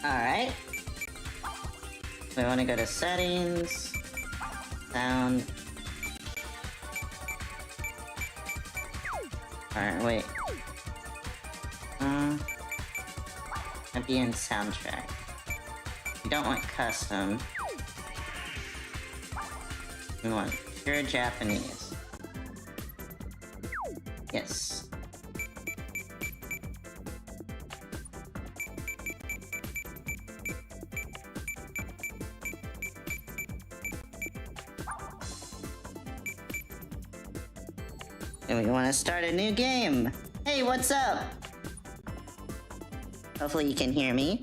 Alright. We want to go to settings, sound. Alright, wait. Might be in soundtrack. We don't want custom. We want pure Japanese. Yes. And we want to start a new game. Hey, what's up? Hopefully you can hear me.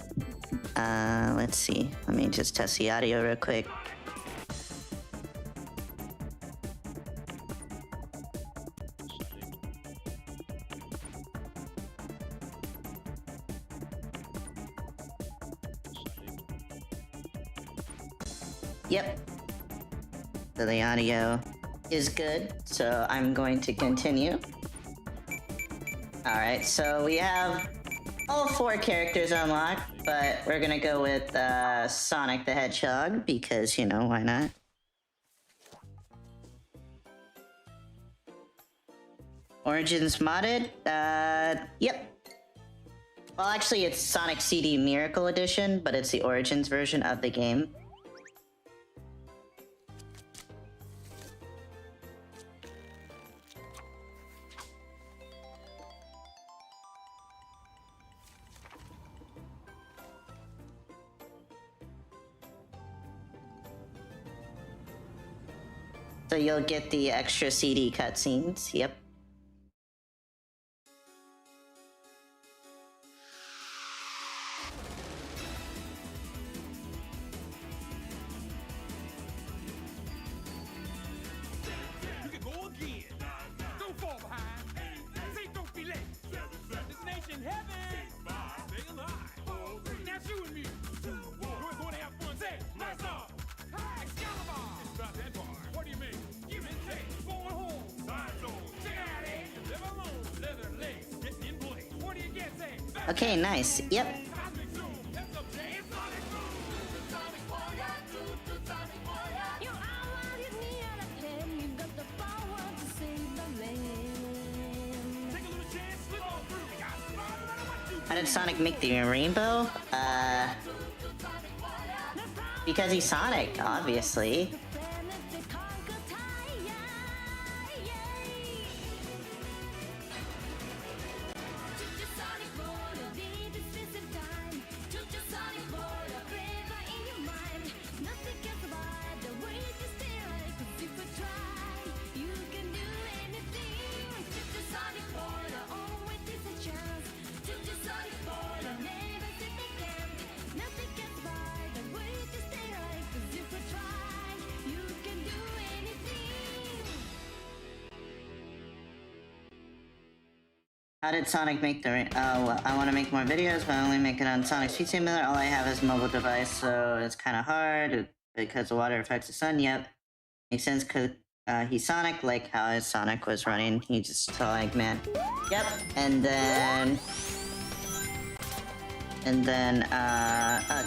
Let's see. Let me just test the audio real quick. Yep. So the audio is good, so I'm going to continue. Alright, so we have all 4 characters unlocked, but we're gonna go with Sonic the Hedgehog, because, you know, why not? Origins modded? Yep. Well, actually, it's Sonic CD Miracle Edition, but it's the Origins version of the game. So you'll get the extra CD cutscenes, yep. You can go again. Don't fall behind. Say don't be late. Destination heaven. Stay alive. Now you and me. We're going to have fun. Say, lights off. Excalibur. It's about that bar. What do you mean? Give it say. Going home. Side zone. Check out, eh? Live alone. Leather legs. Getting in place. What do you get? Say. Okay, nice. Yep. Cosmic zoom. That's up, Jay. It's Sonic Boom. Sonic Warrior. Sonic Warrior. You are what you need out of him. You got the power to save the land. Take a little chance. Slip on through. We got smarter than what you How did Sonic make the rainbow? Because he's Sonic, obviously. Planet to conquer Taya. Sonic border, baby, space and time. Sonic border, flavor in your mind. Nothing can survive the way you stay like. 'Cause if you try, you can do anything. Sonic border, always is a chance. Sonic border, never sit again. Nothing can survive the way you stay like. 'Cause if you try, you can do anything. How did Sonic make the rain? Oh, well, I want to make more videos, but I only make it on Sonic Speed Simulator. All I have is a mobile device, so it's kind of hard because the water affects the sun. Yep. Makes sense because he's Sonic, like how his Sonic was running. He just saw Eggman. Yep. And then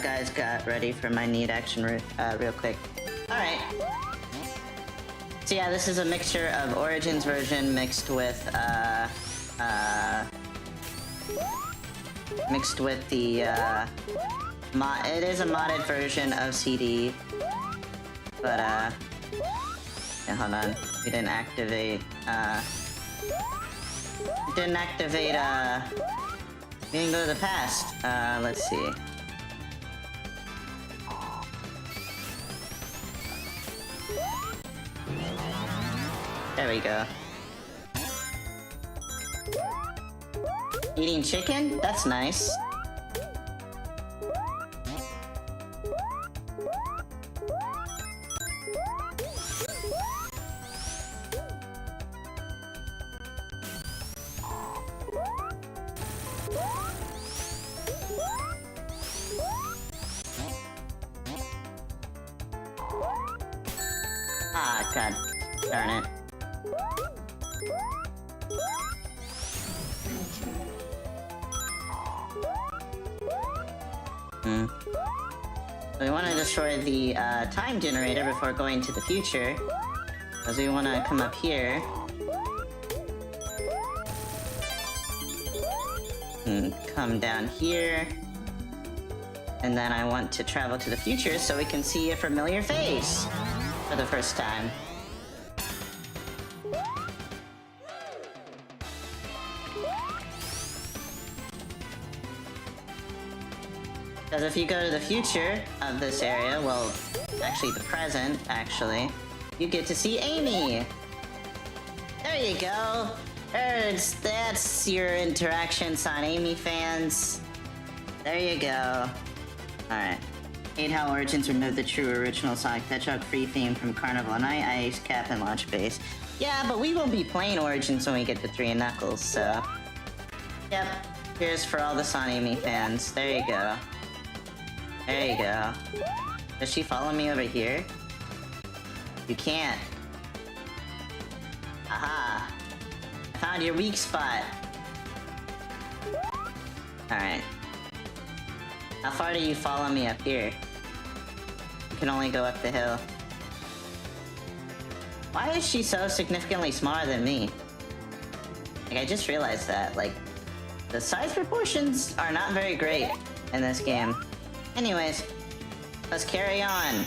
guys got ready for my need action real quick. Alright. So yeah, this is a mixture of Origins version mixed with the it is a modded version of CD, but yeah, hold on, we didn't activate we didn't go to the past. Let's see. There we go. Eating chicken? That's nice. Ah, god darn it. So we want to destroy the time generator before going to the future. Because we want to come up here. And come down here. And then I want to travel to the future so we can see a familiar face for the first time. Because if you go to the future of this area, well, actually the present, actually, you get to see Amy! There you go! That's your interactions on Amy fans. There you go. Alright. Hate how Origins removed the true original Sonic the Hedgehog free theme from Carnival Night, Ice Cap, and Launch Base. Yeah, but we won't be playing Origins when we get to 3 and Knuckles, so... Yep. Here's for all the Sonic Amy fans. There you go. There you go. Does she follow me over here? You can't. Aha! I found your weak spot. Alright. How far do you follow me up here? You can only go up the hill. Why is she so significantly smaller than me? Like, I just realized that. Like, the size proportions are not very great in this game. Anyways, let's carry on.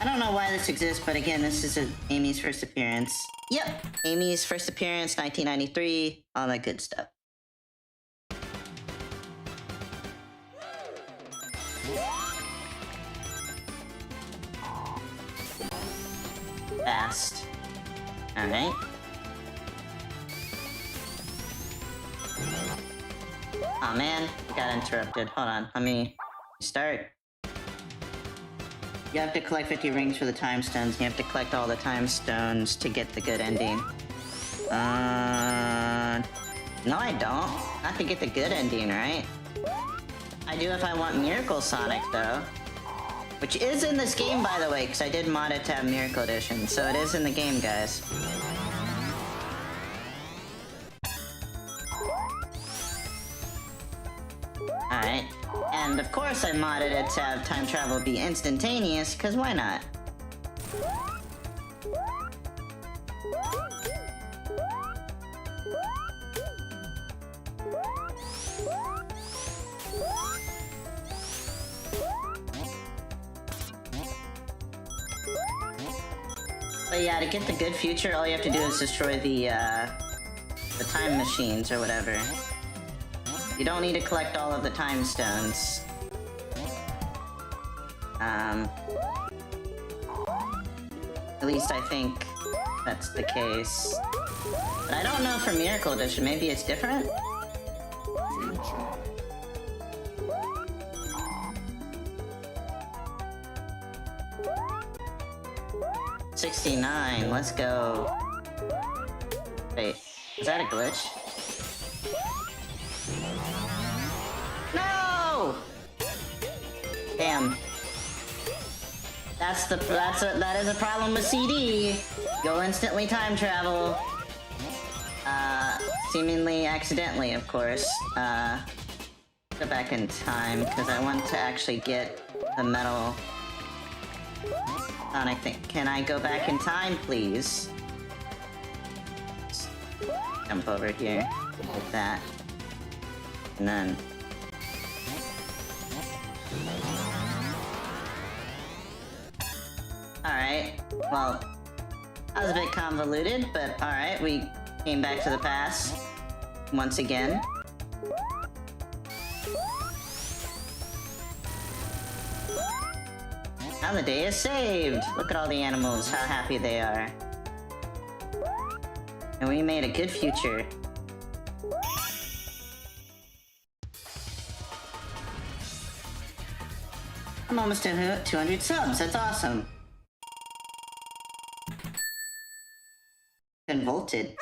I don't know why this exists, but again, this is Amy's first appearance. Yep, Amy's first appearance, 1993, all that good stuff. Fast. Alright. Oh man, I got interrupted. Hold on, let me start. You have to collect 50 rings for the time stones. You have to collect all the time stones to get the good ending. No I don't. Not to get the good ending, right? I do if I want Miracle Sonic, though. Which is in this game, by the way, because I did mod it to have Miracle Edition. So it is in the game, guys. Alright. And of course I modded it to have time travel be instantaneous, because why not? But yeah, to get the good future, all you have to do is destroy the time machines or whatever. You don't need to collect all of the time stones. At least I think that's the case. But I don't know for Miracle Edition, maybe it's different? $69, let's go. Wait, is that a glitch? No! Damn. That is a problem with CD. You'll instantly time travel. Seemingly accidentally, of course. Go back in time, because I want to actually get the metal Sonic thing. Can I go back in time, please? Just jump over here, like that. And then... Alright, well, that was a bit convoluted, but alright, we came back to the past once again. Now the day is saved! Look at all the animals, how happy they are. And we made a good future. I'm almost at 200 subs, that's awesome. Convolted.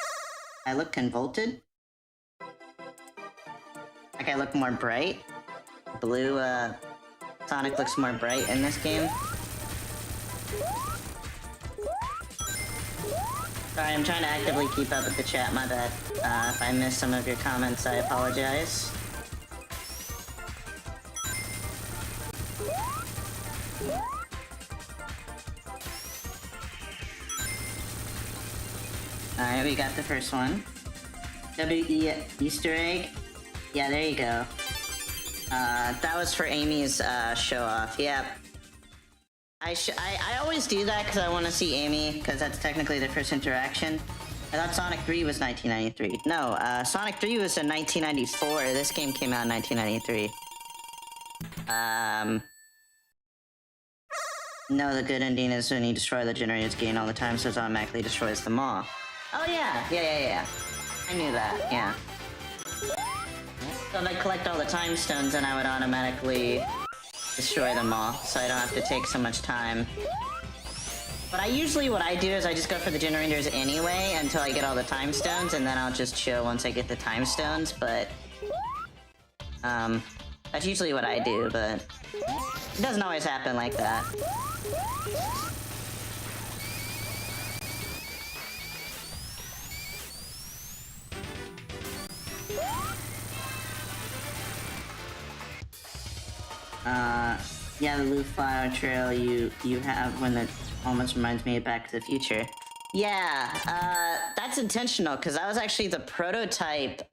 I look convolted? Like I look more bright? Blue, Sonic looks more bright in this game. Sorry, I'm trying to actively keep up with the chat, my bad. If I missed some of your comments, I apologize. Alright, we got the first one. W-E Easter egg. Yeah, there you go. That was for Amy's show off. Yep. I always do that because I want to see Amy, because that's technically the first interaction. I thought Sonic 3 was 1993. No, Sonic 3 was in 1994. This game came out in 1993. No, the good ending is when you destroy the generators gain all the time, so it automatically destroys them all. Oh yeah, yeah. I knew that, yeah. So if I collect all the time stones, then I would automatically destroy them all, so I don't have to take so much time. But what I do is I just go for the generators anyway until I get all the time stones, and then I'll just chill once I get the time stones, but... that's usually what I do, but... it doesn't always happen like that. Yeah, the blue flower trail you have when it almost reminds me of Back to the Future. Yeah, that's intentional, because that was actually the prototype,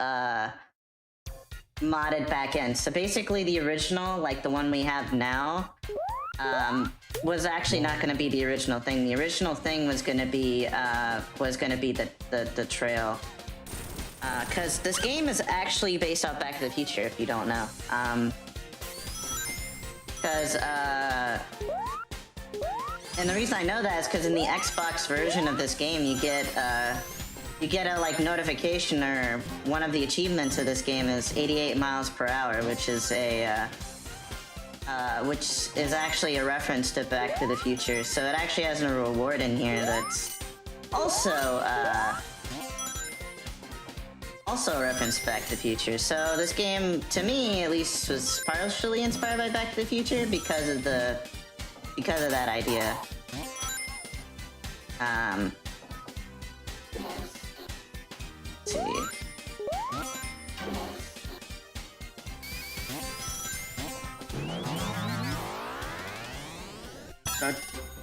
modded backend. So basically the original, like the one we have now, was actually not going to be the original thing. The original thing was going to be, the trail. Because this game is actually based off Back to the Future, if you don't know. And the reason I know that is because in the Xbox version of this game, you get a like notification, or one of the achievements of this game is 88 miles per hour, which is actually a reference to Back to the Future. So it actually has a reward in here that's also a reference to Back to the Future. So this game, to me at least, was partially inspired by Back to the Future because of that idea. Let's see.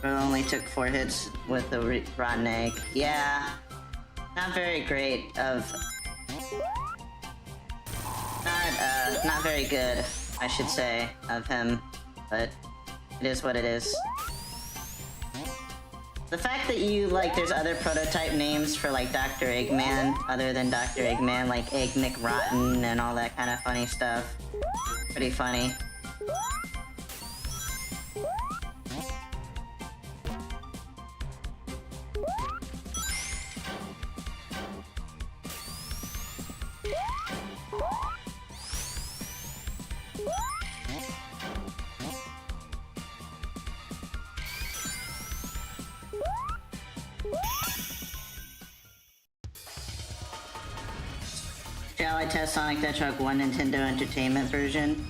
Bro only took 4 hits with the rotten egg. Yeah, not very great not very good, I should say, of him, but it is what it is. The fact that there's other prototype names for, like, Dr. Eggman, other than Dr. Eggman, like Egg McRotten and all that kind of funny stuff. Pretty funny. Shall I test Sonic the Hedgehog 1 Nintendo Entertainment version?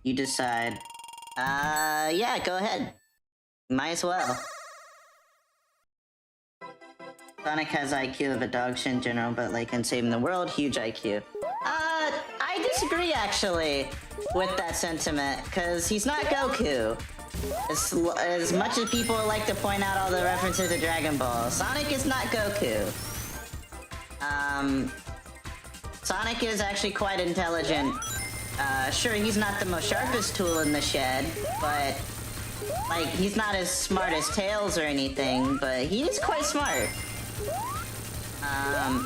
You decide. Yeah, go ahead. Might as well. Sonic has IQ of a dog shit in general, but like in saving the world, huge IQ. I disagree actually with that sentiment, because he's not Goku. As much as people like to point out all the references to Dragon Ball, Sonic is not Goku. Sonic is actually quite intelligent. Sure, he's not the most sharpest tool in the shed, but like, he's not as smart as Tails or anything, but he is quite smart.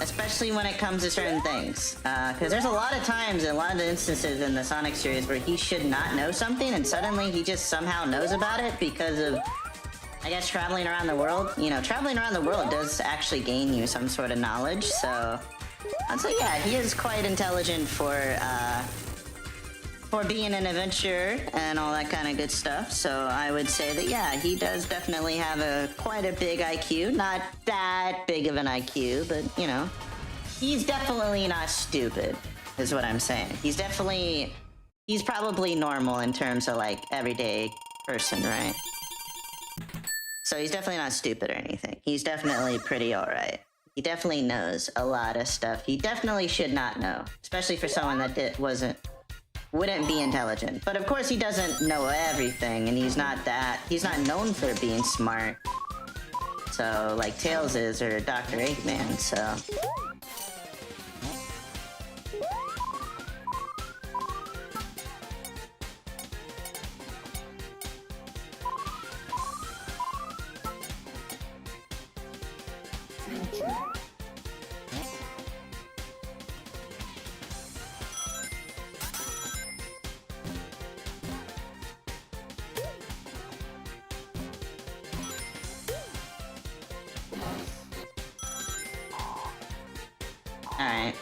Especially when it comes to certain things. Because there's a lot of times, in a lot of the instances in the Sonic series where he should not know something, and suddenly he just somehow knows about it because of, I guess, traveling around the world. You know, traveling around the world does actually gain you some sort of knowledge, so... I'd say, yeah, he is quite intelligent for being an adventurer and all that kind of good stuff. So I would say that, yeah, he does definitely have quite a big IQ. Not that big of an IQ, but, you know, he's definitely not stupid, is what I'm saying. He's probably normal in terms of, like, everyday person, right? So he's definitely not stupid or anything. He's definitely pretty alright. He definitely knows a lot of stuff. He definitely should not know, especially for someone that wouldn't be intelligent. But of course, he doesn't know everything, and he's not known for being smart. So, like Tails is, or Dr. Eggman, so. Alright.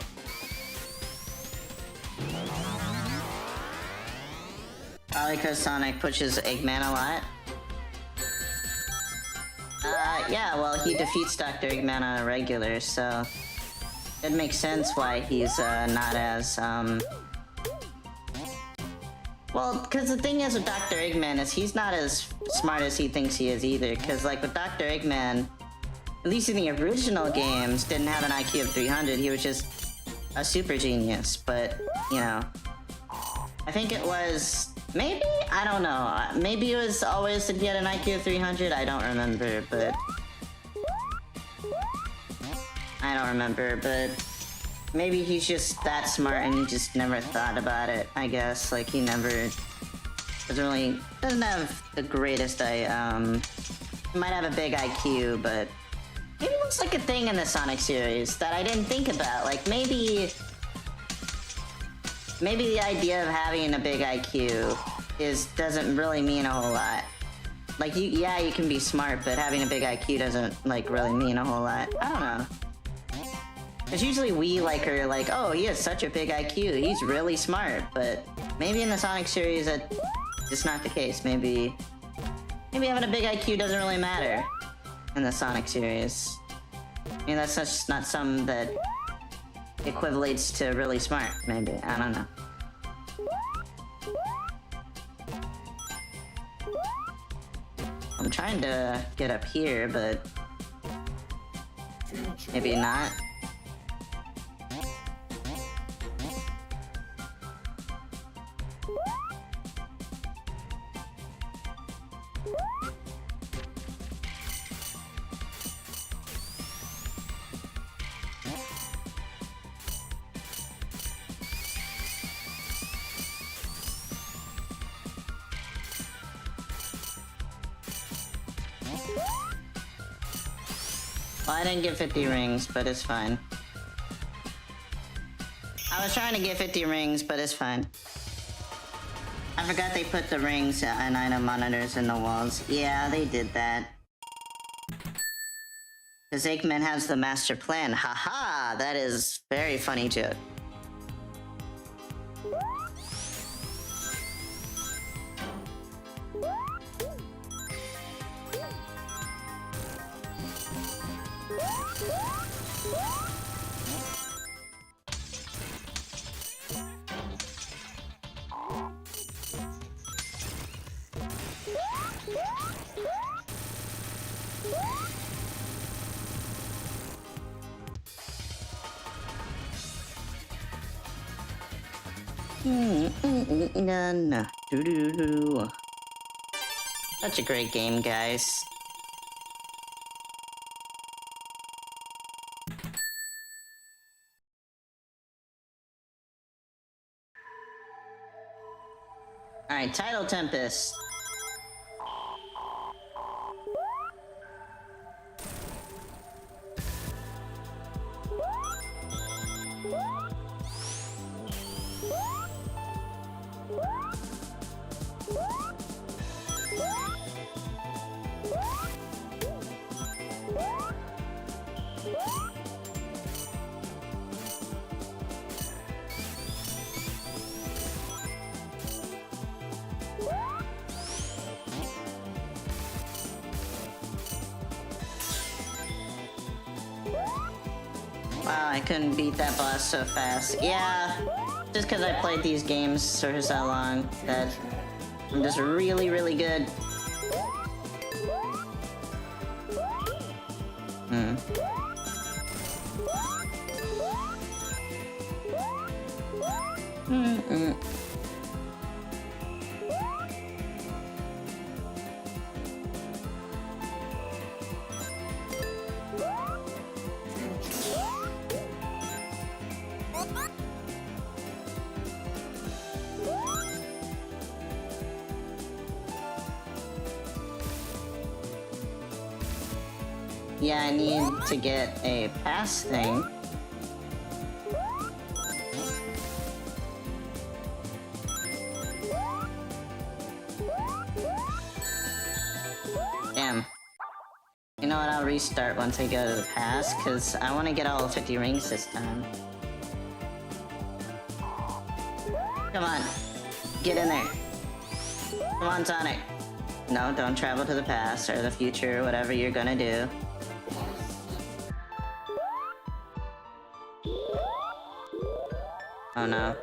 Probably because Sonic pushes Eggman a lot. Yeah, well, he defeats Dr. Eggman on a regular, so... It makes sense why he's, not as, Well, because the thing is with Dr. Eggman is he's not as smart as he thinks he is either, because, like, with Dr. Eggman, at least in the original games, didn't have an IQ of 300, he was just a super genius, but, you know... I think it was... Maybe? I don't know. Maybe it was always that he had an IQ of 300, I don't remember, but... I don't remember, but... Maybe he's just that smart and he just never thought about it, I guess. Like, he never... doesn't have the greatest he might have a big IQ, but... Maybe it was like a thing in the Sonic series that I didn't think about. Like, maybe the idea of having a big IQ doesn't really mean a whole lot. Like, you can be smart, but having a big IQ doesn't, like, really mean a whole lot. I don't know. Because usually we, like, are like, oh, he has such a big IQ, he's really smart, but maybe in the Sonic series that's just not the case. Maybe having a big IQ doesn't really matter in the Sonic series. I mean, that's just not something that equivalates to really smart, maybe. I don't know. I'm trying to get up here, but maybe not. Well, I didn't get 50 rings, but it's fine. I was trying to get 50 rings, but it's fine. I forgot they put the rings and item monitors in the walls. Yeah, they did that. Because Eggman has the master plan. Haha! That is very funny joke. No. Doo-doo-doo. Such a great game, guys. Alright, Tidal Tempest. Wow, I couldn't beat that boss so fast. Yeah, just because I played these games for so long that I'm just really, really good. Yeah, I need to get a pass thing. Damn. You know what, I'll restart once I go to the pass, because I want to get all 50 rings this time. Come on. Get in there. Come on, Sonic. No, don't travel to the past or the future or whatever you're gonna do. Oh no.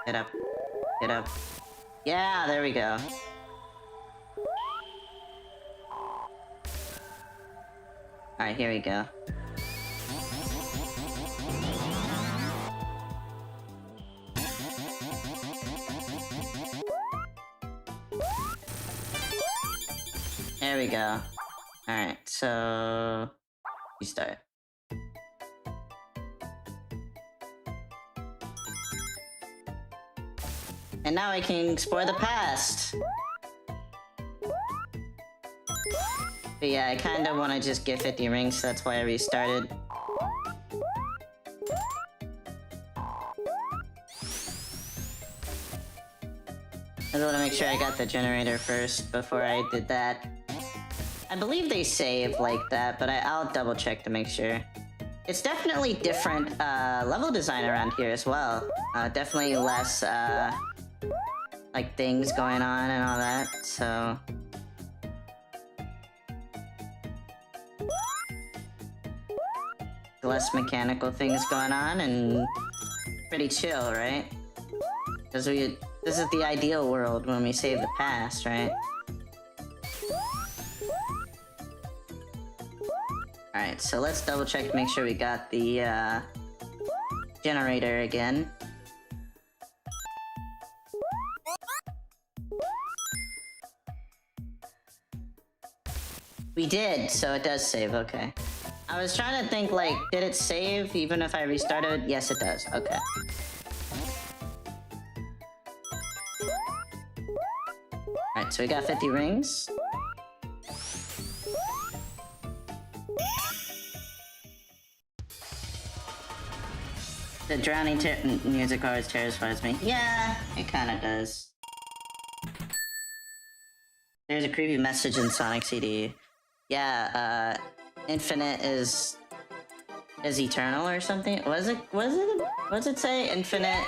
Get up. Get up. Yeah, there we go. Alright, here we go. There we go. Alright, so... you start. And now I can explore the past! But yeah, I kinda wanna just get 50 rings, so that's why I restarted. I wanna make sure I got the generator first before I did that. I believe they save like that, but I'll double check to make sure. It's definitely different level design around here as well. Definitely less like things going on and all that, so... less mechanical things going on and pretty chill, right? Because this is the ideal world when we save the past, right? Alright, so let's double check to make sure we got the generator again. We did, so it does save, okay. I was trying to think, like, did it save even if I restarted? Yes, it does, okay. Alright, so we got 50 rings. The drowning music always terrifies me. Yeah, it kinda does. There's a creepy message in Sonic CD. Yeah, infinite is eternal or something? Was it say infinite?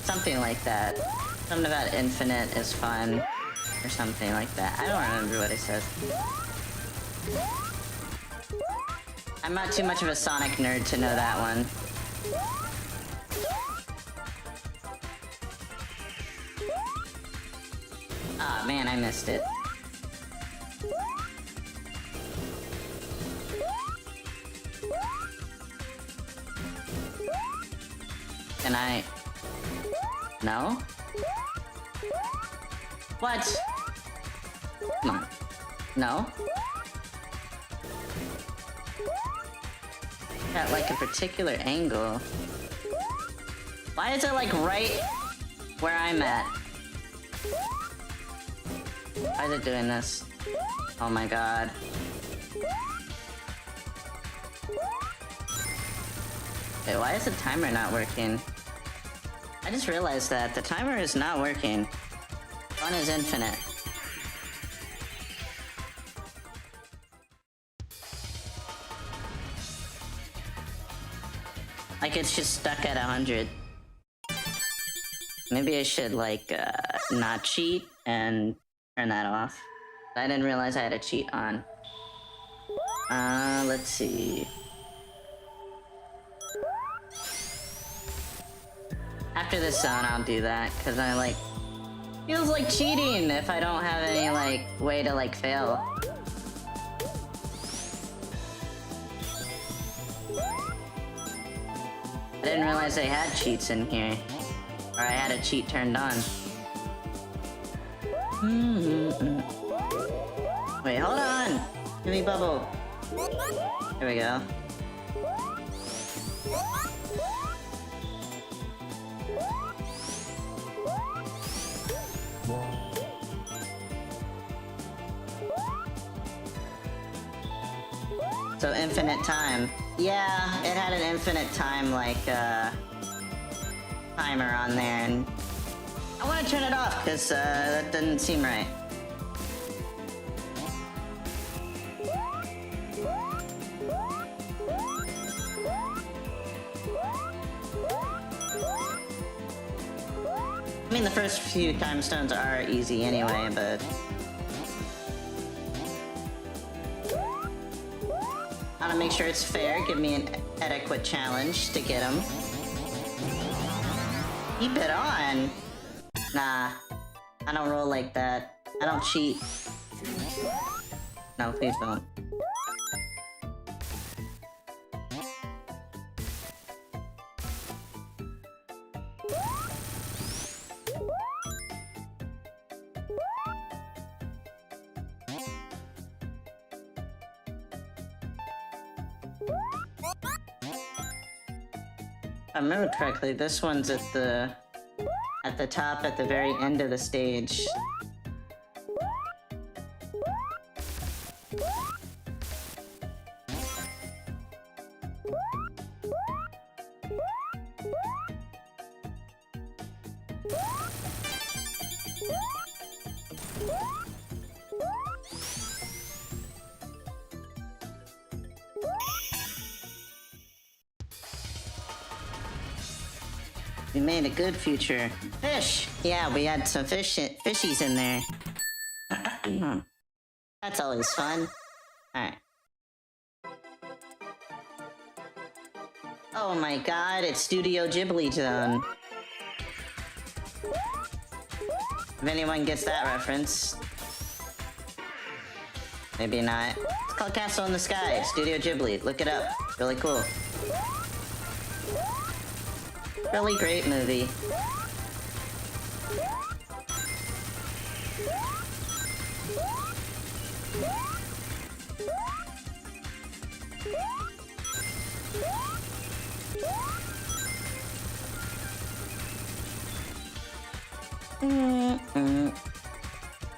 Something like that. Something about infinite is fun. Or something like that. I don't remember what it says. I'm not too much of a Sonic nerd to know that one. Ah, man, I missed it. Can I... No? What? Come on. No? At like a particular angle. Why is it like right where I'm at? Why is it doing this? Oh my god. Wait, why is the timer not working? I just realized that the timer is not working. Fun is infinite. Like it's just stuck at 100. Maybe I should like not cheat and turn that off. I didn't realize I had a cheat on. Let's see. After this zone, I'll do that, because I like... Feels like cheating if I don't have any, like, way to, like, fail. I didn't realize they had cheats in here. Or I had a cheat turned on. Wait, hold on! Give me bubble. Here we go. So infinite time. Yeah, it had an infinite time, like, timer on there, and I want to turn it off, because, that doesn't seem right. I mean, the first few time stones are easy anyway, but... I want to make sure it's fair, give me an adequate challenge to get him. Keep it on! Nah, I don't roll like that. I don't cheat. No, please don't. If I remember correctly, this one's at the top, at the very end of the stage. We made a good future. Fish! Yeah, we had some fishies in there. That's always fun. Alright. Oh my god, it's Studio Ghibli Zone. If anyone gets that reference. Maybe not. It's called Castle in the Sky, Studio Ghibli. Look it up. Really cool. Really great movie.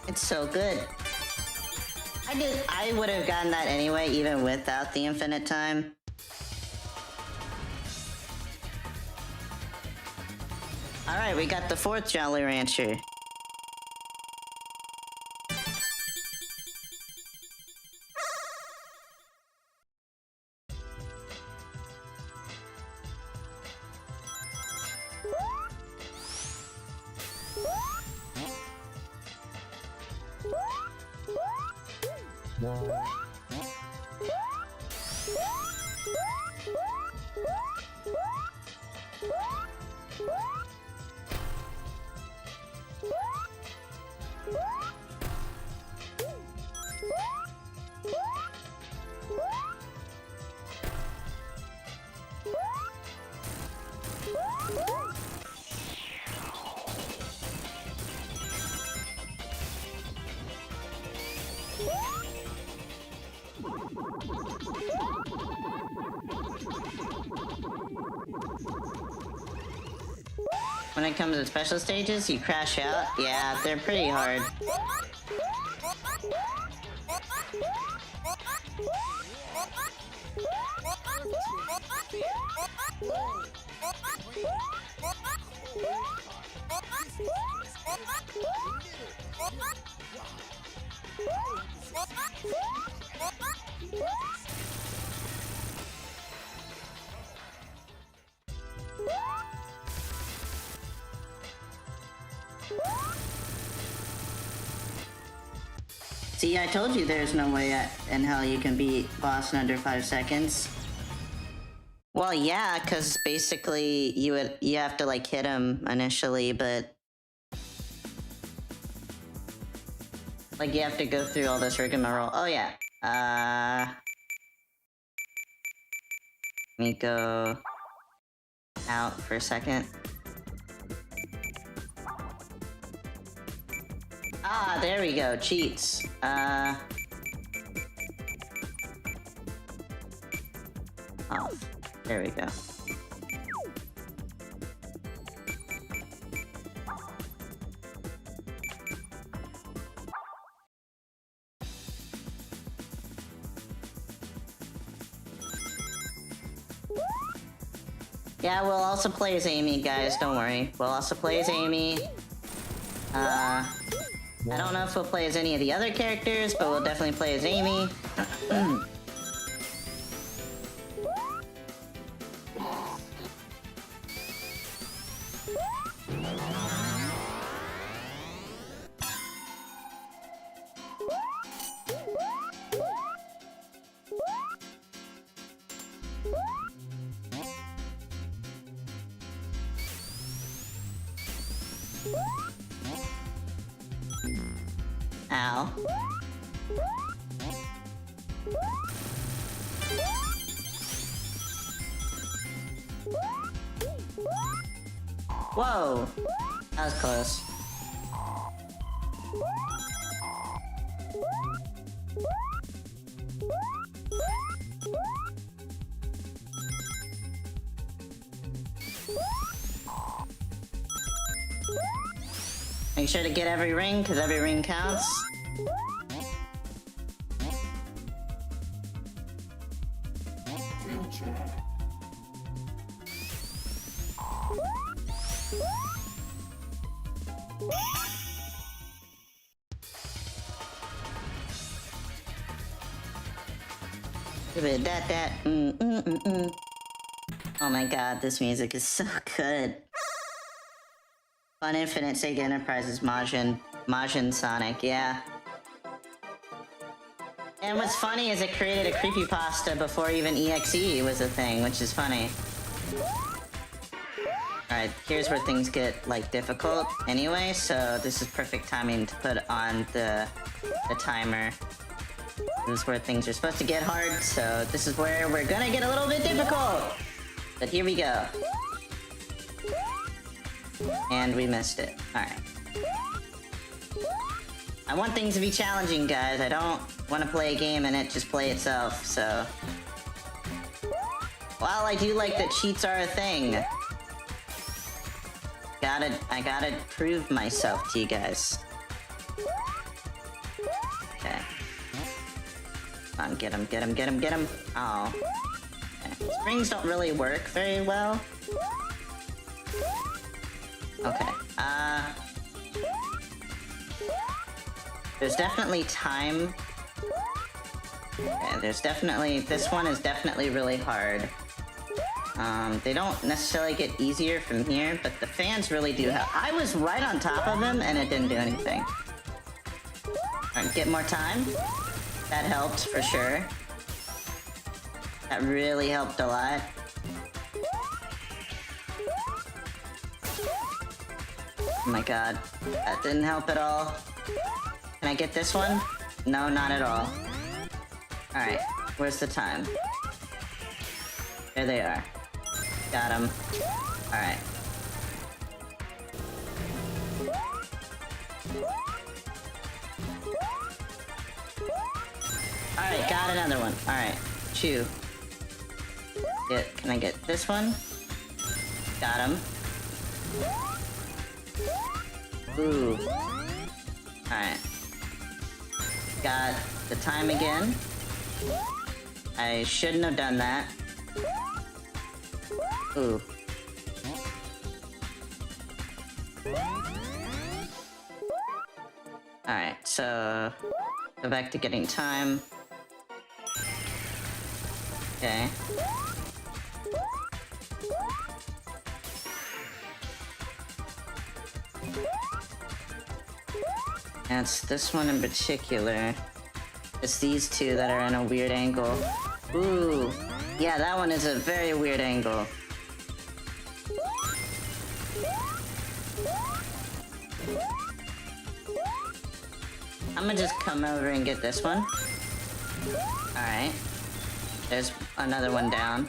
It's so good. I would have gotten that anyway, even without the infinite time. Alright, we got the fourth Jolly Rancher. When it comes to special stages, you crash out. Yeah, they're pretty hard. See, I told you there's no way in hell you can beat boss in under 5 seconds. Well, yeah, because basically you have to like hit him initially, but Like, you have to go through all this rigmarole. Oh, yeah. Let me go out for a second. Ah, there we go. Cheats. Off. There we go. Yeah, we'll also play as Amy, guys. Don't worry. We'll also play as Amy. I don't know if we'll play as any of the other characters, but we'll definitely play as Amy. Ow. Whoa! That was close. Make sure to get every ring, because every ring counts. Oh my god, this music is so good. Fun Infinite Sega Enterprises Majin Sonic, yeah. And what's funny is it created a creepypasta before even EXE was a thing, which is funny. Alright, here's where things get, like, difficult anyway, so this is perfect timing to put on the timer. This is where things are supposed to get hard, so this is where we're gonna get a little bit difficult! But here we go. And we missed it. Alright. I want things to be challenging, guys. I don't want to play a game and it just play itself, so... While I do like that cheats are a thing, I gotta prove myself to you guys. Okay. Come on, get him, get him, get him, get him. Oh. Okay. Springs don't really work very well. Okay, there's definitely time. Okay, this one is definitely really hard. They don't necessarily get easier from here, but the fans really do help. I was right on top of him, and it didn't do anything. Alright, get more time. That helped, for sure. That really helped a lot. Oh my god, that didn't help at all. Can I get this one? No, not at all. Alright, where's the time? There they are. Got him. Alright. Alright, got another one. Alright, chew. Can I get this one? Got him. Ooh. Alright. Got the time again. I shouldn't have done that. Ooh. Alright, so... Go back to getting time. Okay. It's this one in particular. It's these two that are in a weird angle. Ooh. Yeah, that one is a very weird angle. I'm gonna just come over and get this one. Alright. There's another one down.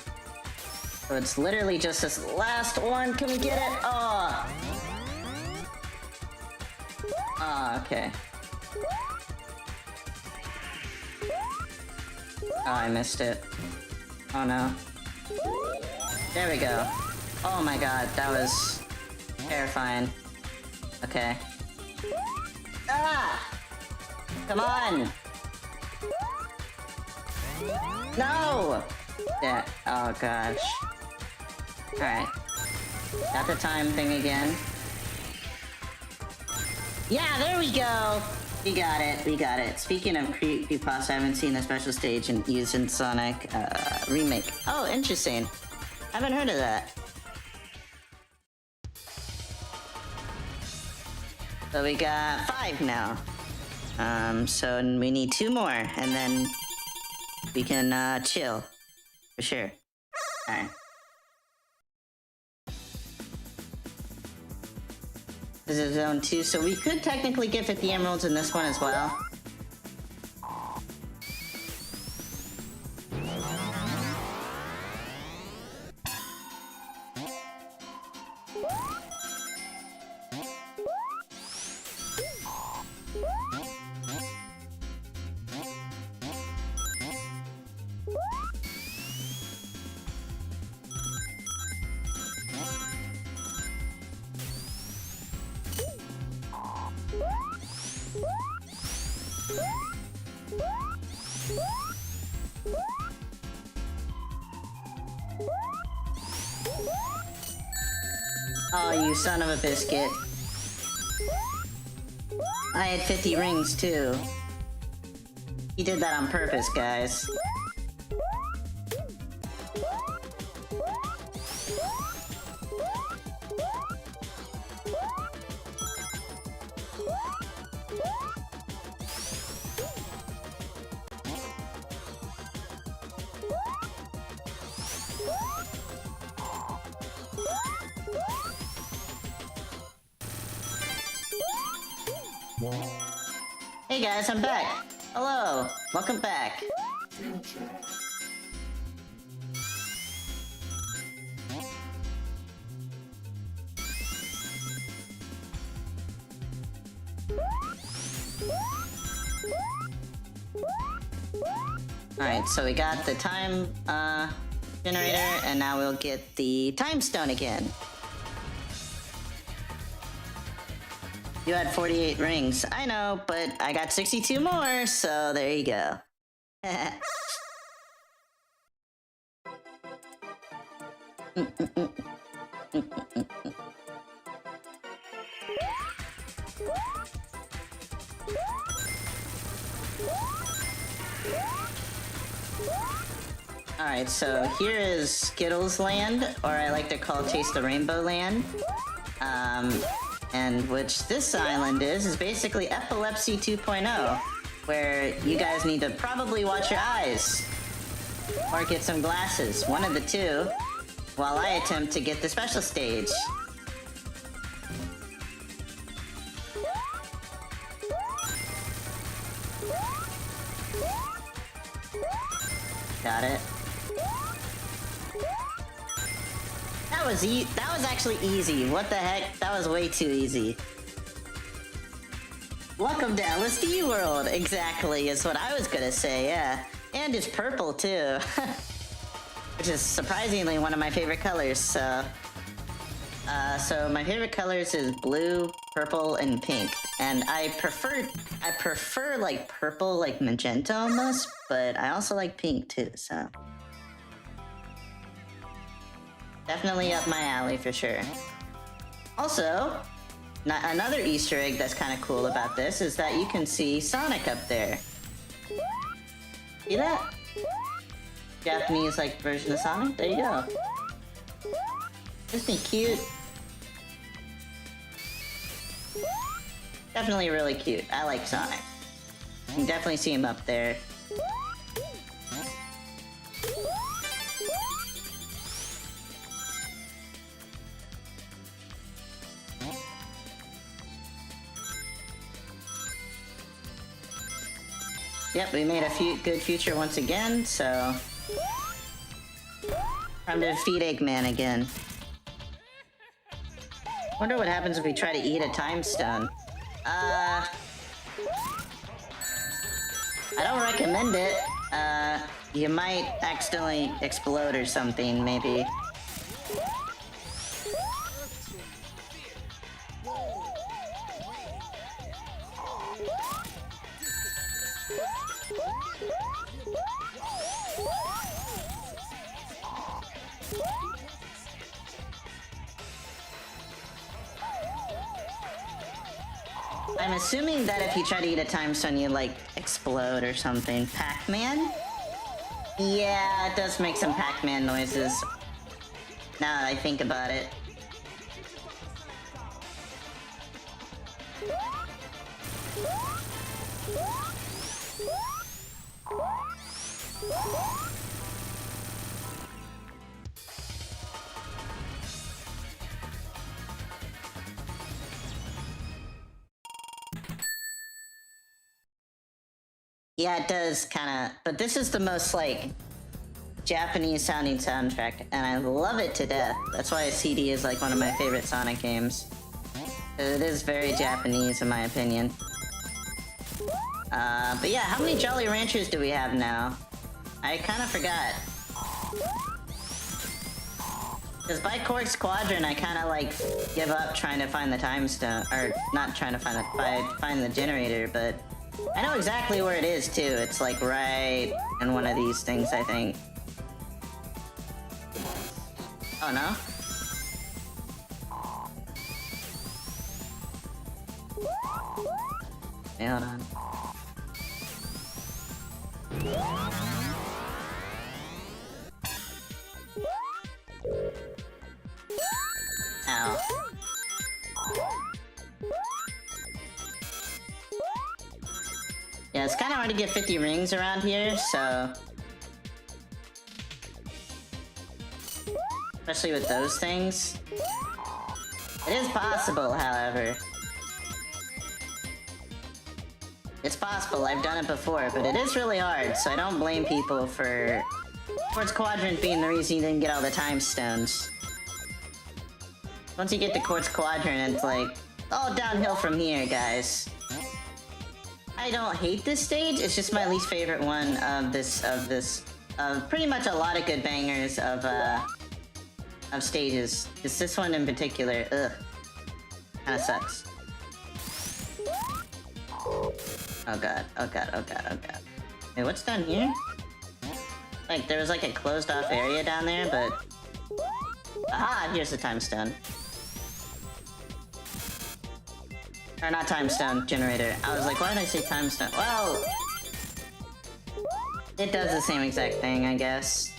So it's literally just this last one. Can we get it? Oh! Oh, okay. Oh, I missed it. Oh no. There we go. Oh my god, that was terrifying. Okay. Ah! Come on! No! Yeah, oh gosh. Alright. Got the time thing again. Yeah, there we go! We got it, we got it. Speaking of creepypasta, I haven't seen the special stage used in Sonic Remake. Oh, interesting. Haven't heard of that. So we got 5 now. So we need 2 more, and then we can chill. For sure. Alright. This is zone 2, so we could technically get 50 emeralds in this one as well. Oh, you son of a biscuit. I had 50 rings, too. He did that on purpose, guys. Hey guys, I'm back. Hello, welcome back. Alright, so we got the time generator, and now we'll get the time stone again. You had 48 rings. I know, but I got 62 more, so there you go. Alright, so here is Skittles Land, or I like to call Taste the Rainbow Land. And which this island is basically Epilepsy 2.0, where you guys need to probably watch your eyes. Or get some glasses, one of the two, while I attempt to get the special stage. Got it. That was actually easy. What the heck? That was way too easy. Welcome to LSD World. Exactly, is what I was gonna say, yeah. And it's purple too. Which is surprisingly one of my favorite colors, so... so my favorite colors is blue, purple, and pink. And I prefer like purple, like magenta almost, but I also like pink too, so... Definitely up my alley for sure. Also, another Easter egg that's kind of cool about this is that you can see Sonic up there. See that? Japanese like version of Sonic? There you go. Isn't he cute? Definitely really cute. I like Sonic. You can definitely see him up there. Yep, we made a good future once again, so... Time to defeat Eggman again. Wonder what happens if we try to eat a time stone. I don't recommend it. You might accidentally explode or something, maybe. I'm assuming that if you try to eat a time stone, you, like, explode or something. Pac-Man? Yeah, it does make some Pac-Man noises. Now that I think about it. Yeah, it does kinda, but this is the most, like, Japanese sounding soundtrack, and I love it to death. That's why CD is, like, one of my favorite Sonic games. It is very Japanese, in my opinion. But yeah, how many Jolly Ranchers do we have now? I kinda forgot. Because by Cork's Quadrant, I kinda, like, give up trying to find the time stone, or not trying to find the generator, but I know exactly where it is, too. It's, like, right in one of these things, I think. Oh, no? Hey, hold on. Ow. Yeah, it's kind of hard to get 50 rings around here, so... Especially with those things. It is possible, however. It's possible, I've done it before, but it is really hard, so I don't blame people for... Quartz Quadrant being the reason you didn't get all the time stones. Once you get the Quartz Quadrant, it's like, all downhill from here, guys. I don't hate this stage, it's just my least favorite one of pretty much a lot of good bangers of stages. It's this one in particular, ugh. Kinda sucks. Oh god, oh god, oh god, oh god. Wait, what's down here? Like, there was like a closed off area down there, but... Aha, here's the time stone. Or not time stone, generator. I was like, why did I say time stone? Well... It does the same exact thing, I guess.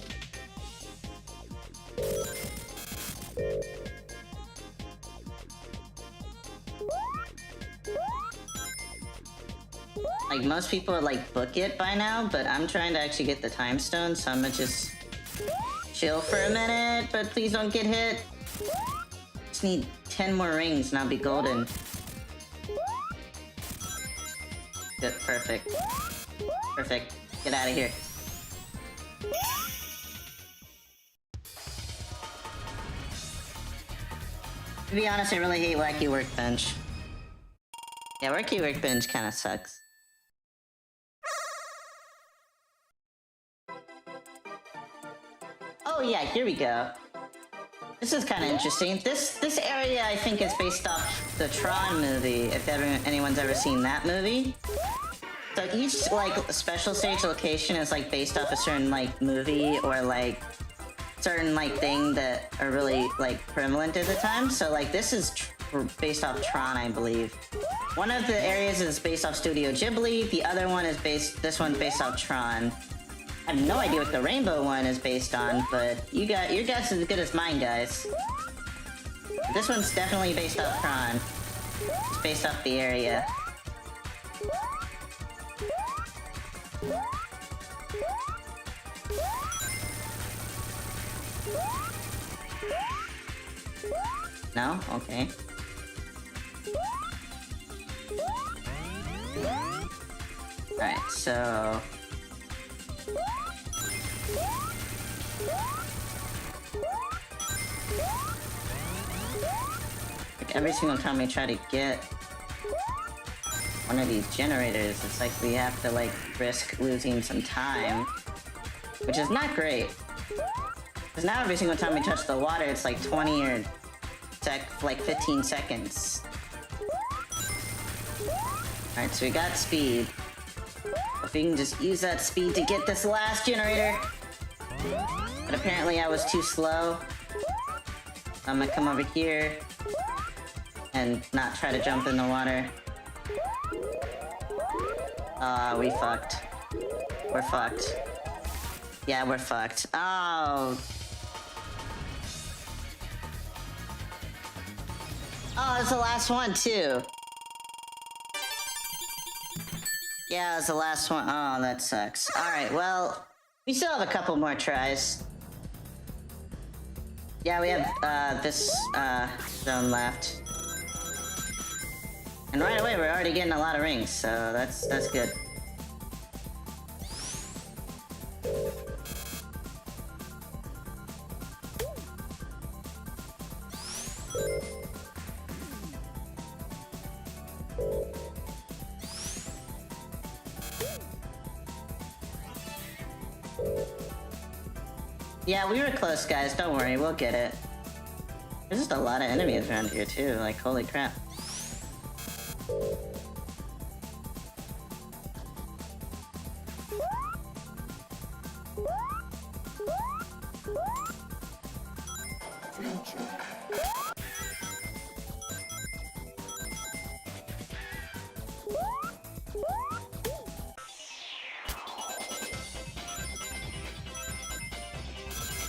Like, most people would, like, book it by now, but I'm trying to actually get the time stone, so I'm gonna just chill for a minute, but please don't get hit. Just need 10 more rings and I'll be golden. Good, perfect. Perfect. Get out of here. To be honest, I really hate Wacky Workbench. Yeah, Wacky Workbench kinda sucks. Oh yeah, here we go. This is kind of interesting. This area, I think, is based off the Tron movie, if anyone's ever seen that movie. So each, like, special stage location is, like, based off a certain, like, movie or, like, certain, like, thing that are really, like, prevalent at the time. So, like, this is based off Tron, I believe. One of the areas is based off Studio Ghibli, the other one is this one's based off Tron. I have no idea what the rainbow one is based on, but your guess is as good as mine, guys. This one's definitely based off Tron. It's based off the area. No? Okay. Alright, so... like every single time we try to get one of these generators, it's like we have to like risk losing some time, which is not great. Because now every single time we touch the water, it's like 20 or like 15 seconds. Alright, so we got speed. If we can just use that speed to get this last generator. But apparently I was too slow. I'm gonna come over here and not try to jump in the water. We fucked. We're fucked. Yeah, we're fucked. Oh. Oh, it's the last one, too. Yeah, it's the last one. Oh, that sucks. Alright, well, we still have a couple more tries. Yeah, we have, this, zone left. And right away, we're already getting a lot of rings, so that's good. Yeah, we were close, guys. Don't worry, we'll get it. There's just a lot of enemies around here, too. Like, holy crap.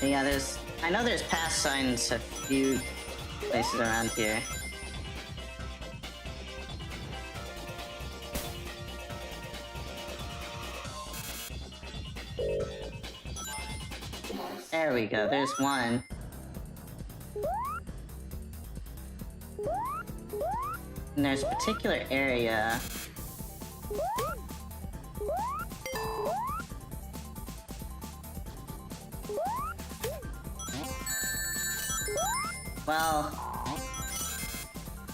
Yeah, I know there's pass signs a few places around here. There we go, there's one. And there's a particular area. Well,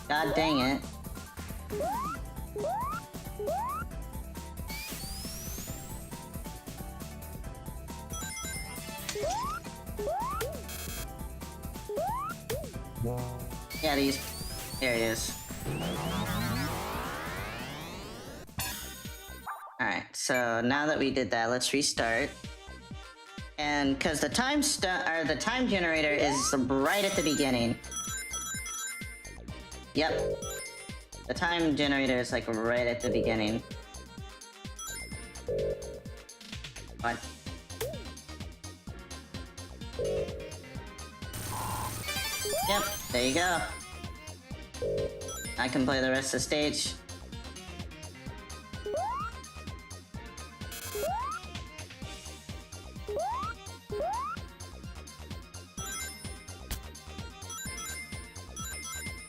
god dang it. Yeah, these... there it is. Alright, so now that we did that, let's restart. And because the time generator is right at the beginning. Yep. The time generator is like right at the beginning. What? Yep, there you go. I can play the rest of the stage.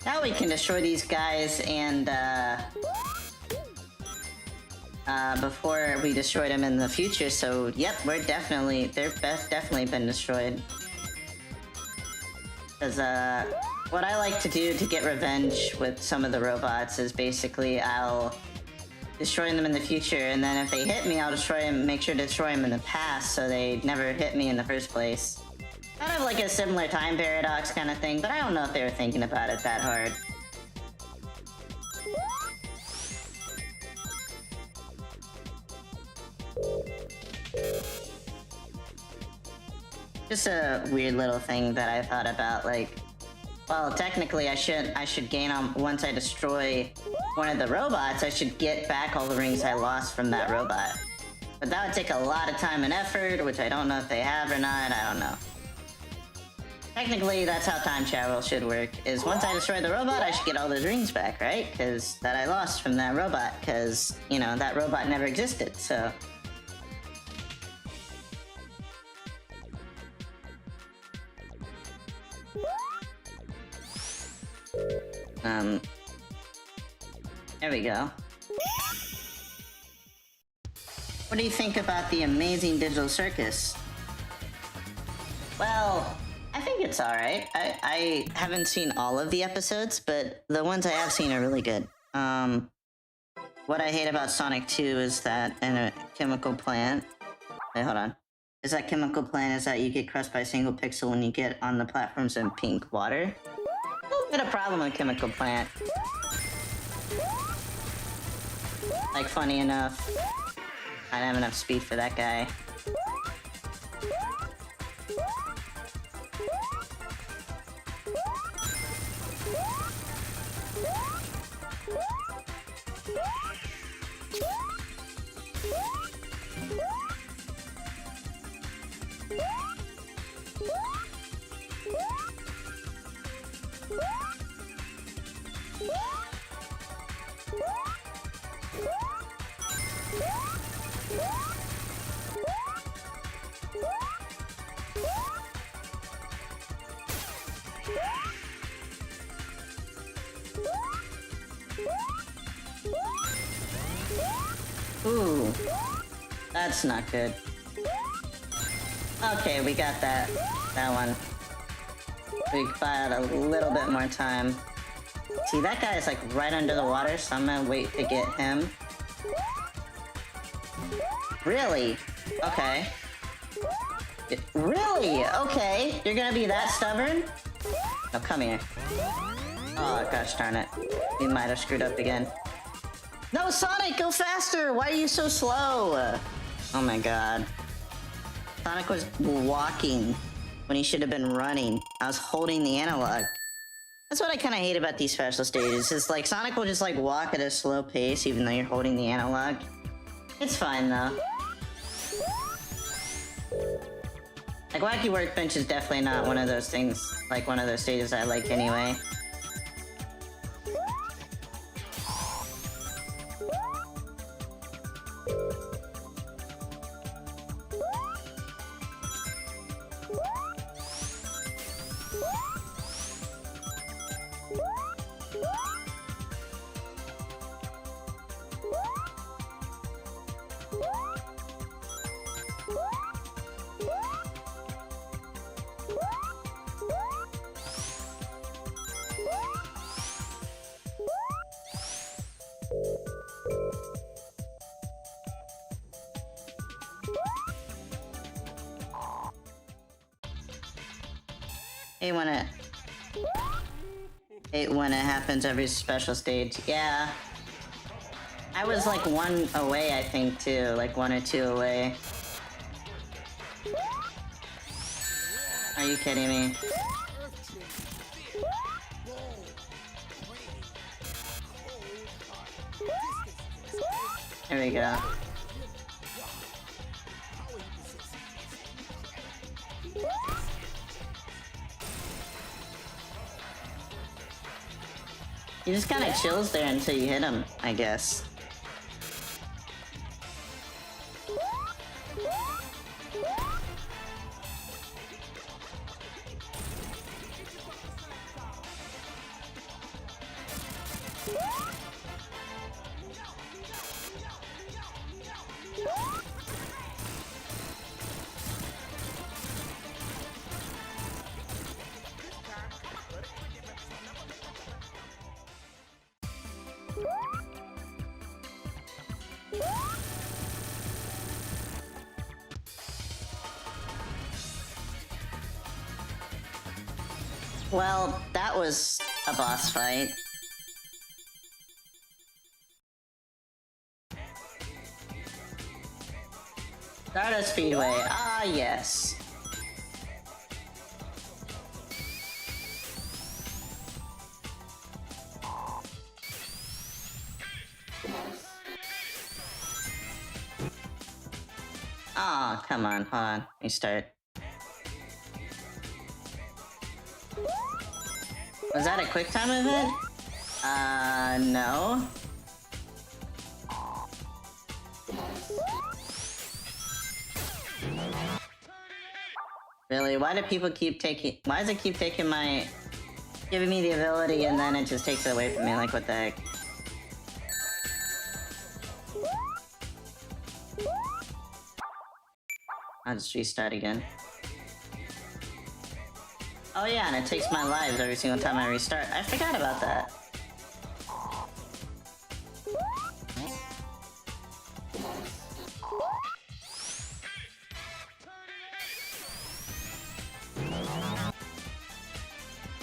Now we can destroy these guys and, before we destroyed them in the future, so yep, they've definitely been destroyed. Because, what I like to do to get revenge with some of the robots is basically I'll destroy them in the future, and then if they hit me, I'll make sure to destroy them in the past so they never hit me in the first place. Kind of like a similar time paradox kind of thing, but I don't know if they were thinking about it that hard. Just a weird little thing that I thought about, like, well, technically I should gain on, once I destroy one of the robots, I should get back all the rings I lost from that robot. But that would take a lot of time and effort, which I don't know if they have or not, I don't know. Technically, that's how time travel should work, is once I destroy the robot, I should get all those rings back, right? Because that I lost from that robot, because, you know, that robot never existed, so... There we go. What do you think about the amazing digital circus? Well, I think it's alright. I haven't seen all of the episodes, but the ones I have seen are really good. What I hate about Sonic 2 is that in a chemical plant... Wait, hold on. Is that chemical plant is that you get crushed by a single pixel when you get on the platforms in pink water? A little bit of problem with chemical plant. Like, funny enough, I don't have enough speed for that guy. Ooh, that's not good. Okay, we got that one. We got a little bit more time. See, that guy is like right under the water, so I'm gonna wait to get him. Really? Okay. Really? Okay. You're gonna be that stubborn? No, come here. Oh, gosh darn it. We might have screwed up again. No, Sonic, go faster! Why are you so slow? Oh my god. Sonic was walking when he should have been running. I was holding the analog. That's what I kind of hate about these special stages. It's like Sonic will just like walk at a slow pace even though you're holding the analog. It's fine though. Like Wacky Workbench is definitely not one of those things, like one of those stages I like anyway. Hate when it happens every special stage. Yeah. I was like one away, I think, too. Like 1 or 2 away. Are you kidding me? There we go. He just kind of chills there until you hit him, I guess. Well, that was a boss fight. Stardust Speedway, ah yes. Oh, come on, hold on, let me start. Was that a quick time event? No. Really? Why do people keep taking... Why does it keep taking my... Giving me the ability and then it just takes it away from me? Like, what the heck? I'll just restart again. Oh yeah, and it takes my lives every single time I restart. I forgot about that.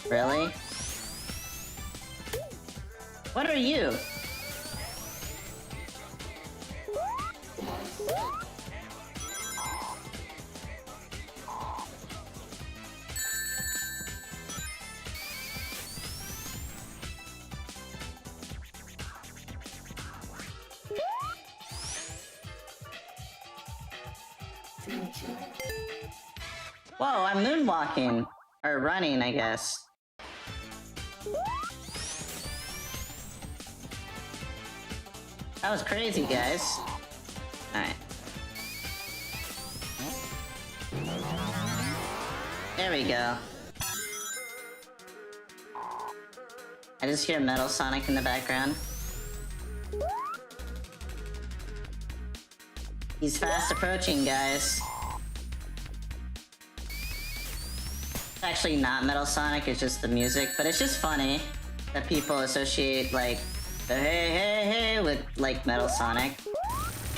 Really? What are you? Whoa, I'm moonwalking. Or running, I guess. That was crazy, guys. Alright. There we go. I just hear Metal Sonic in the background. He's fast approaching, guys. It's actually not Metal Sonic, it's just the music, but it's just funny that people associate, like, the hey hey hey with, like, Metal Sonic.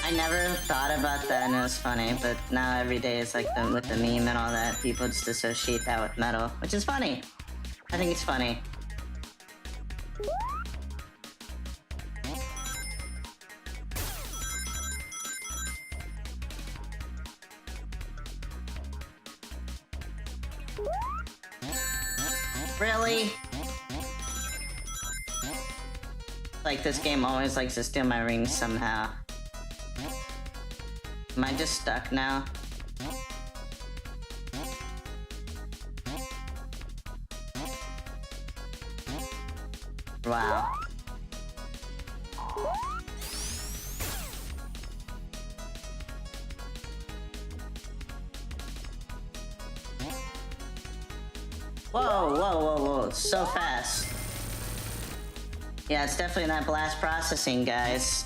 I never thought about that and it was funny, but now every day it's like with the meme and all that, people just associate that with metal, which is funny. I think it's funny. Really? Like, this game always likes to steal my rings somehow. Am I just stuck now? Wow. Whoa, whoa, whoa, whoa, so fast. Yeah, it's definitely not blast processing, guys.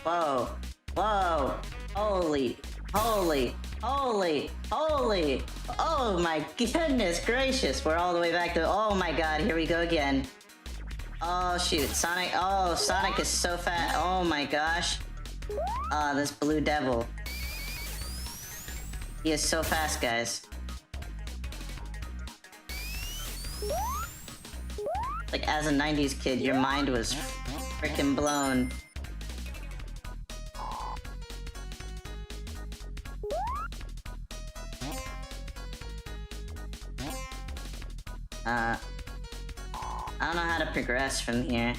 Whoa, whoa, holy, holy, holy, holy. Oh my goodness gracious, we're all the way back to, oh my god, here we go again. Oh shoot, Sonic, oh, Sonic is so fast, oh my gosh. This blue devil. He is so fast, guys. Like, as a 90s kid, your mind was freaking blown. I don't know how to progress from here.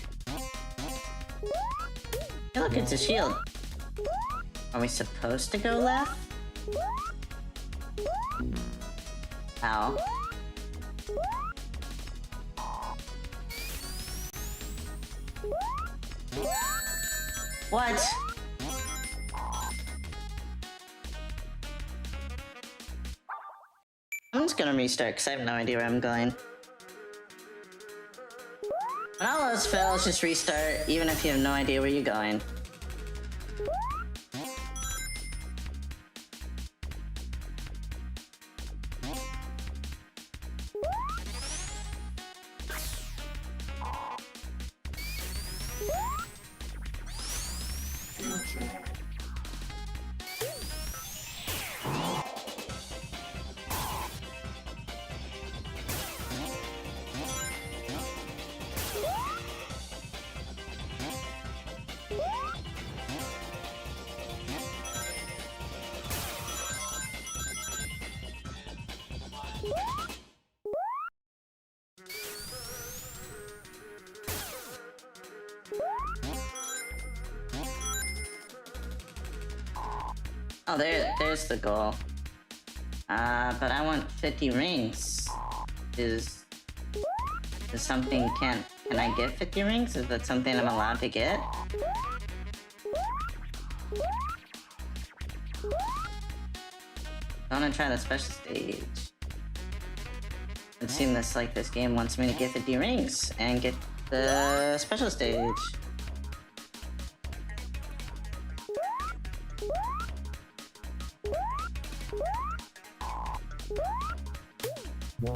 Hey, look, it's a shield. Are we supposed to go left? Ow. What? I'm just gonna restart because I have no idea where I'm going. When all else fails, just restart, even if you have no idea where you're going. Oh, there's the goal. But I want 50 rings. Is something, can I get 50 rings? Is that something I'm allowed to get? I wanna try the special stage. It seems like this game wants me to get 50 rings and get the special stage. I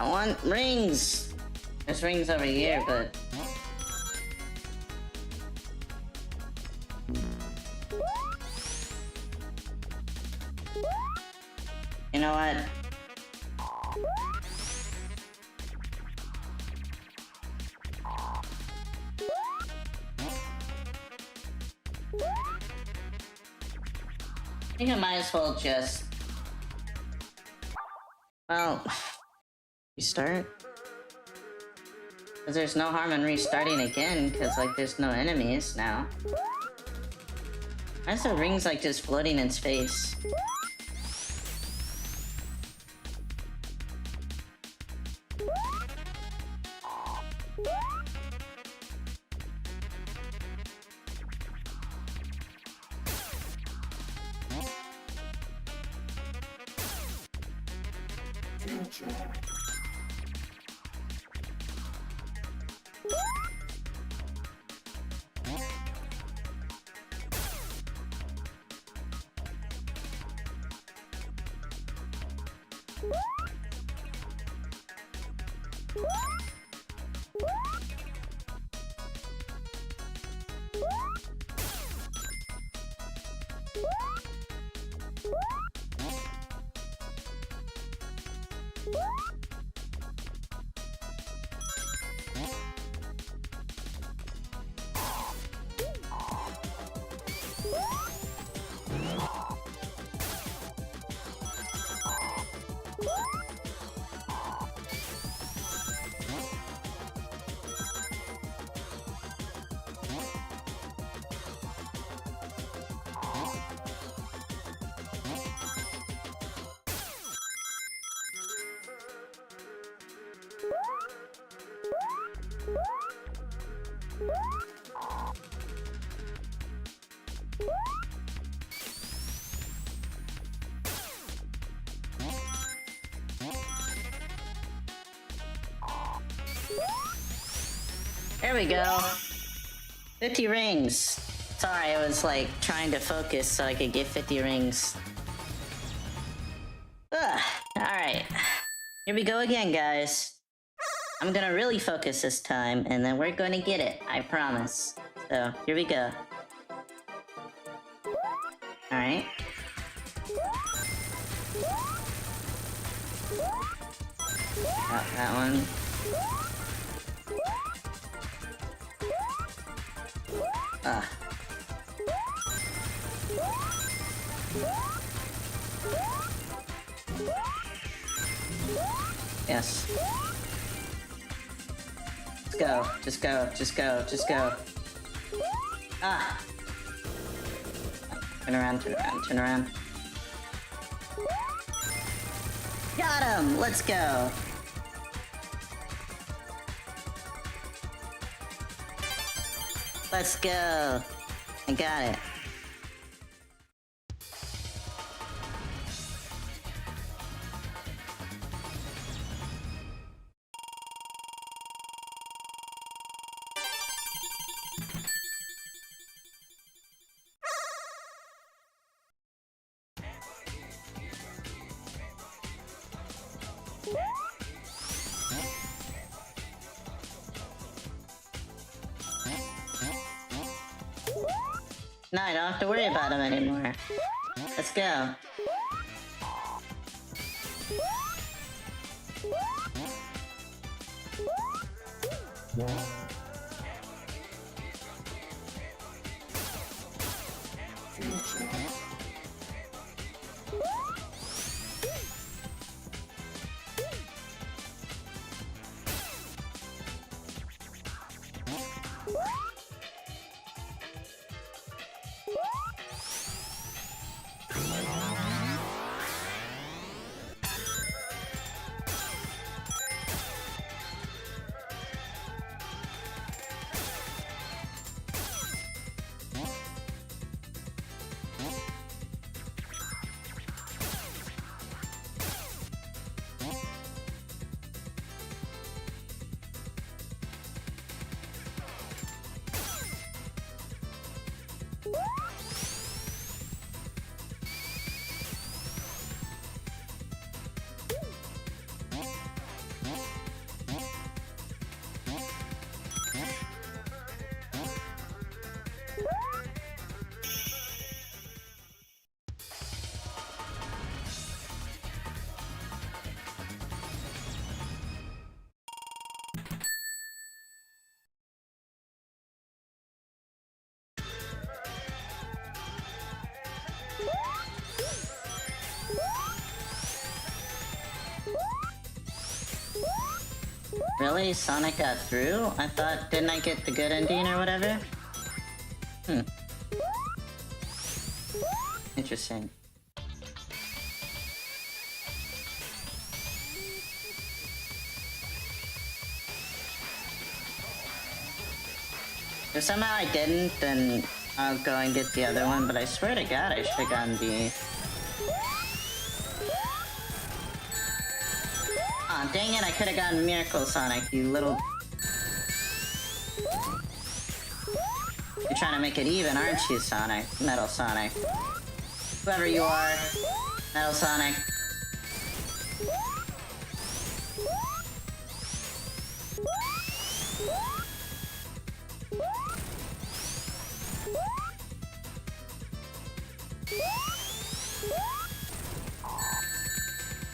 want rings! There's rings over here, but... You know what? I think I might as well just... Well... Restart? Because there's no harm in restarting again, because, like, there's no enemies now. Why is the rings, like, just floating in space? There we go. 50 rings. Sorry, I was like trying to focus so I could get 50 rings. Ugh. Alright. Here we go again, guys. I'm gonna really focus this time, and then we're gonna get it. I promise. So, here we go. Alright. Got that one. Yes. Let's go. Just go. Just go. Just go. Ah! Turn around, turn around, turn around. Got him! Let's go! Let's go! I got it. No, I don't have to worry about him anymore. Let's go. Really? Sonic got through? I thought, didn't I get the good ending or whatever? Interesting. If somehow I didn't, then I'll go and get the other one, but I swear to God I should've gotten the... Aw, dang it, I could've gotten Miracle Sonic, you little... You're trying to make it even, aren't you, Sonic? Metal Sonic. Whoever you are, Metal Sonic.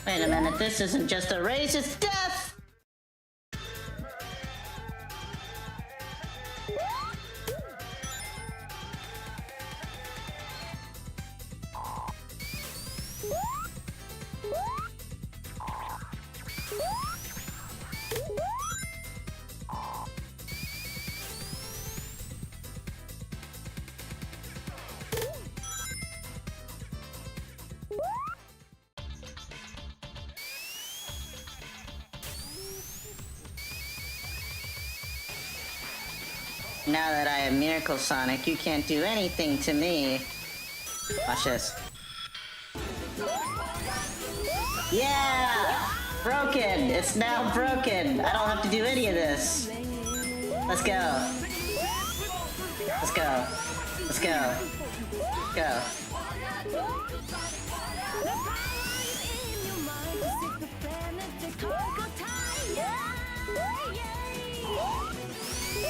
Wait a minute, this isn't just a race, it's death! Now that I have Miracle Sonic, you can't do anything to me. Watch this. Yeah! Broken! It's now broken! I don't have to do any of this. Let's go. Let's go. Let's go. Go.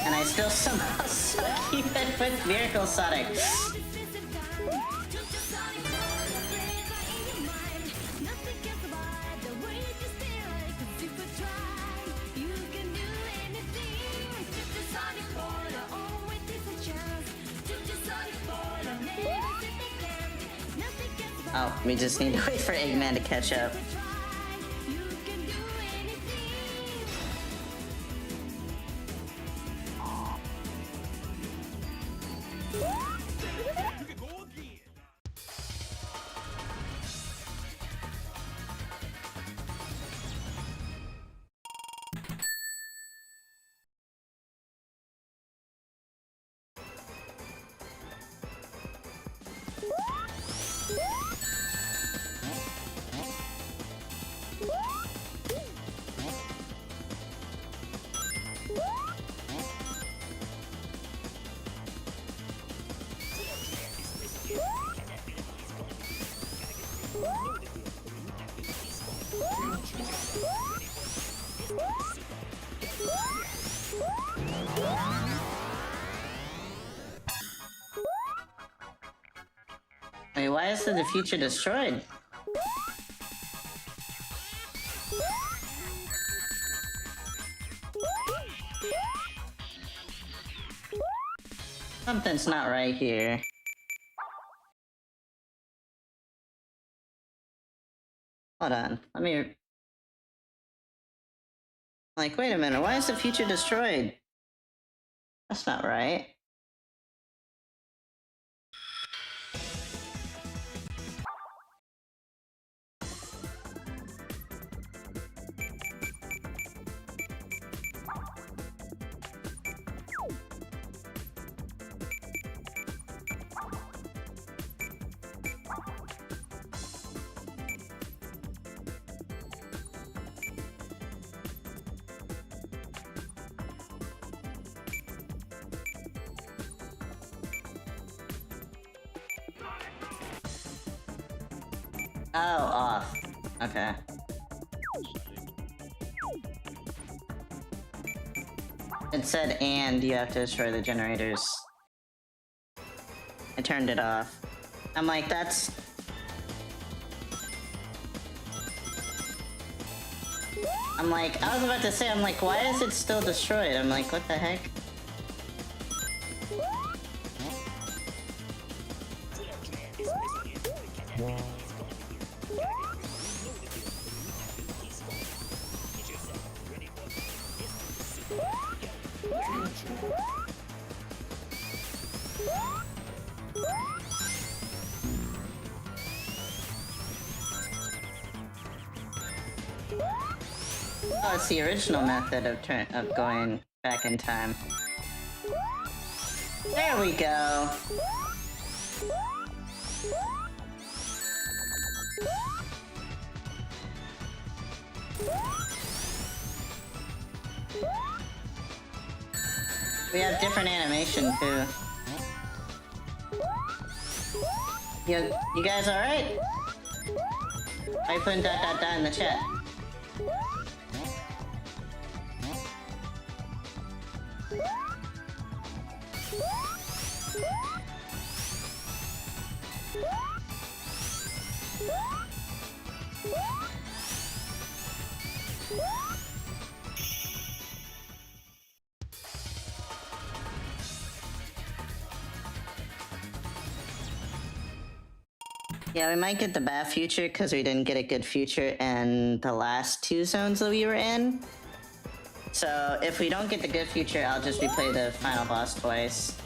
And I still somehow suck even with Miracle Sonic. Oh, we just need to wait for Eggman to catch up. Wait, why is the future destroyed? Something's not right here. Hold on, let me... Like, wait a minute, why is the future destroyed? That's not right. Oh, off. Okay. It said, and you have to destroy the generators. I turned it off. I'm like, that's... I'm like, I was about to say, I'm like, why is it still destroyed? I'm like, what the heck? Oh, it's the original method of going back in time. There we go. We have different animation too. You guys alright? Why are you putting ... in the chat? Yeah, we might get the bad future because we didn't get a good future in the last 2 zones that we were in. So if we don't get the good future, I'll just replay the final boss twice.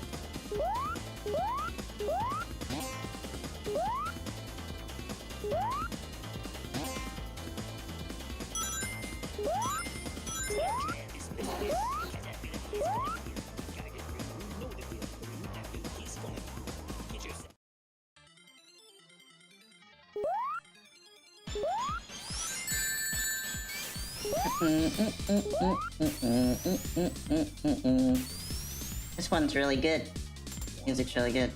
This one's really good. Music's really good.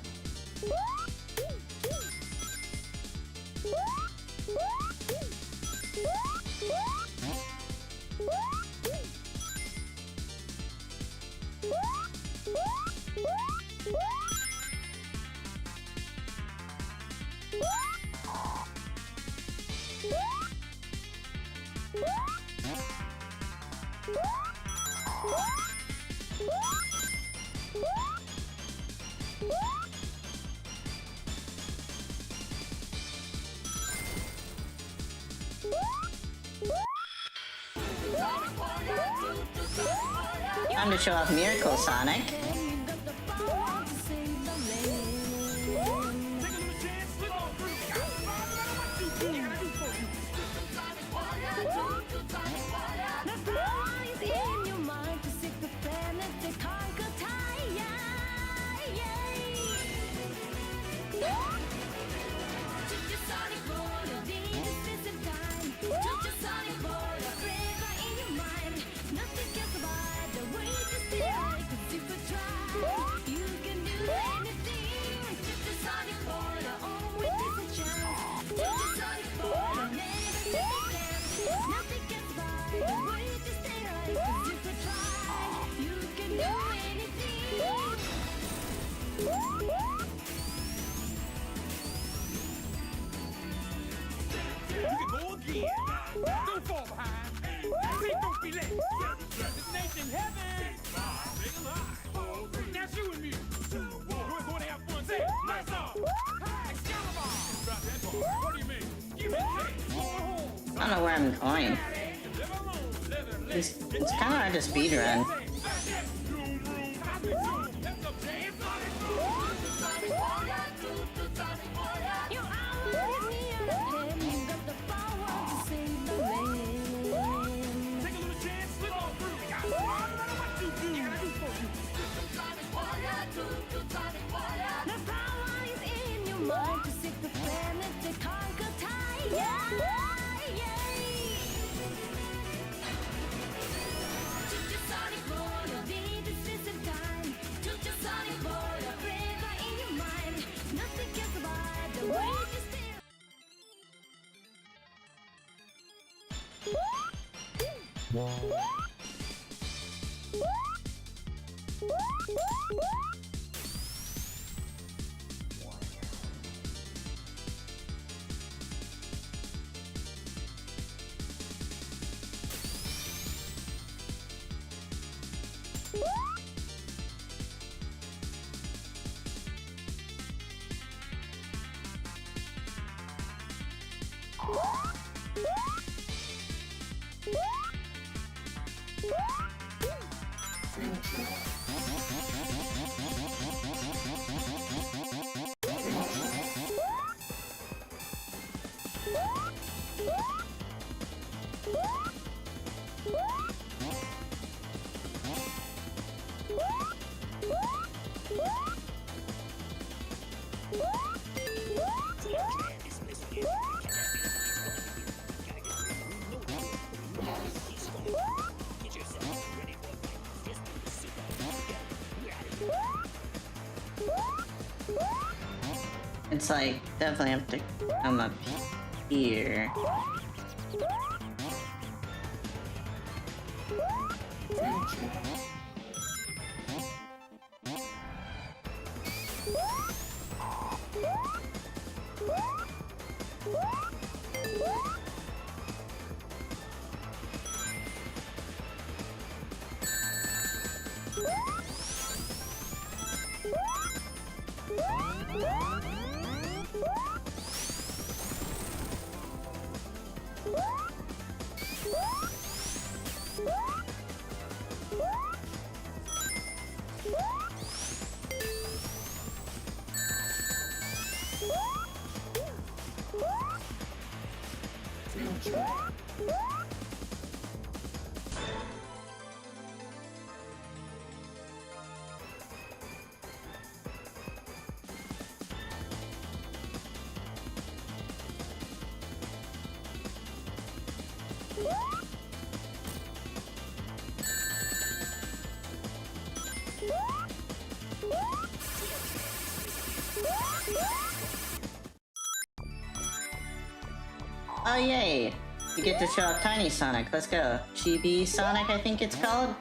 Time to show off Miracle Sonic. Don't fall behind. Please don't be late. Destination heaven. Big alive. Now shoot me. We're going to have fun. Say, nice off. Excalibur. Drop that ball. What do you mean? Give me the I don't know where I'm going. It's kind of hard to speedrun. it's like, definitely have to come up here. Oh yay! You get to show off Tiny Sonic. Let's go. Chibi Sonic, I think it's called.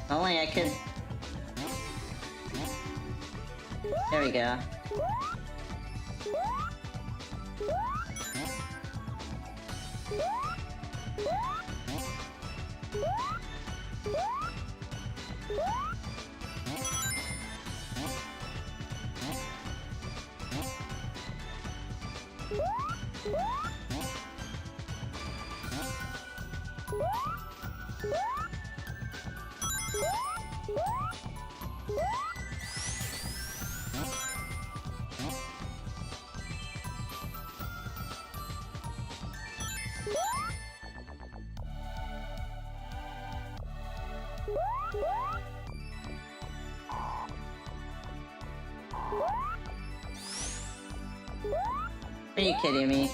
Only I could... There we go. Are you kidding me?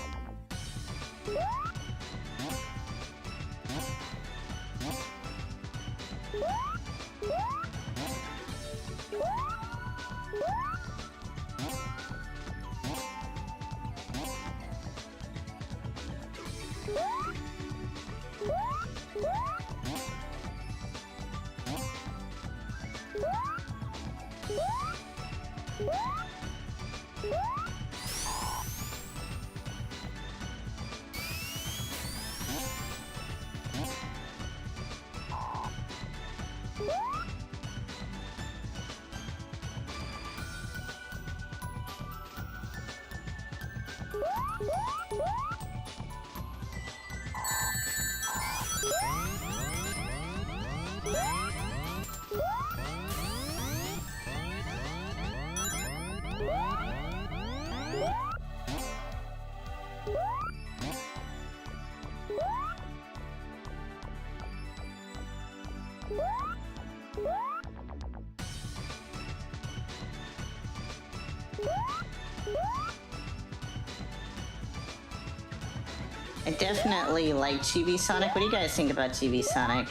I definitely like Chibi Sonic. What do you guys think about Chibi Sonic?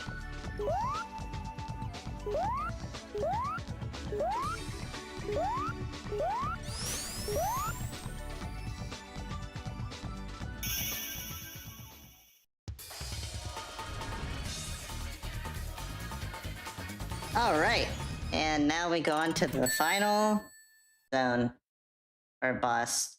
Alright, and now we go on to the final zone, or boss.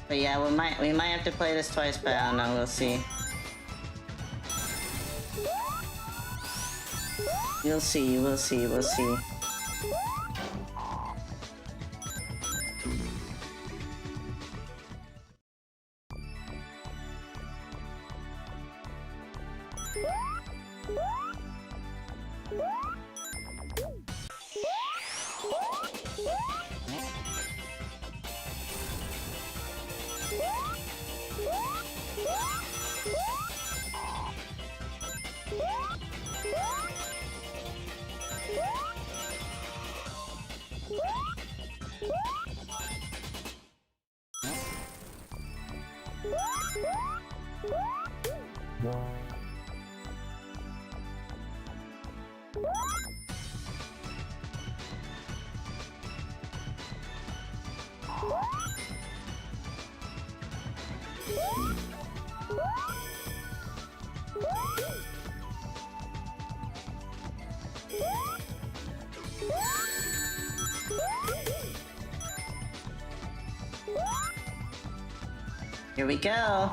But yeah, we might have to play this twice, but I don't know, we'll see. We'll see, we'll see, we'll see. Here we go.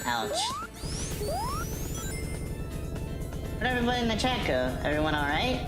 Ouch. Where'd everybody in the chat go? Everyone alright?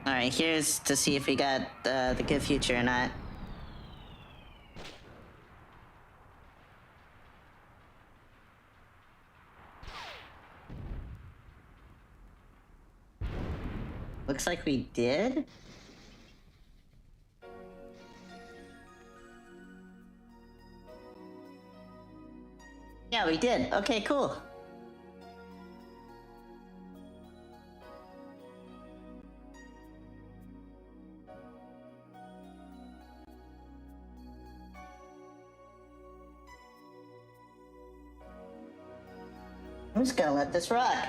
Alright, here's to see if we got the good future or not. Looks like we did? Yeah, we did. Okay, cool. I'm just gonna let this rock.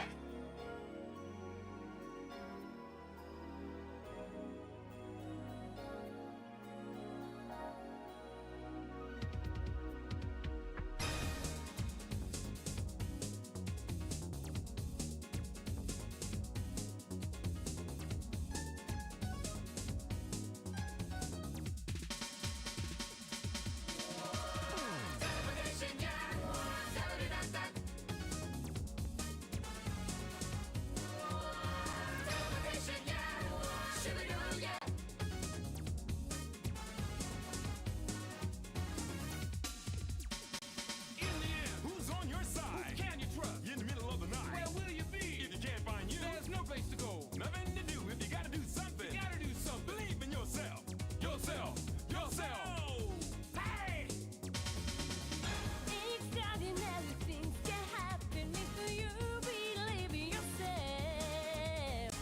Extraordinary things can happen if you believe in yourself.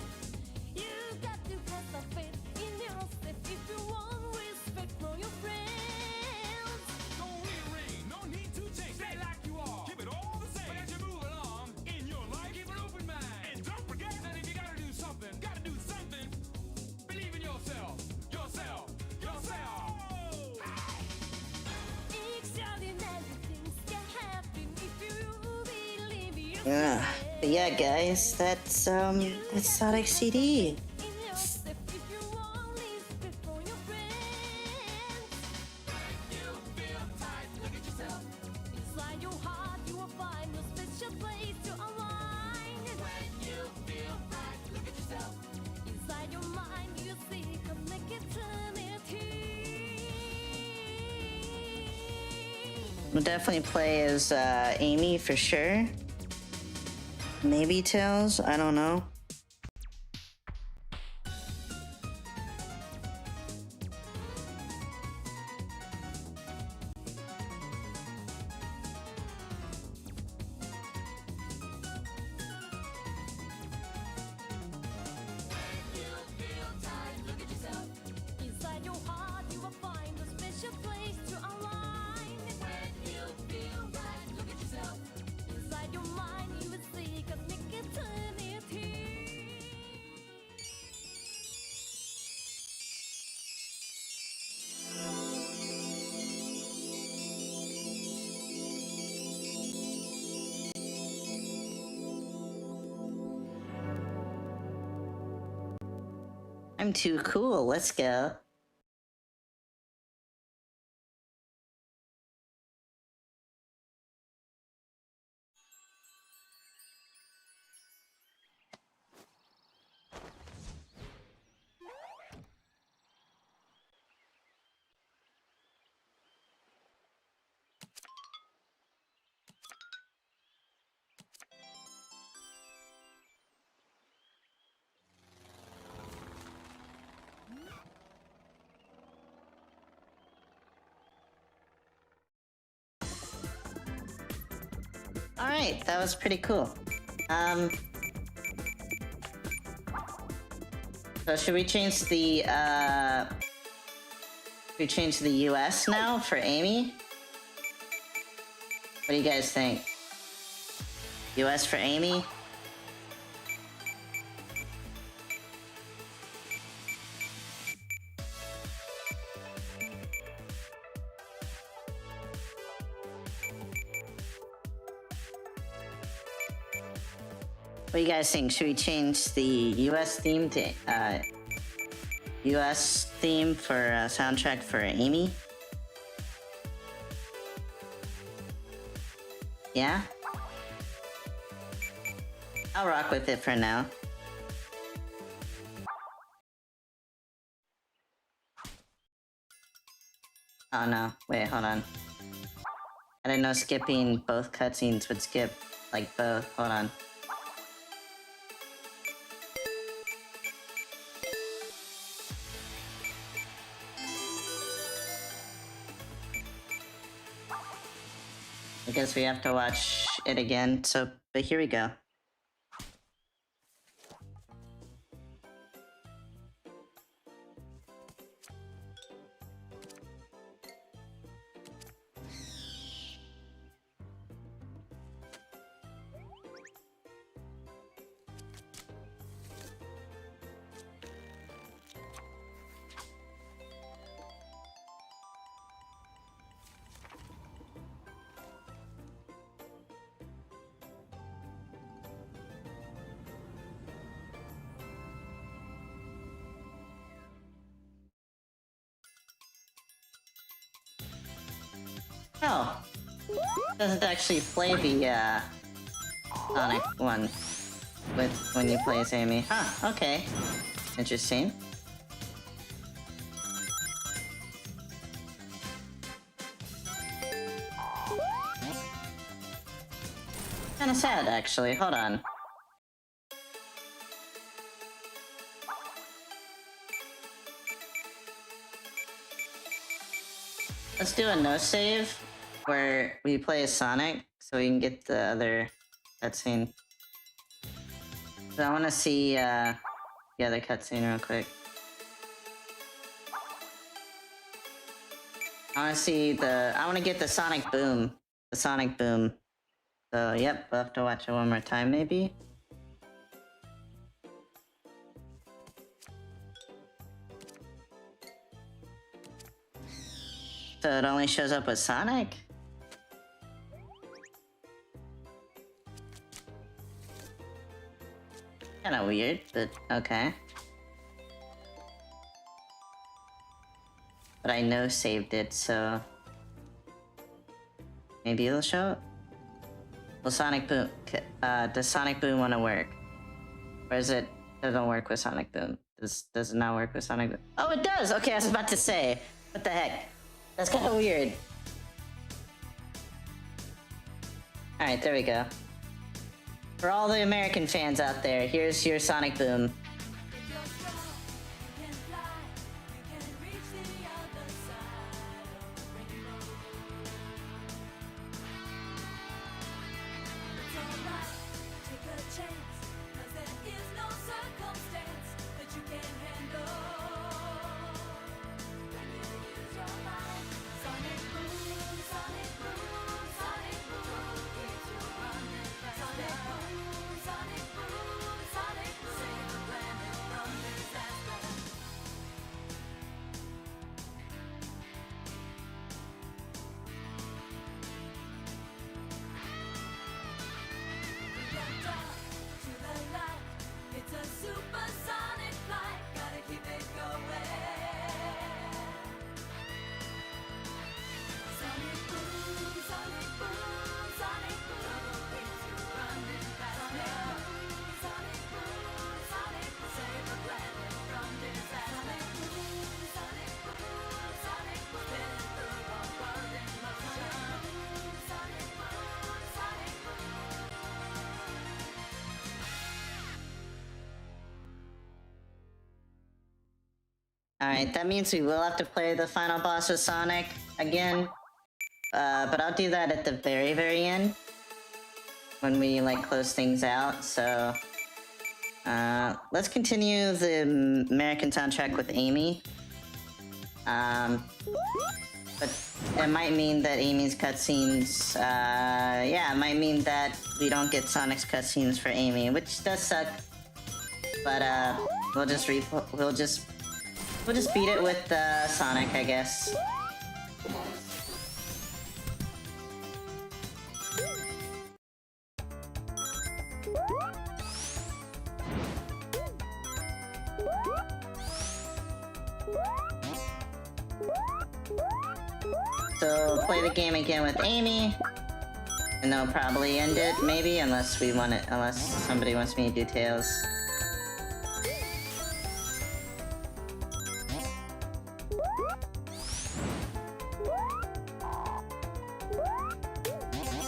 You got to have the faith in yourself if you want respect from your friends. Don't rearrange, no need to change. Stay like you are. Keep it all the same. But as you move along in your life, keep an open mind. And don't forget that if you gotta do something, believe in yourself. Yourself. Extraordinary things can happen if you believe in yourself. Yeah. But yeah, guys, that's Sonic CD. In yourself if you want respect from your friends. You feel tight, look at yourself. Inside your heart you will find a special place to unwind. When you feel right, look at yourself. Inside your mind you see connected eternity. We'll definitely play as Amy for sure. Maybe Tails, I don't know. Inside your heart you will find a special place to unwind. When you feel right, look at yourself. I'm too cool. Let's go. Alright, that was pretty cool. So should we change the, US now for Amy? What do you guys think? US for Amy? What do you guys think? Should we change the US theme to, US theme for soundtrack for Amy? Yeah? I'll rock with it for now. Oh no, wait, hold on. I didn't know skipping both cutscenes would skip, like, both. Hold on. I guess we have to watch it again, so, but here we go. Oh, doesn't actually play the Sonic one with when you play as Amy. Huh, okay. Interesting. Kinda sad, actually. Hold on. Let's do a no save where we play as Sonic so we can get the other cutscene. So I want to see the other cutscene real quick. I want to see the. I want to get the Sonic Boom. The Sonic Boom. So yep, we'll have to watch it one more time maybe. So it only shows up with Sonic? Kinda weird, but okay. But I know saved it, so... maybe it'll show up? Will Sonic Boom... does Sonic Boom wanna work? Or is it... doesn't work with Sonic Boom? Does it not work with Sonic Boom? Oh, it does! Okay, I was about to say. What the heck? That's kinda weird. Alright, there we go. For all the American fans out there, here's your Sonic Boom. Alright, that means we will have to play the final boss with Sonic again. But I'll do that at the very, very end. When we, like, close things out, so... let's continue the American soundtrack with Amy. But it might mean that Amy's cutscenes, yeah, it might mean that we don't get Sonic's cutscenes for Amy, which does suck. But, we'll just beat it with, Sonic, I guess. So, play the game again with Amy, and then we'll probably end it, maybe, unless somebody wants me to do Tails.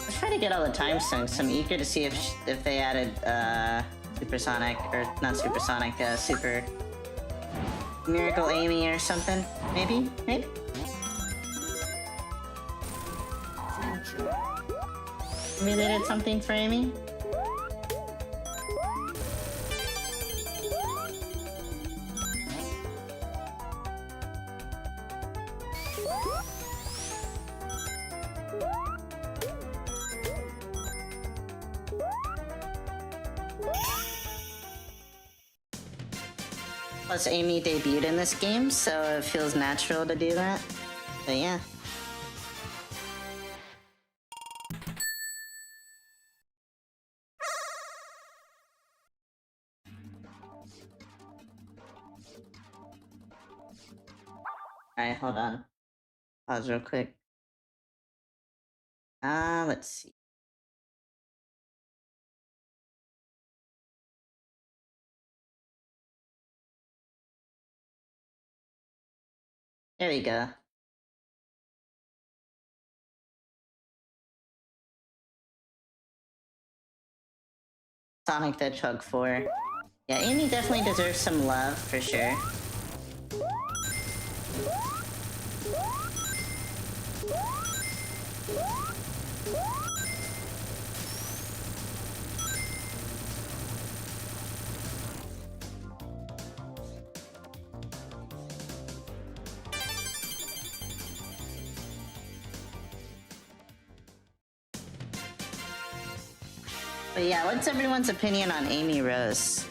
Let's try to get all the time sinks. I'm eager to see if they added, Supersonic, or not Supersonic, Super Miracle Amy or something. Maybe? Maybe? Maybe they did something for Amy? Plus, Amy debuted in this game, so it feels natural to do that. But yeah. Alright, hold on. Pause real quick. Let's see. There we go. Sonic the Hedgehog 4. Yeah, Amy definitely deserves some love, for sure. But yeah, what's everyone's opinion on Amy Rose?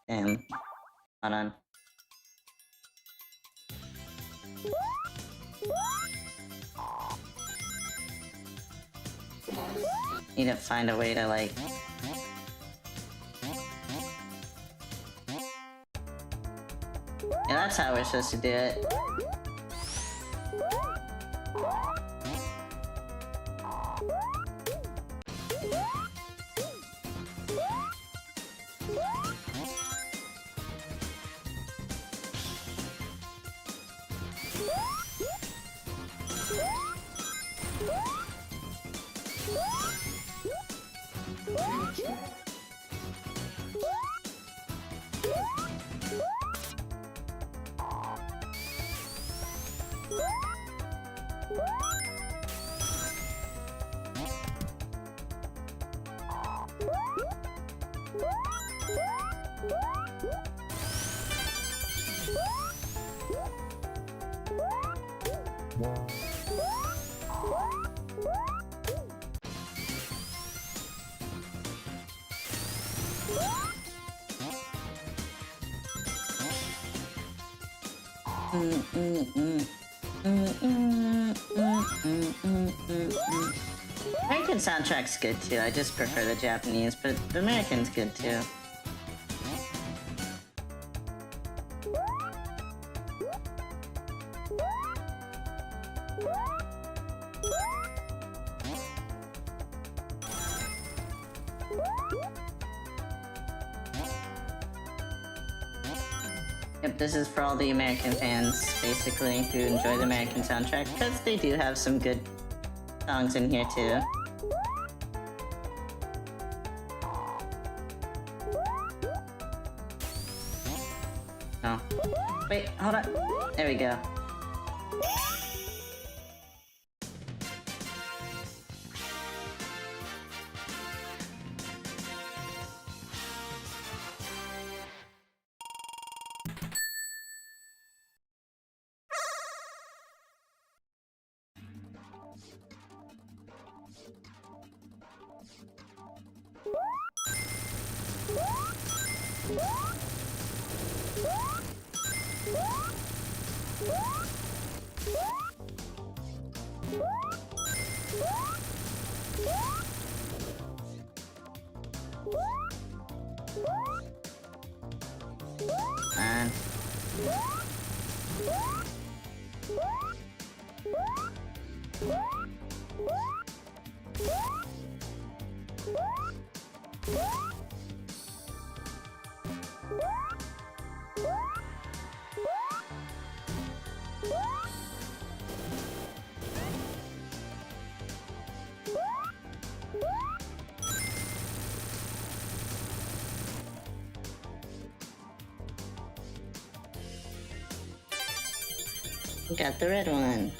Damn. Hold on. Need to find a way to, like... Yeah, that's how we're supposed to do it. American soundtrack's good too. I just prefer the Japanese, but the American's good too. Yep, this is for all the American fans, basically, who enjoy the American soundtrack, because they do have some good songs in here too. Oh. Wait, hold on. There we go. And got the red one.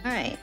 Alright.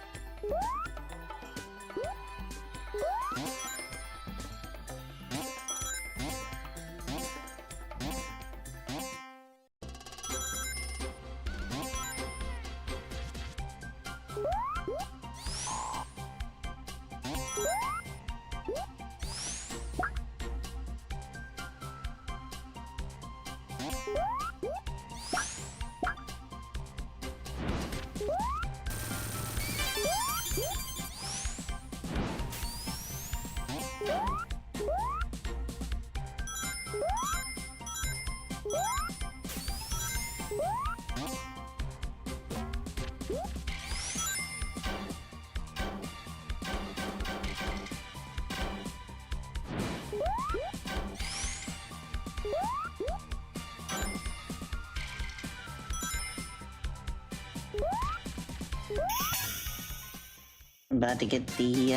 about to get the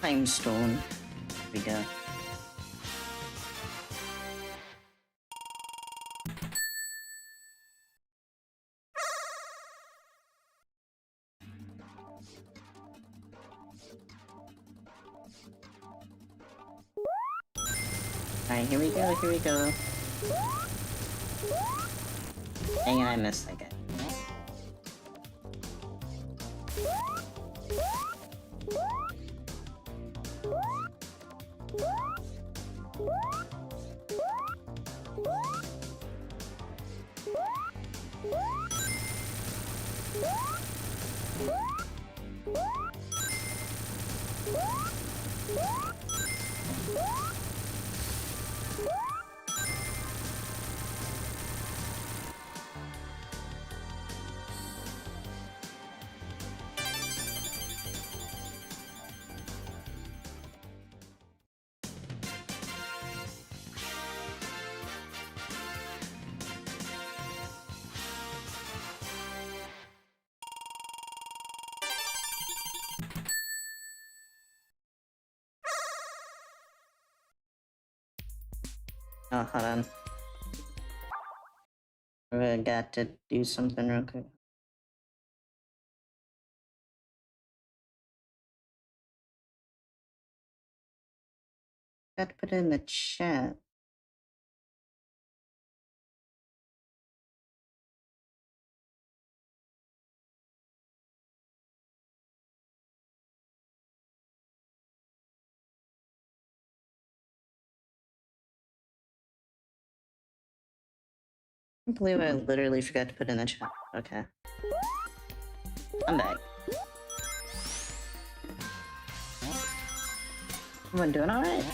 time stone. Here we go. Alright, here we go, here we go. Dang it, I missed that guy. Oh, hold on. I got to do something real quick. Got to put it in the chat. I can't believe I literally forgot to put it in the chat. Okay. I'm back. Everyone doing alright?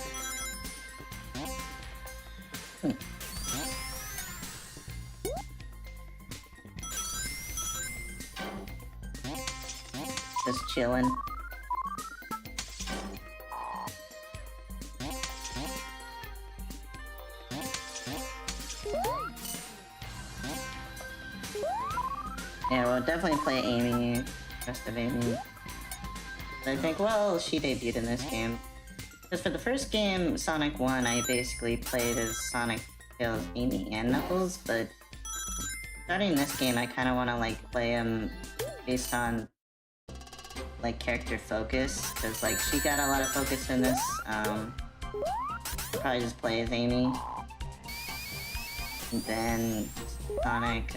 Just chilling. Yeah, we'll definitely play Amy, rest of Amy. But I think, well, she debuted in this game. Because for the first game, Sonic 1, I basically played as Sonic, Tails, Amy, and Knuckles, but starting this game, I kind of want to, like, play him based on, like, character focus, because, like, she got a lot of focus in this. Probably just play as Amy. And then Sonic,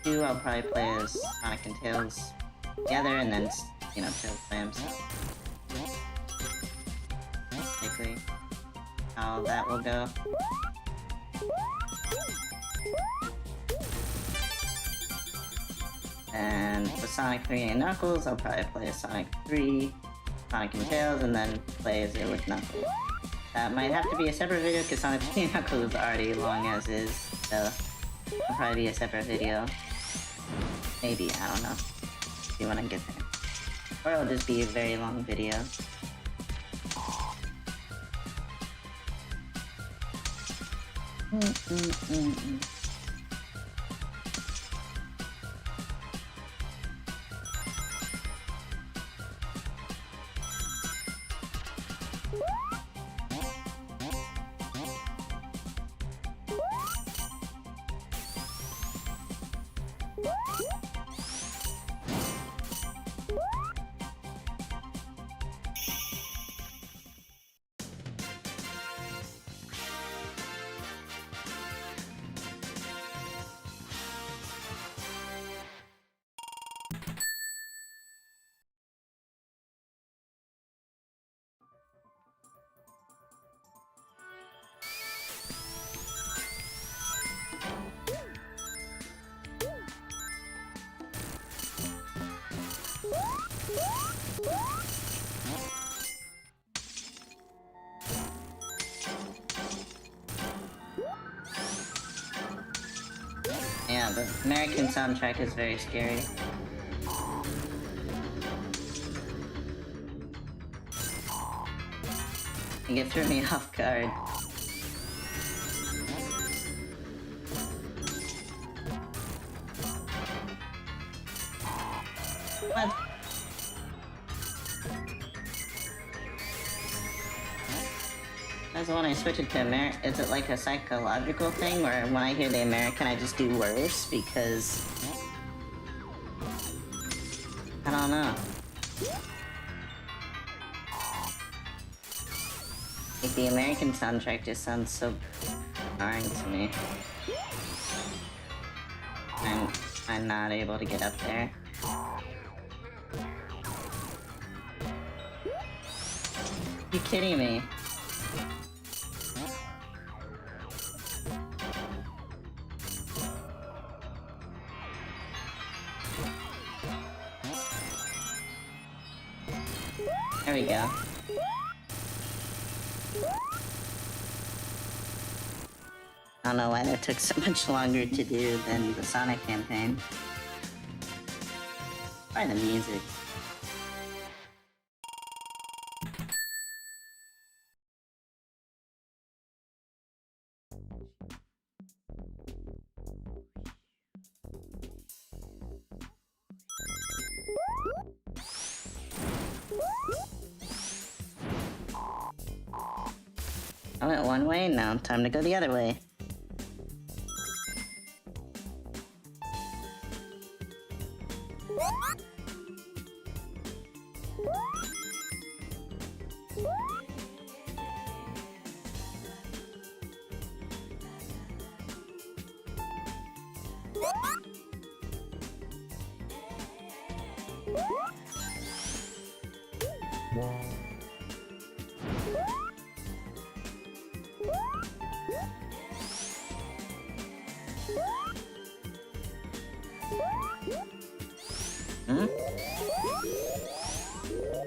2, I'll probably play as Sonic and Tails together, and then, you know, Tails by himself. Basically, how that will go. And for Sonic 3 and Knuckles, I'll probably play as Sonic 3, Sonic and Tails, and then play as it with Knuckles. That might have to be a separate video, because Sonic 3 and Knuckles is already long as is, so it'll probably be a separate video. Maybe, I don't know. See when I get there. Or it'll just be a very long video. Yeah, the American soundtrack is very scary. It threw me off guard. What? As when I switch it to American, is it like a psychological thing where when I hear the American I just do worse because... I don't know. Like the American soundtrack just sounds so boring to me. I'm not able to get up there. You kidding me? There we go. I don't know why that took so much longer to do than the Sonic campaign. Probably the music. I went one way, now time to go the other way. Hmm?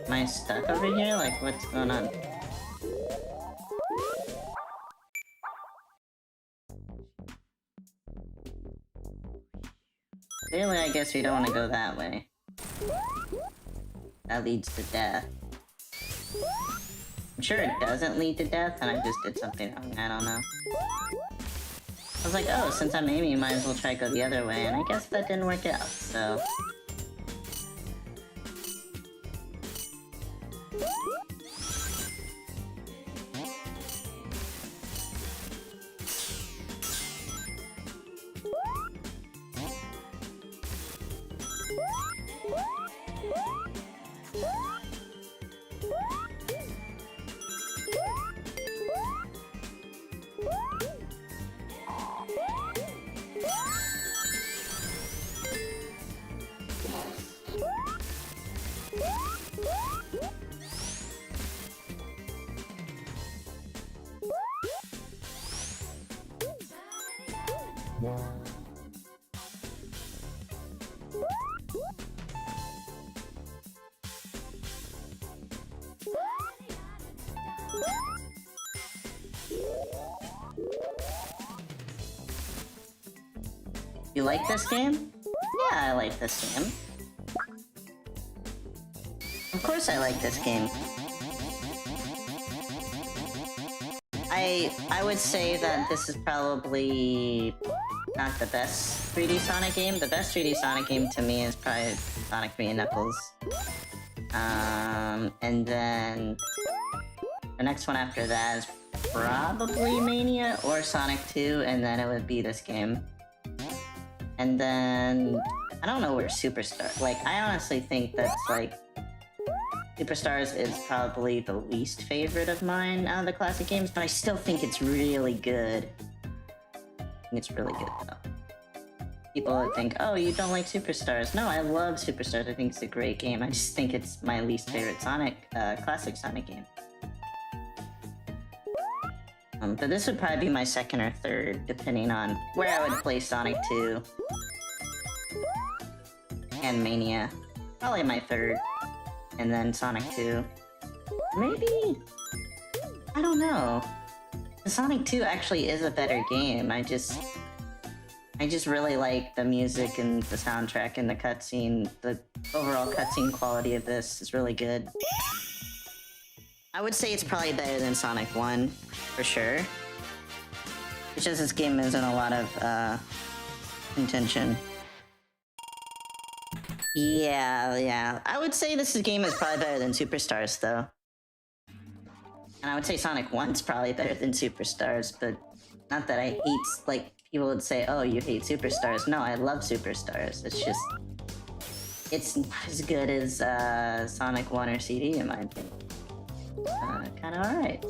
Am I stuck over here? Like, what's going on? Clearly, I guess we don't want to go that way. That leads to death. I'm sure it doesn't lead to death, and I just did something wrong. I don't know. I was like, oh, since I'm Amy, might as well try to go the other way, and I guess that didn't work out, so... You like this game? Yeah, I like this game. Of course I like this game. I would say that this is probably not the best 3D Sonic game. The best 3D Sonic game to me is probably Sonic 3 and Knuckles. And then the next one after that is probably Mania or Sonic 2, and then it would be this game. And then I don't know where Superstar. Like, I honestly think that's like Superstars is probably the least favorite of mine out of the classic games, but I still think it's really good. I think it's really good though. People think, oh, you don't like Superstars. No, I love Superstars. I think it's a great game. I just think it's my least favorite classic Sonic game. But this would probably be my second or third, depending on where I would play Sonic 2 and Mania. Probably my third, and then Sonic 2. Maybe? I don't know. The Sonic 2 actually is a better game. I just really like the music and the soundtrack and the cutscene. The overall cutscene quality of this is really good. I would say it's probably better than Sonic 1, for sure. It's just this game is in a lot of, contention. Yeah. I would say this game is probably better than Superstars, though. And I would say Sonic 1's probably better than Superstars, but not that I hate, like, people would say, oh, you hate Superstars. No, I love Superstars. It's just, it's not as good as Sonic 1 or CD, in my opinion. Kinda alright.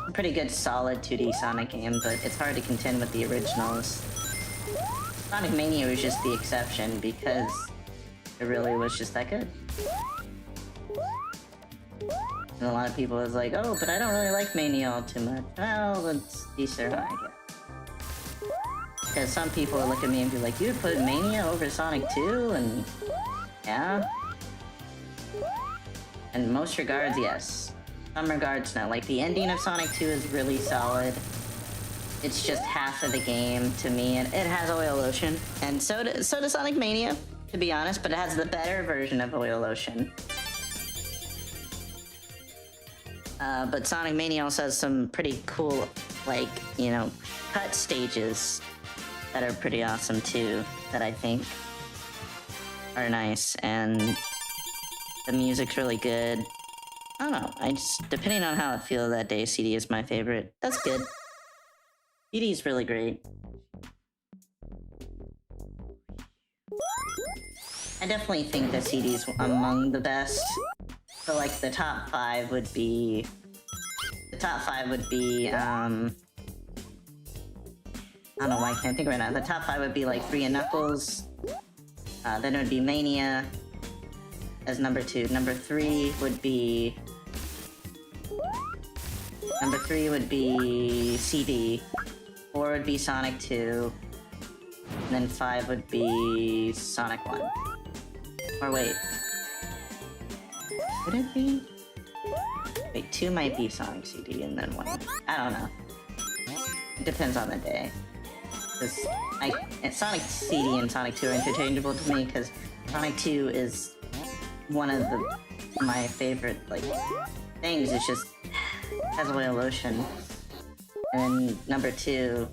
A pretty good, solid 2D Sonic game, but it's hard to contend with the originals. Sonic Mania was just the exception because it really was just that good. And a lot of people was like, oh, but I don't really like Mania all too much. Well, it's decent, I guess. Because some people would look at me and be like, you would put Mania over Sonic 2? And yeah. In most regards, yes. Some regards, no. Like, the ending of Sonic 2 is really solid. It's just half of the game to me, and it has Oil Ocean. And so does Sonic Mania, to be honest, but it has the better version of Oil Ocean. But Sonic Mania also has some pretty cool, like, you know, cut stages that are pretty awesome too, that I think are nice, and the music's really good. I don't know, I just, depending on how I feel that day, CD is my favorite. That's good. CD is really great. I definitely think that CD is among the best. So, like, the top 5 would be... I don't know why I can't think right now. The top 5 would be, like, 3 and Knuckles. Then it would be Mania as number 2. Number 3 would be... CD. 4 would be Sonic 2. And then 5 would be Sonic 1. Or wait. Would it be? Wait, 2 might be Sonic CD and then 1. I don't know. It depends on the day. Because Sonic CD and Sonic 2 are interchangeable to me because Sonic 2 is one of my favorite, like, things. It's just has Oil Ocean. And then number 2,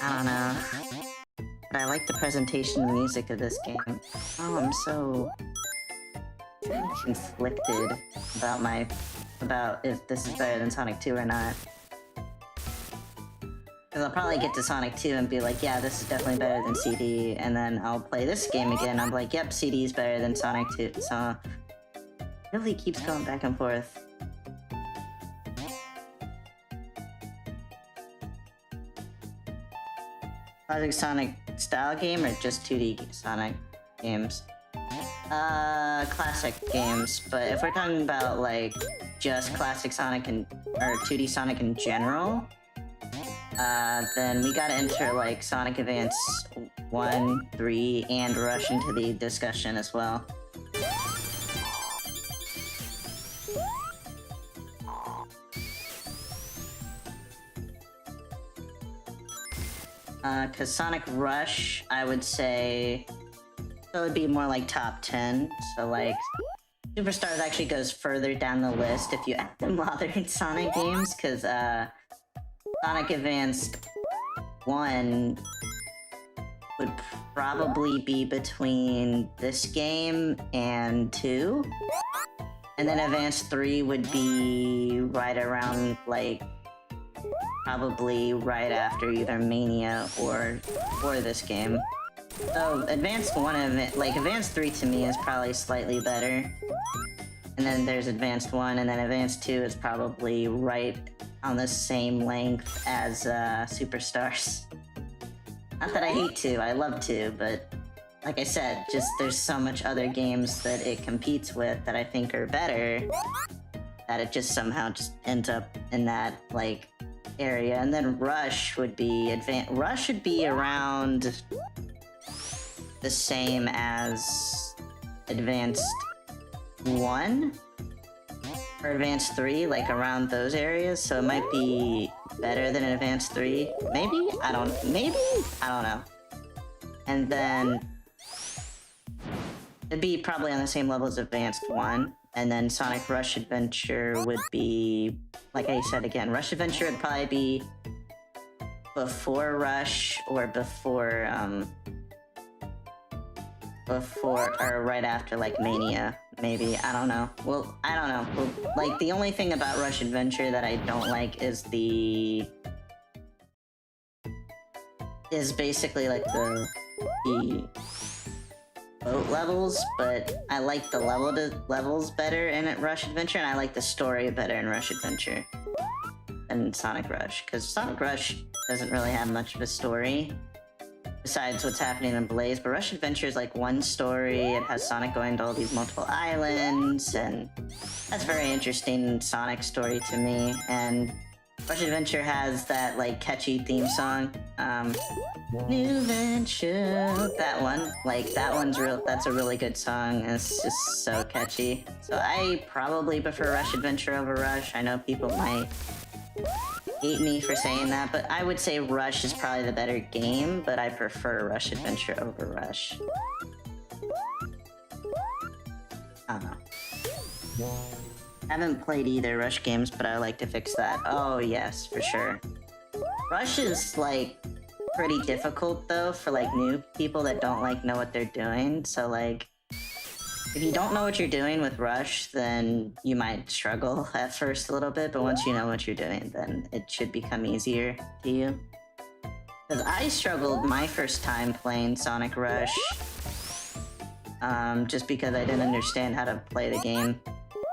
I don't know. But I like the presentation and music of this game. Oh, I'm so conflicted about if this is better than Sonic 2 or not. Because I'll probably get to Sonic 2 and be like, yeah, this is definitely better than CD, and then I'll play this game again and I'm like, yep, CD is better than Sonic 2, so... It really keeps going back and forth. Classic Sonic style game or just 2D Sonic games? Classic games, but if we're talking about, like, just classic Sonic or 2D Sonic in general, then we gotta enter, like, Sonic Advance 1, 3, and Rush into the discussion as well. Cause Sonic Rush, I would say, so it would be more like top 10, so like, Superstars actually goes further down the list if you add the modern Sonic games, cause, Sonic Advance 1 would probably be between this game and 2, and then Advance 3 would be right around, like, probably right after either Mania or this game. So Advance 1 and Advance 3 to me is probably slightly better. And then there's Advanced 1, and then Advanced 2 is probably right on the same length as Superstars. Not that I hate 2, I love 2, but like I said, just there's so much other games that it competes with that I think are better, that it just somehow just ends up in that, like, area. And then Rush would be Rush should be around the same as Advanced 1 or Advanced 3, like around those areas, so it might be better than Advanced 3. Maybe? I don't know. And then it'd be probably on the same level as Advanced 1. And then Sonic Rush Adventure would be, like I said again, Rush Adventure would probably be before Rush or before before or right after like Mania, maybe. I don't know. Well, I don't know. Well, like the only thing about Rush Adventure that I don't like is basically like the boat levels, but I like the levels better in Rush Adventure, and I like the story better in Rush Adventure than Sonic Rush, because Sonic Rush doesn't really have much of a story besides what's happening in Blaze, but Rush Adventure is like one story. It has Sonic going to all these multiple islands, and that's very interesting Sonic story to me. And Rush Adventure has that like catchy theme song, New Venture. That one, like that's a really good song. It's just so catchy. So I probably prefer Rush Adventure over Rush. I know people might hate me for saying that, but I would say Rush is probably the better game, but I prefer Rush Adventure over Rush. I don't know. I haven't played either Rush games, but I like to fix that. Oh yes, for sure. Rush is like pretty difficult though for like new people that don't like know what they're doing. So like, if you don't know what you're doing with Rush, then you might struggle at first a little bit, but once you know what you're doing, then it should become easier to you. Because I struggled my first time playing Sonic Rush, just because I didn't understand how to play the game.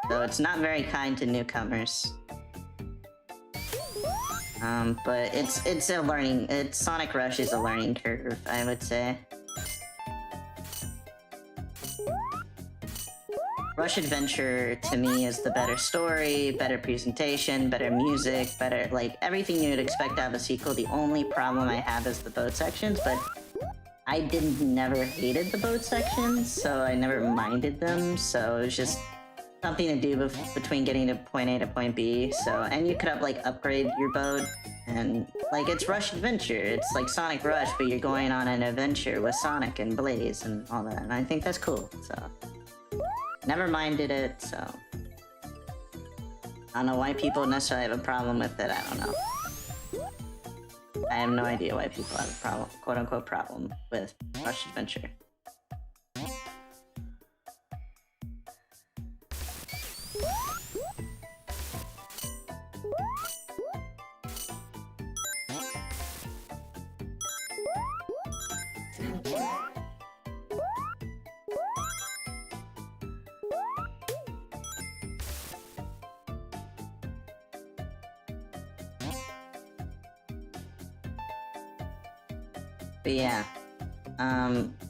So it's not very kind to newcomers. But it's a learning, Sonic Rush is a learning curve, I would say. Rush Adventure, to me, is the better story, better presentation, better music, better, like, everything you would expect to have a sequel. The only problem I have is the boat sections, but I never hated the boat sections, so I never minded them, so it was just something to do between getting to point A to point B, so, and you could like, upgrade your boat, and, like, it's Rush Adventure. It's like Sonic Rush, but you're going on an adventure with Sonic and Blaze and all that, and I think that's cool, so. Never minded it, so. I don't know why people necessarily have a problem with it, I don't know. I have no idea why people have a problem, quote-unquote problem, with Rush Adventure.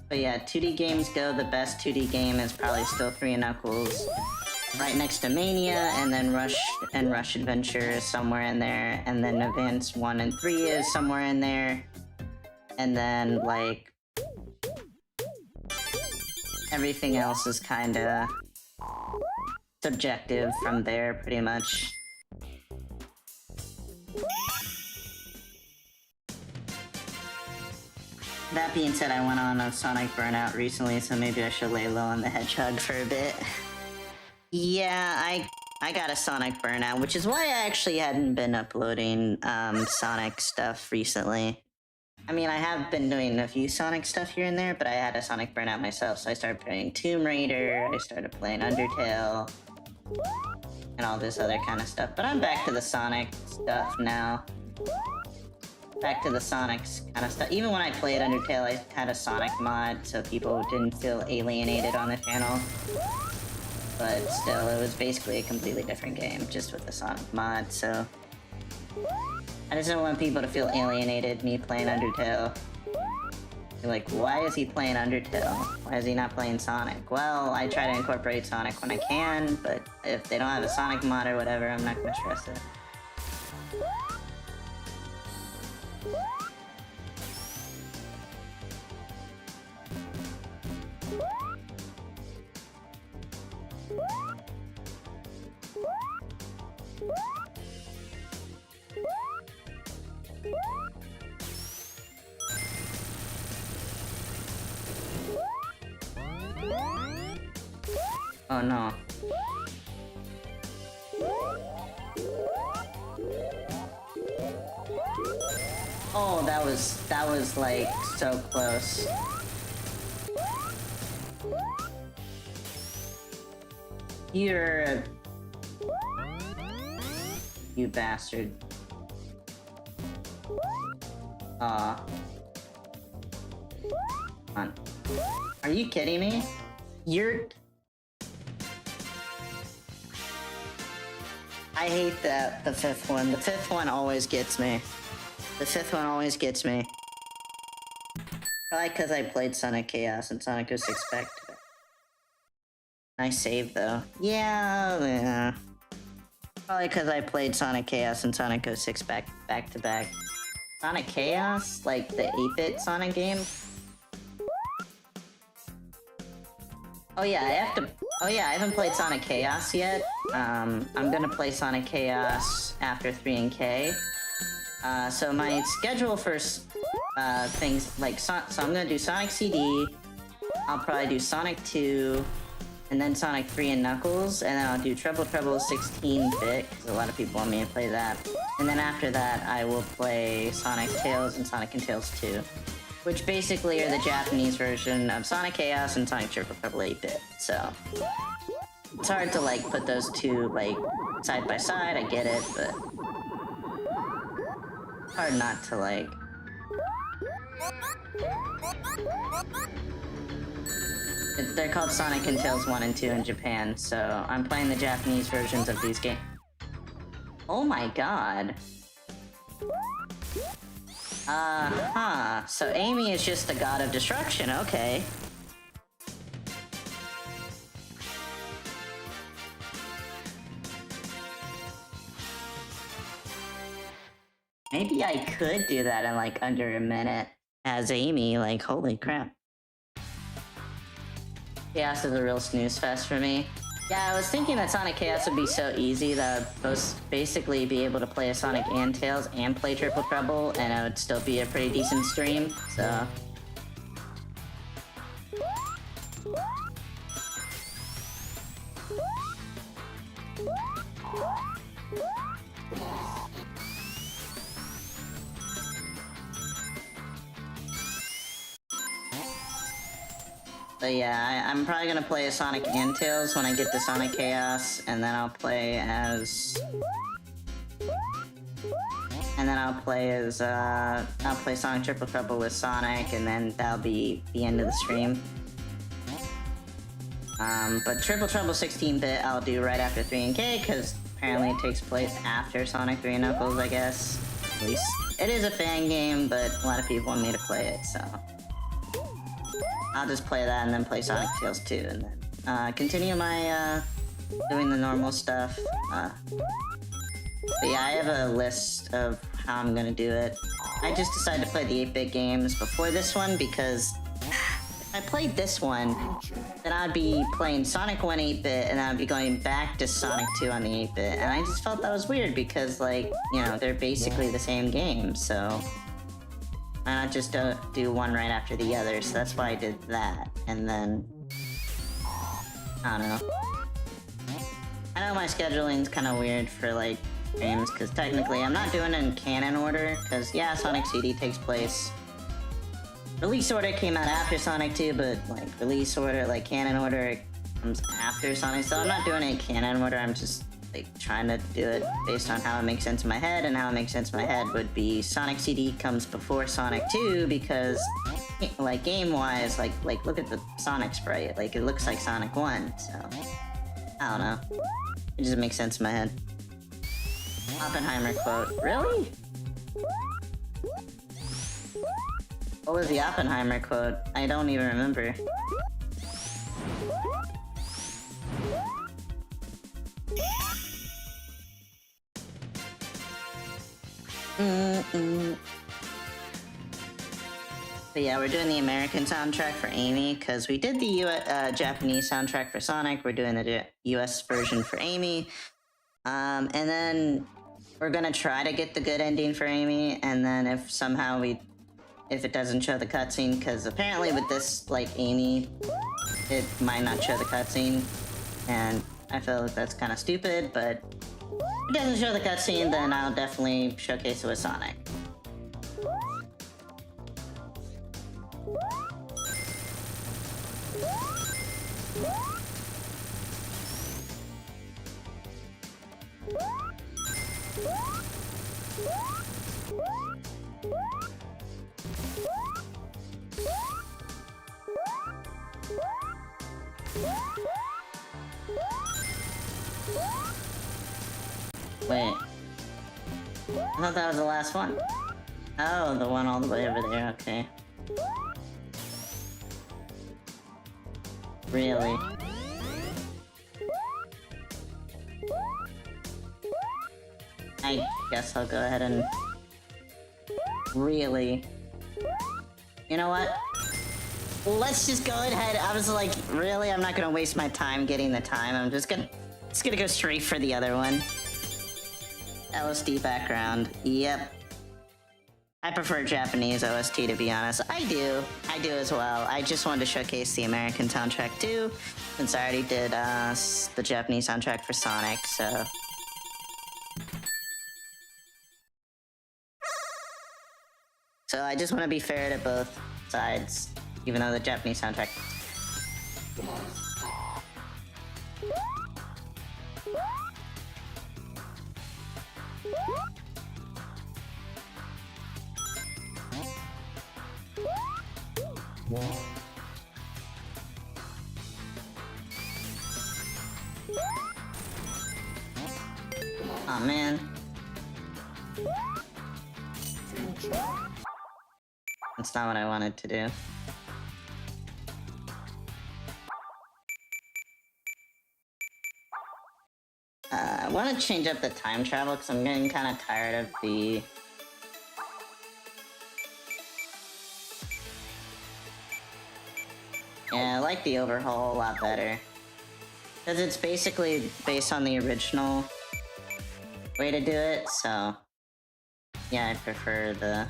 But yeah, 2D games go, the best 2D game is probably still 3 Knuckles. Right next to Mania, and then Rush Adventure is somewhere in there, and then Advance 1 and 3 is somewhere in there. And then, like, everything else is kinda subjective from there, pretty much. That being said, I went on a Sonic Burnout recently, so maybe I should lay low on the Hedgehog for a bit. Yeah, I got a Sonic Burnout, which is why I actually hadn't been uploading Sonic stuff recently. I mean, I have been doing a few Sonic stuff here and there, but I had a Sonic Burnout myself, so I started playing Tomb Raider, I started playing Undertale, and all this other kind of stuff. But I'm back to the Sonic stuff now. Back to the Sonic kind of stuff. Even when I played Undertale, I had a Sonic mod, so people didn't feel alienated on the channel. But still, it was basically a completely different game, just with the Sonic mod, so... I just don't want people to feel alienated, me playing Undertale. You're like, why is he playing Undertale? Why is he not playing Sonic? Well, I try to incorporate Sonic when I can, but if they don't have a Sonic mod or whatever, I'm not gonna stress it. Oh no. Oh, that was like so close. You're... You bastard. Aw. Come on. Are you kidding me? You're... I hate that, the fifth one. The fifth one always gets me. The fifth one always gets me. Probably because I played Sonic Chaos and Sonic 06 back to back. Nice save though. Yeah. Probably because I played Sonic Chaos and Sonic 06 back to back. Sonic Chaos? Like the 8-bit Sonic game? Oh yeah, I haven't played Sonic Chaos yet. I'm gonna play Sonic Chaos after 3 and K. So my schedule for things like so I'm gonna do Sonic CD. I'll probably do Sonic 2, and then Sonic 3 and Knuckles, and then I'll do Treble 16-bit because a lot of people want me to play that. And then after that, I will play Sonic Tails and Sonic and Tails 2. Which basically are the Japanese version of Sonic Chaos and Sonic Triple 8-bit, so... It's hard to, like, put those two, like, side by side, I get it, but... Hard not to, like... They're called Sonic and Tails 1 and 2 in Japan, so I'm playing the Japanese versions of these games. Oh my god. So Amy is just the god of destruction, okay. Maybe I could do that in like under a minute as Amy, like holy crap. Chaos is a real snooze fest for me. Yeah, I was thinking that Sonic Chaos would be so easy that I'd basically be able to play a Sonic and Tails and play Triple Trouble, and it would still be a pretty decent stream, so... But yeah, I'm probably gonna play as Sonic and Tails when I get to Sonic Chaos, and then I'll play as... I'll play Sonic Triple Trouble with Sonic, and then that'll be the end of the stream. But Triple Trouble 16-bit I'll do right after 3 and K, because apparently it takes place after Sonic 3 and Knuckles, I guess. At least, it is a fan game, but a lot of people want me to play it, so... I'll just play that and then play Sonic Tails 2, and then continue my doing the normal stuff. But yeah, I have a list of how I'm gonna do it. I just decided to play the 8-bit games before this one because if I played this one, then I'd be playing Sonic 1 8-bit and I'd be going back to Sonic 2 on the 8-bit, and I just felt that was weird because, like, you know, they're basically the same game, so... Why not just do one right after the other, so that's why I did that, and then... I don't know. I know my scheduling's kinda weird for, like, games, because technically I'm not doing it in canon order, because, yeah, Sonic CD takes place... Release order came out after Sonic 2, but, like, release order, like, canon order comes after Sonic, so I'm not doing it in canon order, I'm just... like, trying to do it based on how it makes sense in my head, and how it makes sense in my head would be Sonic CD comes before Sonic 2, because, like, game-wise, like, look at the Sonic sprite, like, it looks like Sonic 1, so... I don't know. It just makes sense in my head. Oppenheimer quote. Really? What was the Oppenheimer quote? I don't even remember. But yeah, we're doing the American soundtrack for Amy, because we did the Japanese soundtrack for Sonic, we're doing the US version for Amy. And then we're gonna try to get the good ending for Amy, and then if somehow if it doesn't show the cutscene, because apparently with this, like, Amy, it might not show the cutscene, and I feel like that's kind of stupid, but if it doesn't show the cutscene, then I'll definitely showcase it with Sonic. Wait. I thought that was the last one. Oh, the one all the way over there, okay. Really? I guess I'll go ahead and... Really? You know what? Let's just go ahead. I was like, really? I'm not gonna waste my time getting the time. I'm just gonna go straight for the other one. LSD background. Yep. I prefer Japanese OST, to be honest. I do as well. I just wanted to showcase the American soundtrack too, since I already did the Japanese soundtrack for Sonic, so... So I just want to be fair to both sides, even though the Japanese soundtrack... Aw, man. That's not what I wanted to do. I want to change up the time travel because I'm getting kind of tired of the... Yeah, I like the overhaul a lot better. Because it's basically based on the original way to do it, so... Yeah, I prefer the...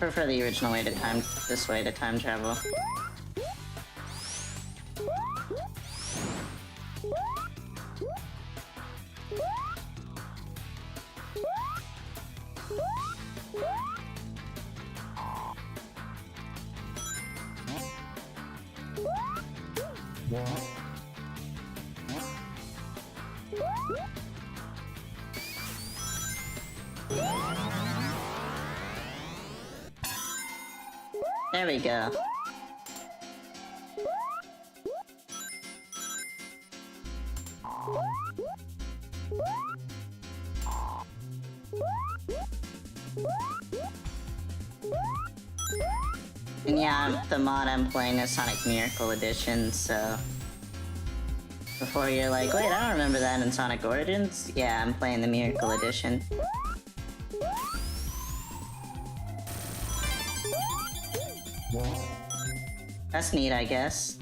original way to this way to time travel. There we go. And yeah, the mod I'm playing is Sonic Miracle Edition, so... Before you're like, wait, I don't remember that in Sonic Origins? Yeah, I'm playing the Miracle Edition. That's neat, I guess.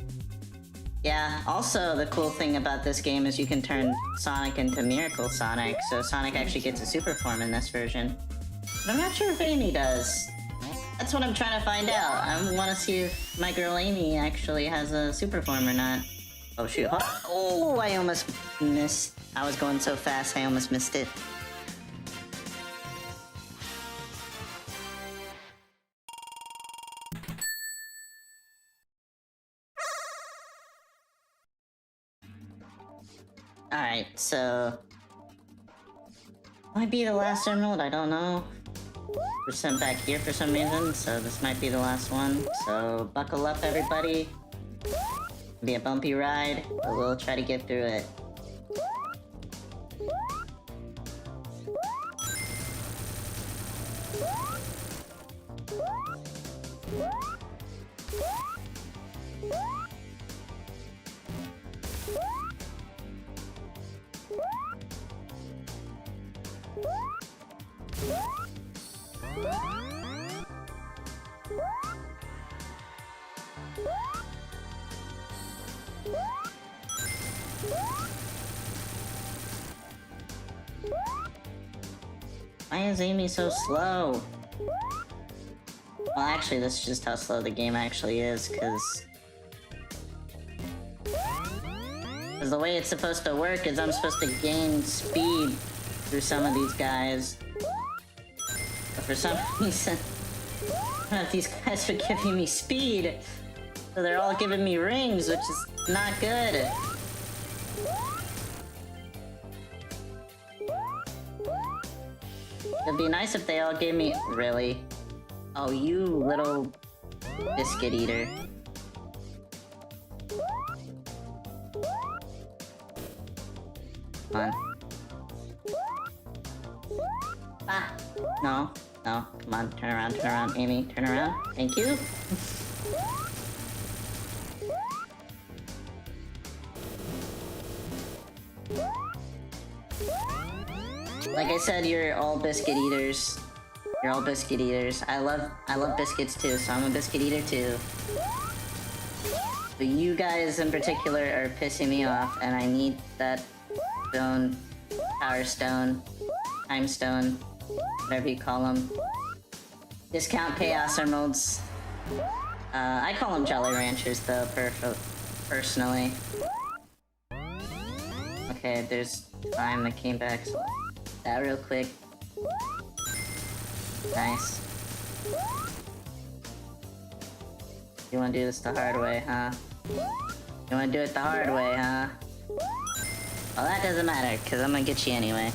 Yeah, also the cool thing about this game is you can turn Sonic into Miracle Sonic, so Sonic actually gets a super form in this version. But I'm not sure if Amy does. That's what I'm trying to find out. I want to see if my girl Amy actually has a super form or not. Oh shoot. Oh, I almost missed. I was going so fast, I almost missed it. Alright, so... Might be the last emerald, I don't know. We're sent back here for some reason, so this might be the last one. So, buckle up everybody. It'll be a bumpy ride, but we'll try to get through it. Why is Amy so slow? Well, actually, that's just how slow the game actually is, because the way it's supposed to work is I'm supposed to gain speed through some of these guys. But for some reason, none of these guys are giving me speed. So they're all giving me rings, which is not good. It'd be nice if they all gave me... Really? Oh, you little Biscuit eater. Come on. Ah! No. No. Come on. Turn around, Amy. Turn around. Thank you. Like I said, you're all biscuit eaters. You're all biscuit eaters. I love biscuits too, so I'm a biscuit eater too. But you guys in particular are pissing me off, and I need that stone, power stone, time stone, whatever you call them. Discount chaos emeralds. I call them Jolly Ranchers though, personally. Okay, there's time that came back, so that real quick. Nice. You wanna do this the hard way, huh? You wanna do it the hard way, huh? Well, that doesn't matter, because I'm gonna get you anyway.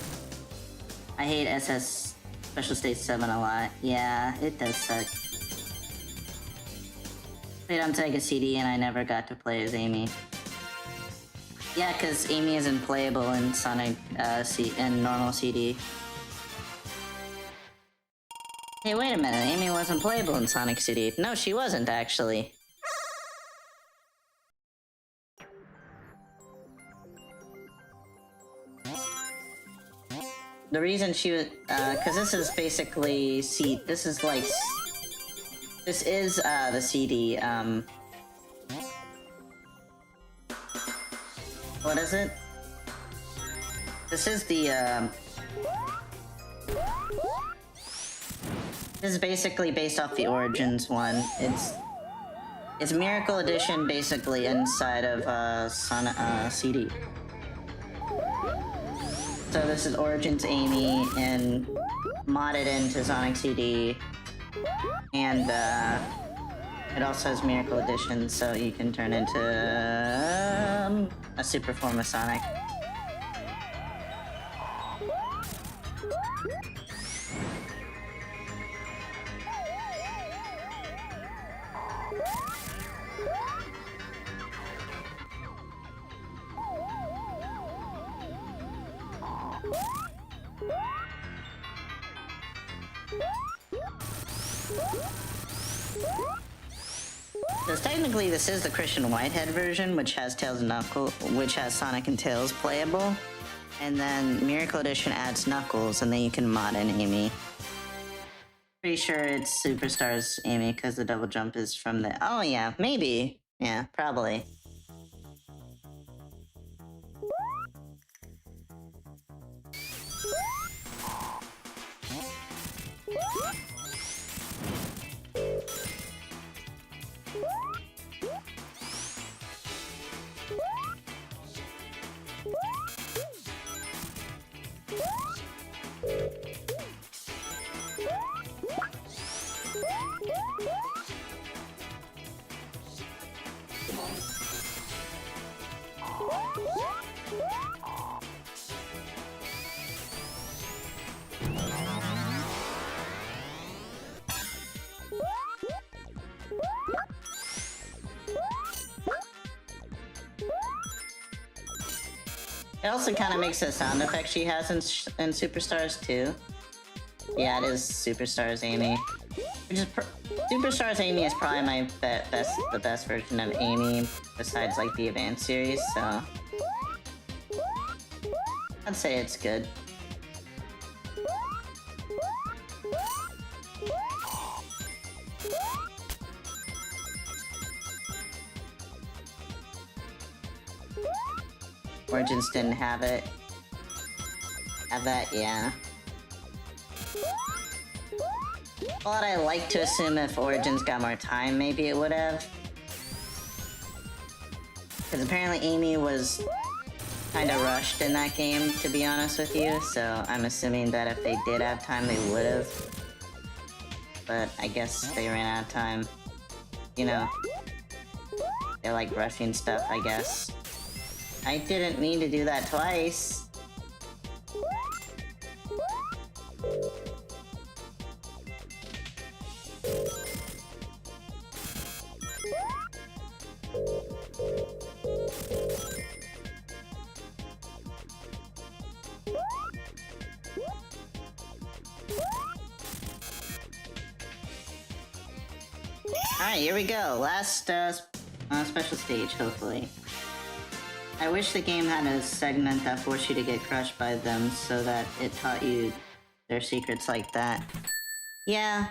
I hate SS Special State 7 a lot. Yeah, it does suck. Played on Sega CD and I never got to play as Amy. Yeah, because Amy isn't playable in Sonic, in normal CD. Hey, wait a minute, Amy wasn't playable in Sonic CD. No, she wasn't, actually. The reason she was, cause this is basically this is the CD, what is it? This is the, this is basically based off the Origins one. It's Miracle Edition basically inside of, CD. So this is Origins Amy and modded into Sonic CD, and it also has Miracle Edition, so you can turn into a super form of Sonic. Because technically this is the Christian Whitehead version, which has Sonic and Tails playable. And then Miracle Edition adds Knuckles, and then you can mod in Amy. Pretty sure it's Superstars Amy, because the double jump is from the... Oh yeah, maybe. Yeah, probably. It also kind of makes a sound effect she has in Superstars too. Yeah, it is Superstars Amy. Superstars Amy is probably my the best version of Amy besides like the Advanced series, so I'd say it's good. Origins didn't have it. Have that, yeah. But I like to assume if Origins got more time, maybe it would have. Because apparently Amy was kind of rushed in that game, to be honest with you, so I'm assuming that if they did have time, they would have. But I guess they ran out of time. You know, they're like rushing stuff, I guess. I didn't mean to do that twice. Alright, here we go. Last special stage, hopefully. I wish the game had a segment that forced you to get crushed by them so that it taught you their secrets like that. Yeah.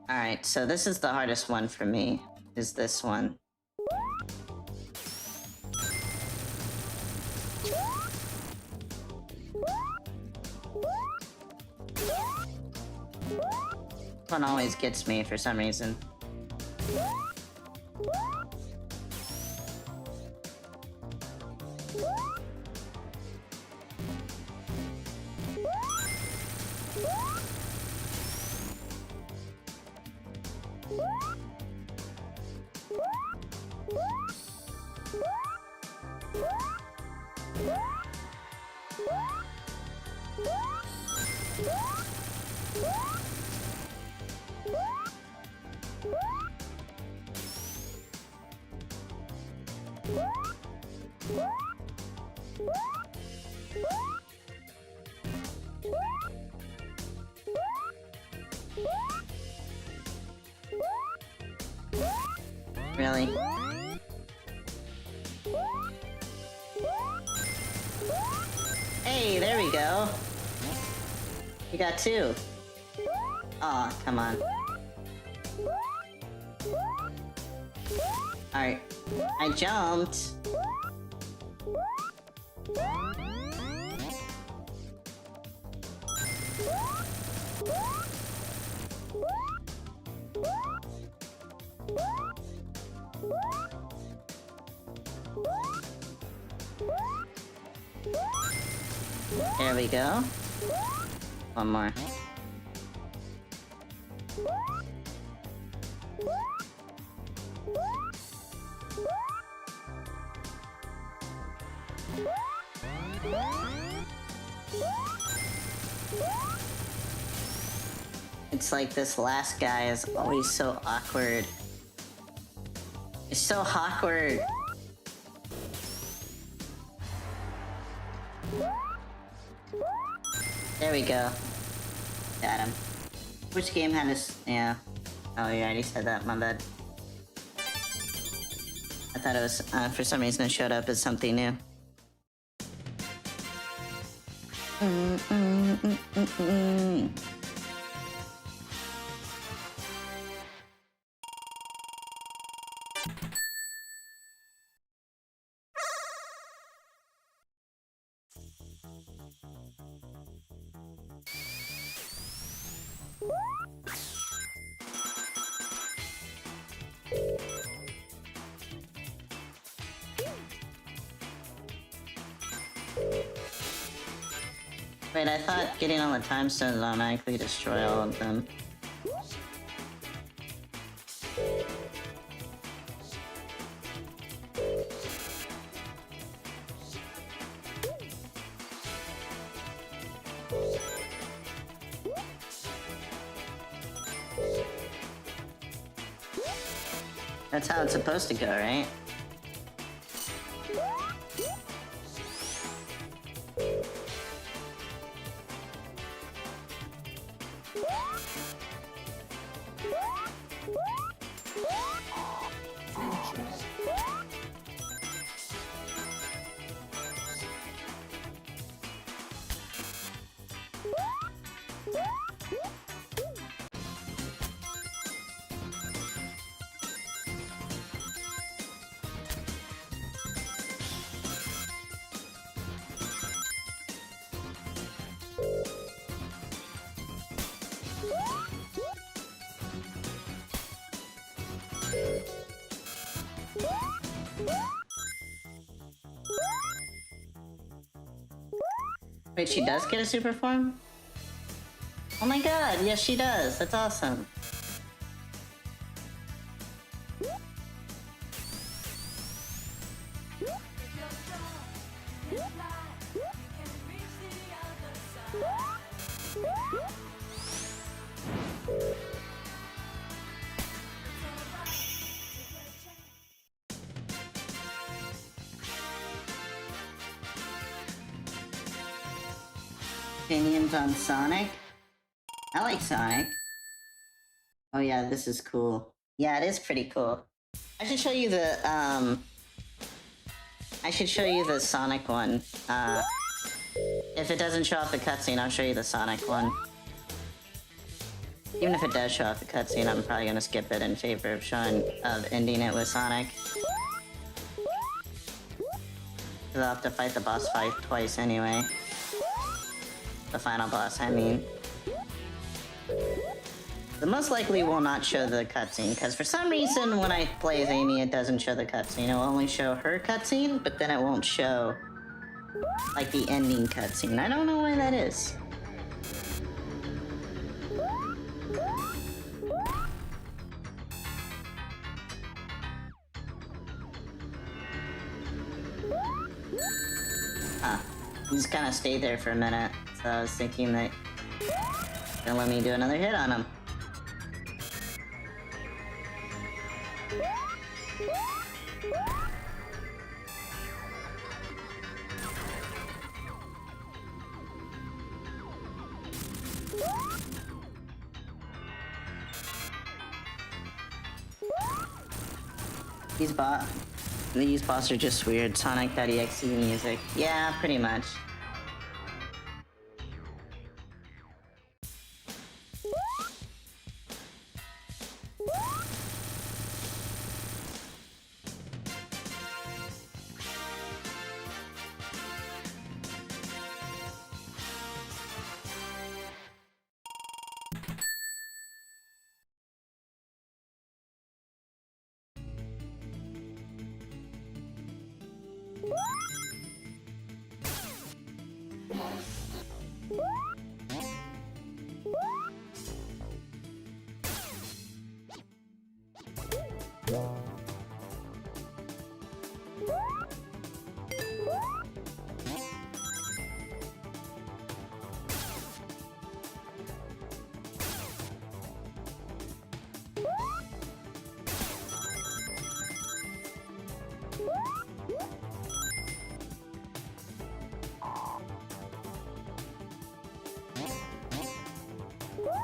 Alright, so this is the hardest one for me, is this one. This one always gets me for some reason. Really? Hey, there we go. You got two. Aw, come on. Alright. I jumped. There we go. One more. It's like this last guy is always so awkward. It's so awkward. There we go. Got him. Which game had this? Yeah. Oh, you already said that. My bad. I thought it was, for some reason it showed up as something new. Wait, I thought getting all the time stones would automatically destroy all of them. That's how it's supposed to go, right? Wait, she does get a super form? Oh my god, yes she does. That's awesome. Opinions on Sonic? I like Sonic. Oh yeah, this is cool. Yeah, it is pretty cool. I should show you the, I should show you the Sonic one. If it doesn't show off the cutscene, I'll show you the Sonic one. Even if it does show off the cutscene, I'm probably gonna skip it in favor of ending it with Sonic. Cause I'll have to fight the boss fight twice anyway. The final boss, I mean. The most likely will not show the cutscene, because for some reason when I play as Amy, it doesn't show the cutscene. It will only show her cutscene, but then it won't show, like, the ending cutscene. I don't know why that is. Huh. I just kind of stayed there for a minute, so I was thinking that they'll let me do another hit on him. These boss are just weird. Sonic.exe music. Yeah, pretty much.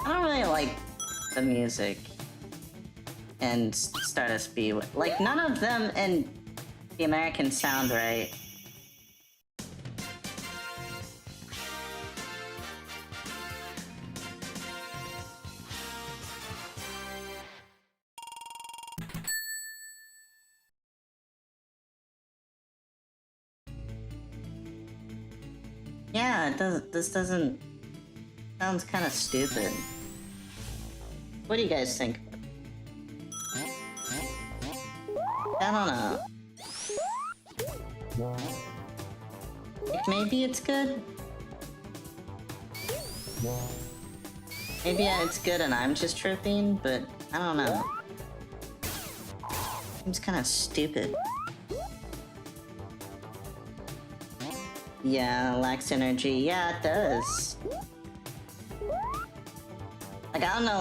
I don't really like the music and Stardust B. Like, none of them and the American sound right. Yeah, it doesn't. This doesn't. Sounds kind of stupid. What do you guys think? I don't know. Like, maybe it's good? Maybe it's good and I'm just tripping, but I don't know. Seems kind of stupid. Yeah, lacks energy. Yeah, it does. Like, I don't know,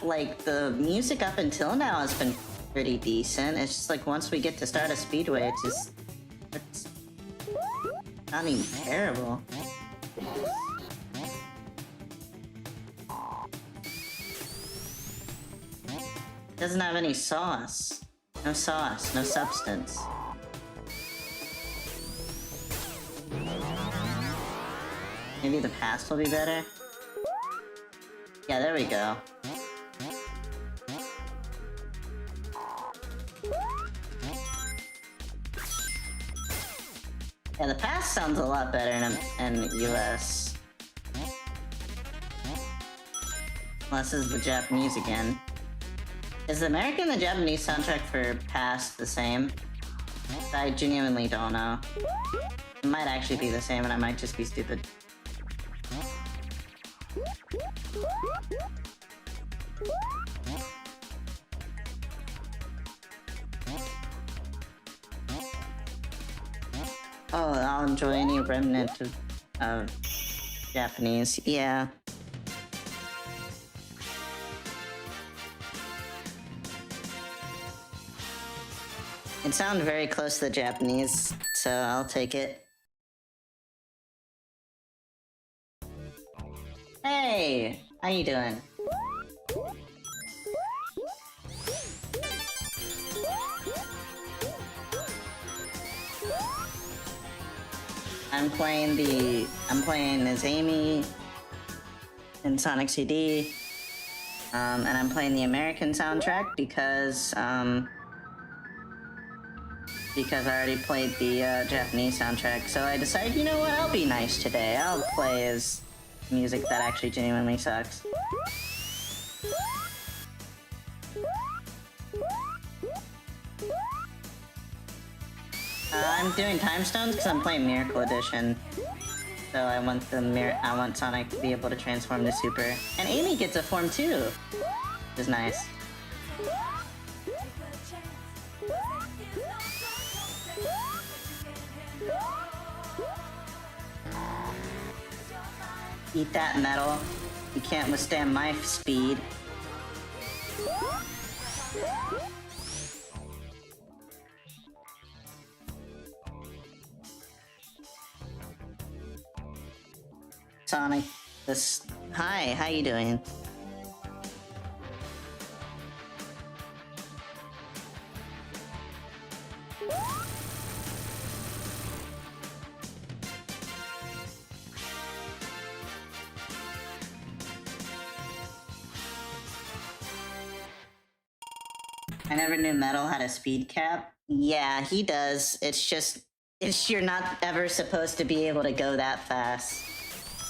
like, the music up until now has been pretty decent. It's just like, once we get to start a speedway, it's sounding terrible. Doesn't have any sauce. No sauce, no substance. Maybe the past will be better? Yeah, there we go. Yeah, the past sounds a lot better in US. Unless this is the Japanese again. Is the American and the Japanese soundtrack for past the same? I genuinely don't know. It might actually be the same and I might just be stupid. Oh, I'll enjoy any remnant of Japanese. Yeah. It sounded very close to the Japanese, so I'll take it. Hey, how you doing? I'm playing as Amy in Sonic CD, and I'm playing the American soundtrack because I already played the Japanese soundtrack. So I decided, you know what, I'll be nice today. I'll play as music that actually genuinely sucks. I'm doing time stones because I'm playing Miracle Edition. So I want Sonic to be able to transform to Super. And Amy gets a form too, which is nice. Eat that, metal. You can't withstand my speed. Sonic, hi, how you doing? I never knew Metal had a speed cap. Yeah, he does. You're not ever supposed to be able to go that fast.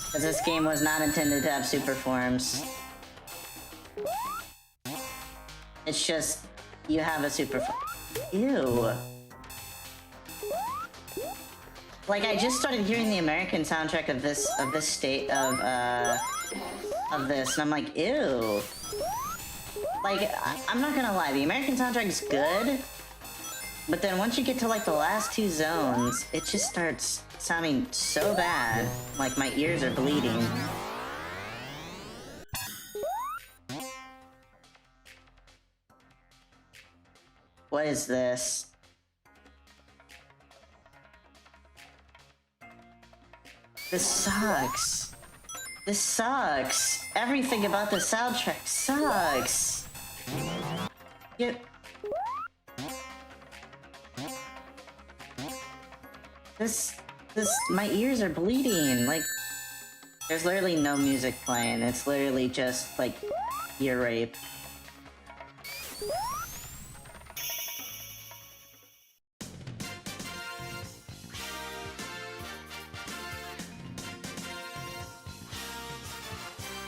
Because this game was not intended to have super forms. It's just, you have a super form. Ew. Like, I just started hearing the American soundtrack of this state of this, and I'm like, ew. Like, I'm not gonna lie, the American soundtrack is good, but then once you get to, like, the last two zones, it just starts sounding so bad. Like, my ears are bleeding. What is this? This sucks. This sucks. Everything about the soundtrack sucks. Yep. My ears are bleeding. Like, there's literally no music playing. It's literally just, like, ear rape.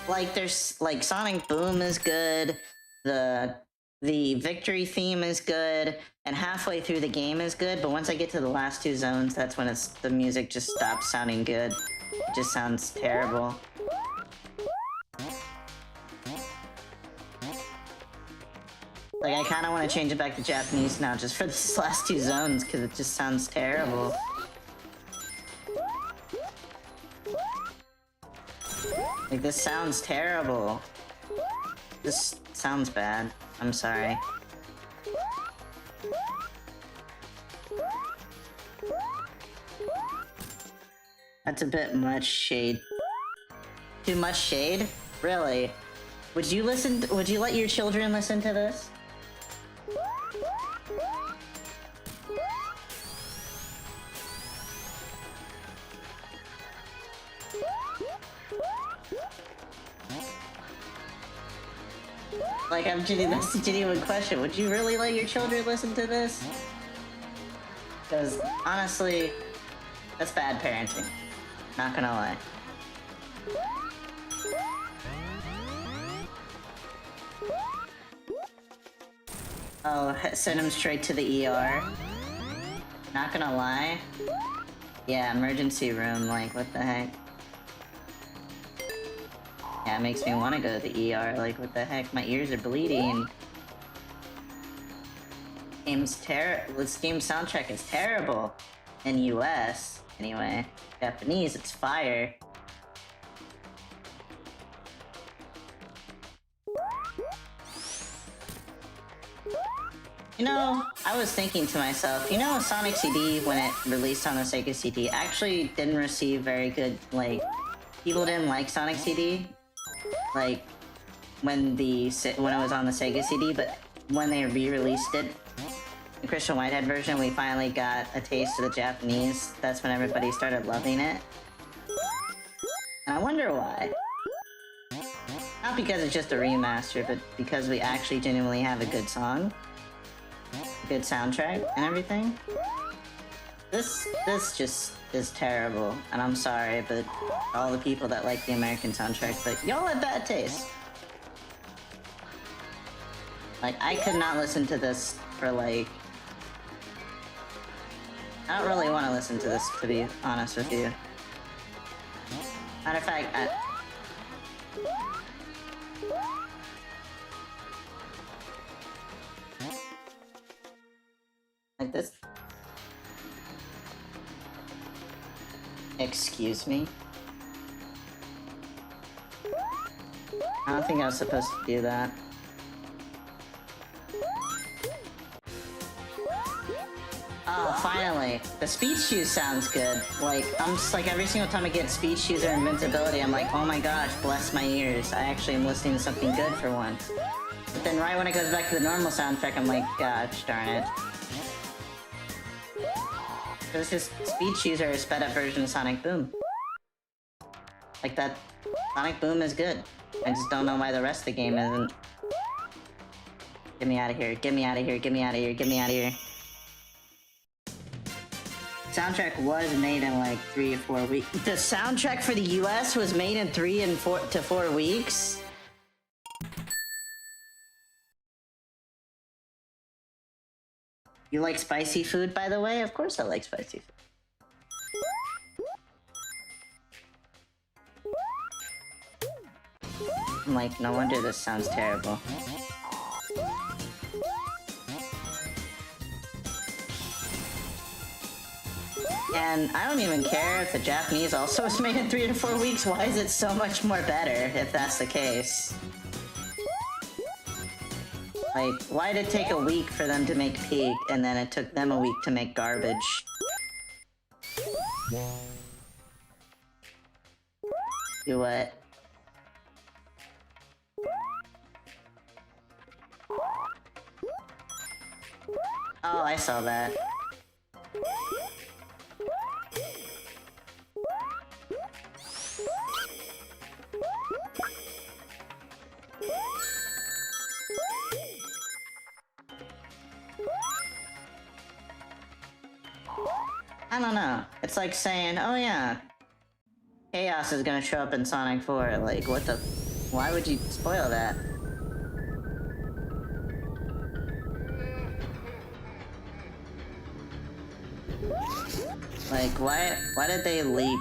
Like, there's, like, Sonic Boom is good, the victory theme is good, and halfway through the game is good, but once I get to the last two zones, that's when the music just stops sounding good. It just sounds terrible. Like, I kinda wanna change it back to Japanese now, just for these last two zones, because it just sounds terrible. Like, this sounds terrible. This sounds bad. I'm sorry. That's a bit much shade. Too much shade? Really? Would you let your children listen to this? Like, that's a genuine question. Would you really let your children listen to this? Because, honestly, that's bad parenting. Not gonna lie. Oh, send him straight to the ER. Not gonna lie. Yeah, emergency room, like, what the heck? Yeah, it makes me want to go to the ER, like, what the heck? My ears are bleeding. This game's soundtrack is terrible. In US, anyway. Japanese, it's fire. You know, I was thinking to myself, you know, Sonic CD, when it released on the Sega CD, actually didn't receive very good, like, people didn't like Sonic CD, like when it was on the Sega CD, but when they re-released it, the Christian Whitehead version, we finally got a taste of the Japanese. That's when everybody started loving it. And I wonder why. Not because it's just a remaster, but because we actually genuinely have a good song, a good soundtrack, and everything. This just is terrible, and I'm sorry, but all the people that like the American soundtrack, but y'all have bad taste. Like, I could not listen to this for like... I don't really want to listen to this, to be honest with you. Matter of fact, like this. Excuse me? I don't think I was supposed to do that. Oh, finally. The speed shoes sounds good. Like, I'm just like, every single time I get speed shoes or invincibility, I'm like, oh my gosh, bless my ears. I actually am listening to something good for once. But then right when it goes back to the normal soundtrack, I'm like, gosh darn it. It's just, speed shoes are a sped up version of Sonic Boom. Like that, Sonic Boom is good. I just don't know why the rest of the game isn't. Get me out of here, get me out of here, get me out of here, get me out of here. Soundtrack was made in like 3 or 4 weeks. The soundtrack for the US was made in 3 to 4 weeks? You like spicy food, by the way? Of course I like spicy food. I'm like, no wonder this sounds terrible. And I don't even care if the Japanese also was made in 3 to 4 weeks. Why is it so much more better if that's the case? Like, why did it take a week for them to make Peak, and then it took them a week to make Garbage? Do what? Oh, I saw that. I don't know. It's like saying, oh yeah, Chaos is gonna show up in Sonic 4. Like, what the... Why would you spoil that? Like, why did they leak,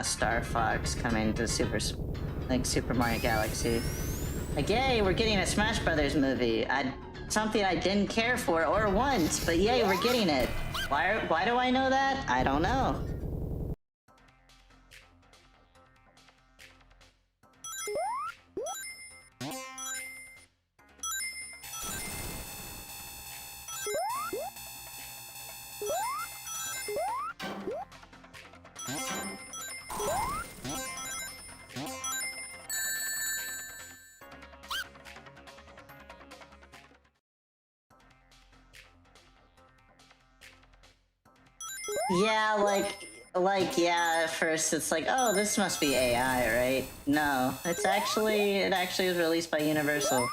Star Fox coming to Super Mario Galaxy? Like, yay, we're getting a Smash Brothers movie. Something I didn't care for or want, but yay, we're getting it. Why do I know that? I don't know. Yeah, yeah, at first it's like, oh, this must be AI, right? No, it actually was released by Universal.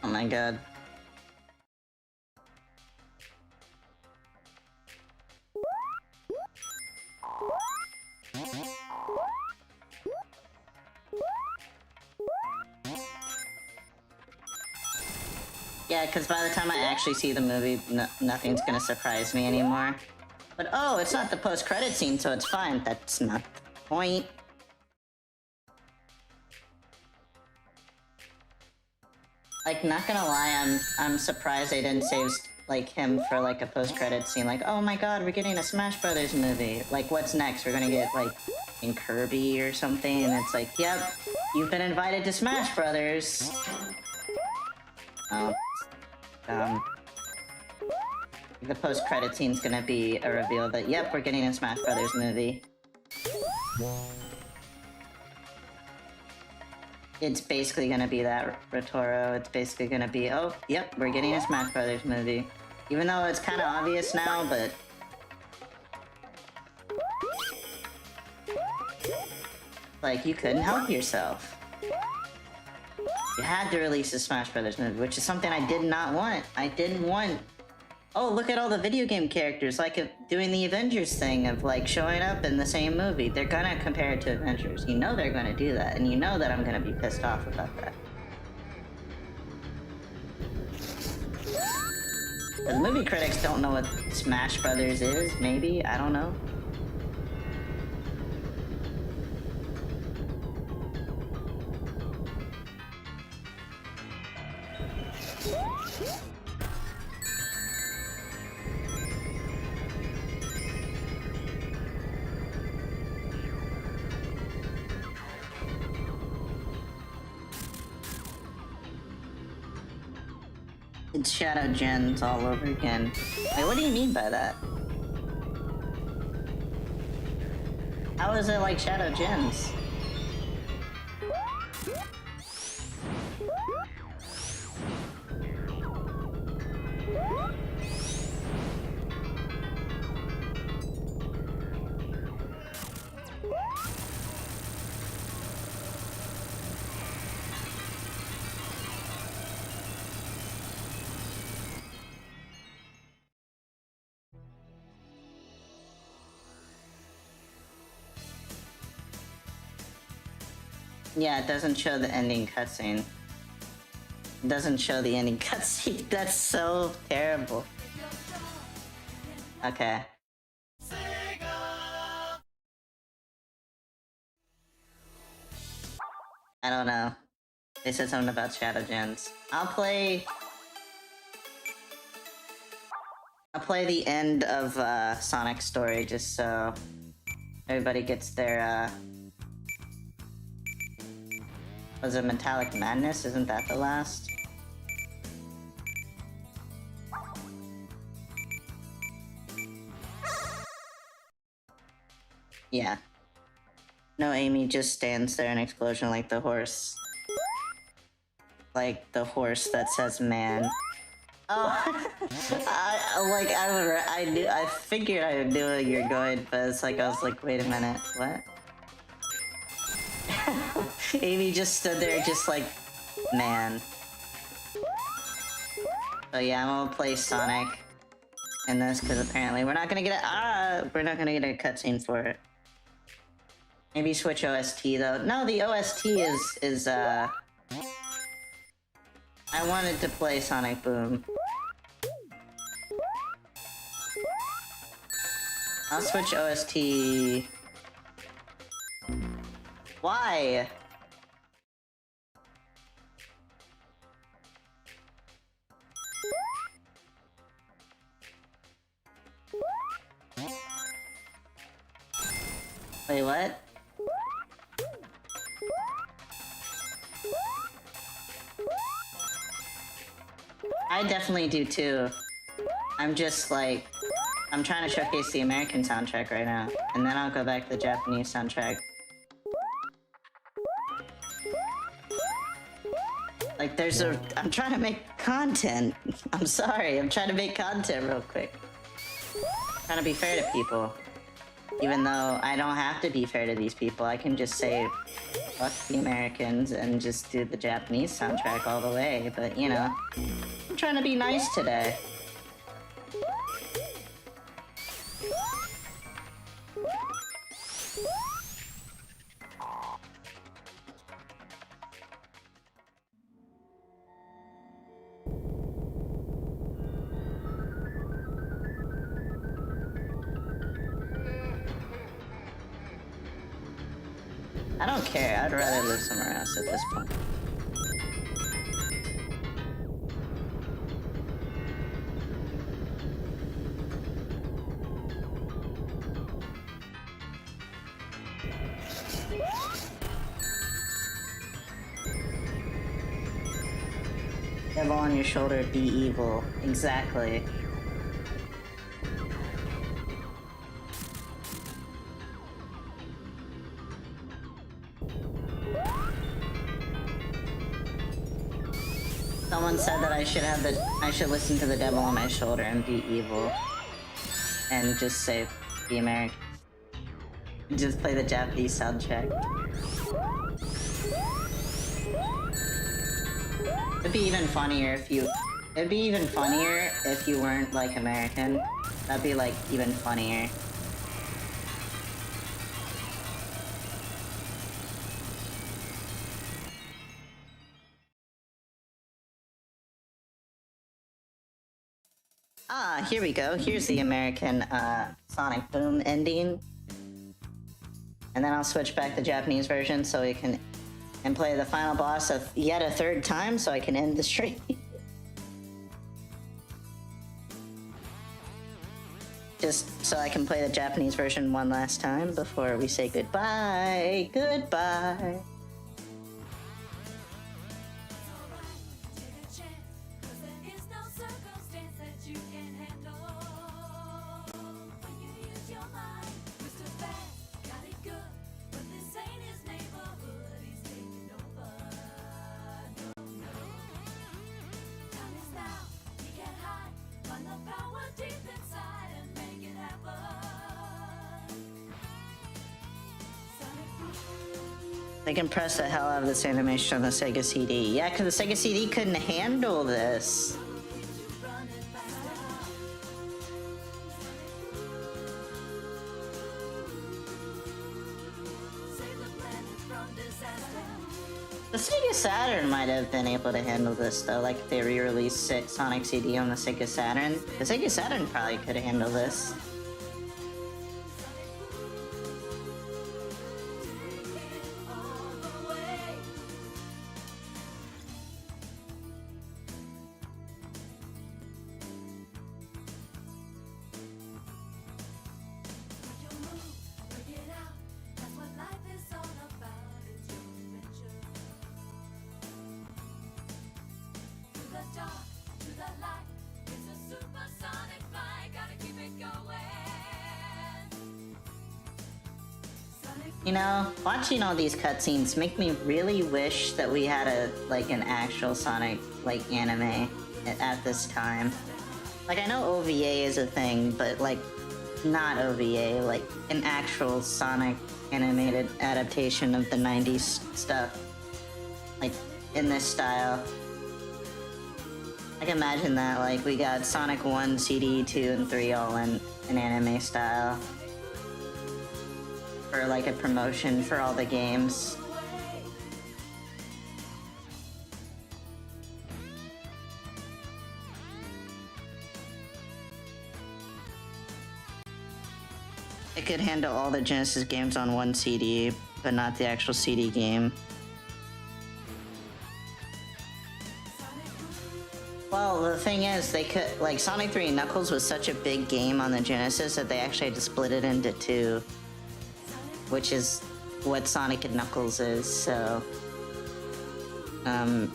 Oh my god. Yeah, because by the time I actually see the movie, nothing's gonna surprise me anymore. But oh, it's not the post-credit scene, so it's fine. That's not the point. Like, not gonna lie, I'm surprised they didn't save like him for like a post-credit scene, like, oh my god, we're getting a Smash Brothers movie. Like, what's next? We're gonna get like in Kirby or something, and it's like, yep, you've been invited to Smash Brothers. Oh, the post-credit scene's gonna be a reveal that, yep, we're getting a Smash Brothers movie. It's basically gonna be that, Rotoro. It's basically gonna be, oh, yep, we're getting a Smash Brothers movie. Even though it's kind of obvious now, but... like, you couldn't help yourself. You had to release a Smash Brothers movie, which is something I did not want. I didn't want... oh, look at all the video game characters, like doing the Avengers thing of like showing up in the same movie. They're gonna compare it to Avengers. You know they're gonna do that, and you know that I'm gonna be pissed off about that. The movie critics don't know what Smash Brothers is, maybe? I don't know. It's Shadow Gens all over again. Wait, what do you mean by that? How is it like Shadow Gens? Yeah, it doesn't show the ending cutscene. It doesn't show the ending cutscene. That's so terrible. Okay. I don't know. They said something about Shadow Gens. I'll play the end of Sonic's story just so everybody gets their was it Metallic Madness? Isn't that the last? Yeah. No, Amy just stands there in explosion like the horse. Like the horse that says man. Oh, I figured I knew where you're going, but it's like, I was like, wait a minute, what? Amy just stood there just like, man. So yeah, I'm gonna play Sonic in this, because apparently we're not gonna get a cutscene for it. Maybe switch OST though. No, the OST is I wanted to play Sonic Boom. I'll switch OST. Why? Wait, what? I definitely do too. I'm just like, I'm trying to showcase the American soundtrack right now, and then I'll go back to the Japanese soundtrack. Like, I'm trying to make content. I'm sorry, I'm trying to make content real quick. I'm trying to be fair to people. Even though I don't have to be fair to these people, I can just say, fuck the Americans and just do the Japanese soundtrack all the way, but you know, I'm trying to be nice today. I don't care, I'd rather live somewhere else at this point. Devil on your shoulder, be evil. Exactly. Someone said that I should listen to the devil on my shoulder and be evil. And just say the American. Just play the Japanese soundtrack. It'd be even funnier if you weren't like American. That'd be like even funnier. Ah, here we go. Here's the American Sonic Boom ending. And then I'll switch back the Japanese version so we can play the final boss yet a third time so I can end the stream. Just so I can play the Japanese version one last time before we say goodbye. Goodbye. They compressed the hell out of this animation on the Sega CD. Yeah, because the Sega CD couldn't handle this. The Sega Saturn might have been able to handle this though, like if they re-released Sonic CD on the Sega Saturn. The Sega Saturn probably could handle this. You know, watching all these cutscenes make me really wish that we had an actual Sonic, anime at this time. Like, I know OVA is a thing, but, not OVA, an actual Sonic animated adaptation of the 90s stuff. In this style. I can imagine that, we got Sonic 1, CD, 2, and 3 all in anime style. For, a promotion for all the games. It could handle all the Genesis games on one CD, but not the actual CD game. Well, the thing is, they could, Sonic 3 and Knuckles was such a big game on the Genesis that they actually had to split it into two. Which is what Sonic and Knuckles is, so... I'm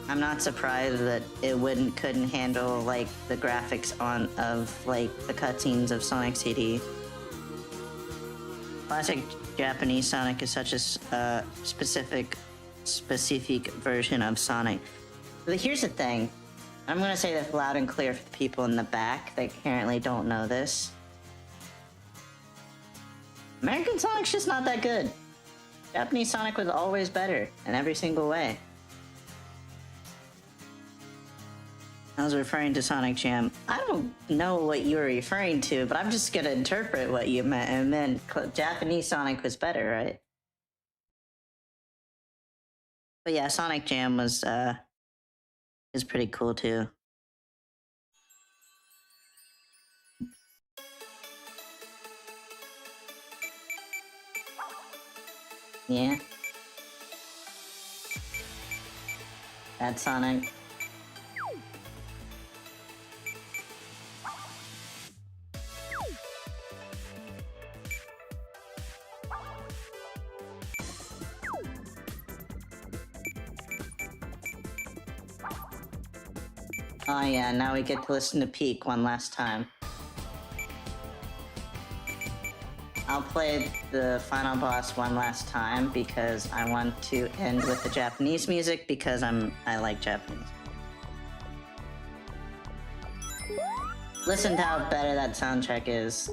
not surprised that it couldn't handle, the graphics of the cutscenes of Sonic CD. Classic Japanese Sonic is such a specific version of Sonic. But here's the thing. I'm gonna say this loud and clear for the people in the back that apparently don't know this. American Sonic's just not that good. Japanese Sonic was always better in every single way. I was referring to Sonic Jam. I don't know what you were referring to, but I'm just gonna interpret what you meant, and then Japanese Sonic was better, right? But yeah, Sonic Jam was pretty cool too. Yeah. That's Sonic. Oh yeah, now we get to listen to Peak one last time. I'll play the final boss one last time because I want to end with the Japanese music because I like Japanese. Listen to how better that soundtrack is.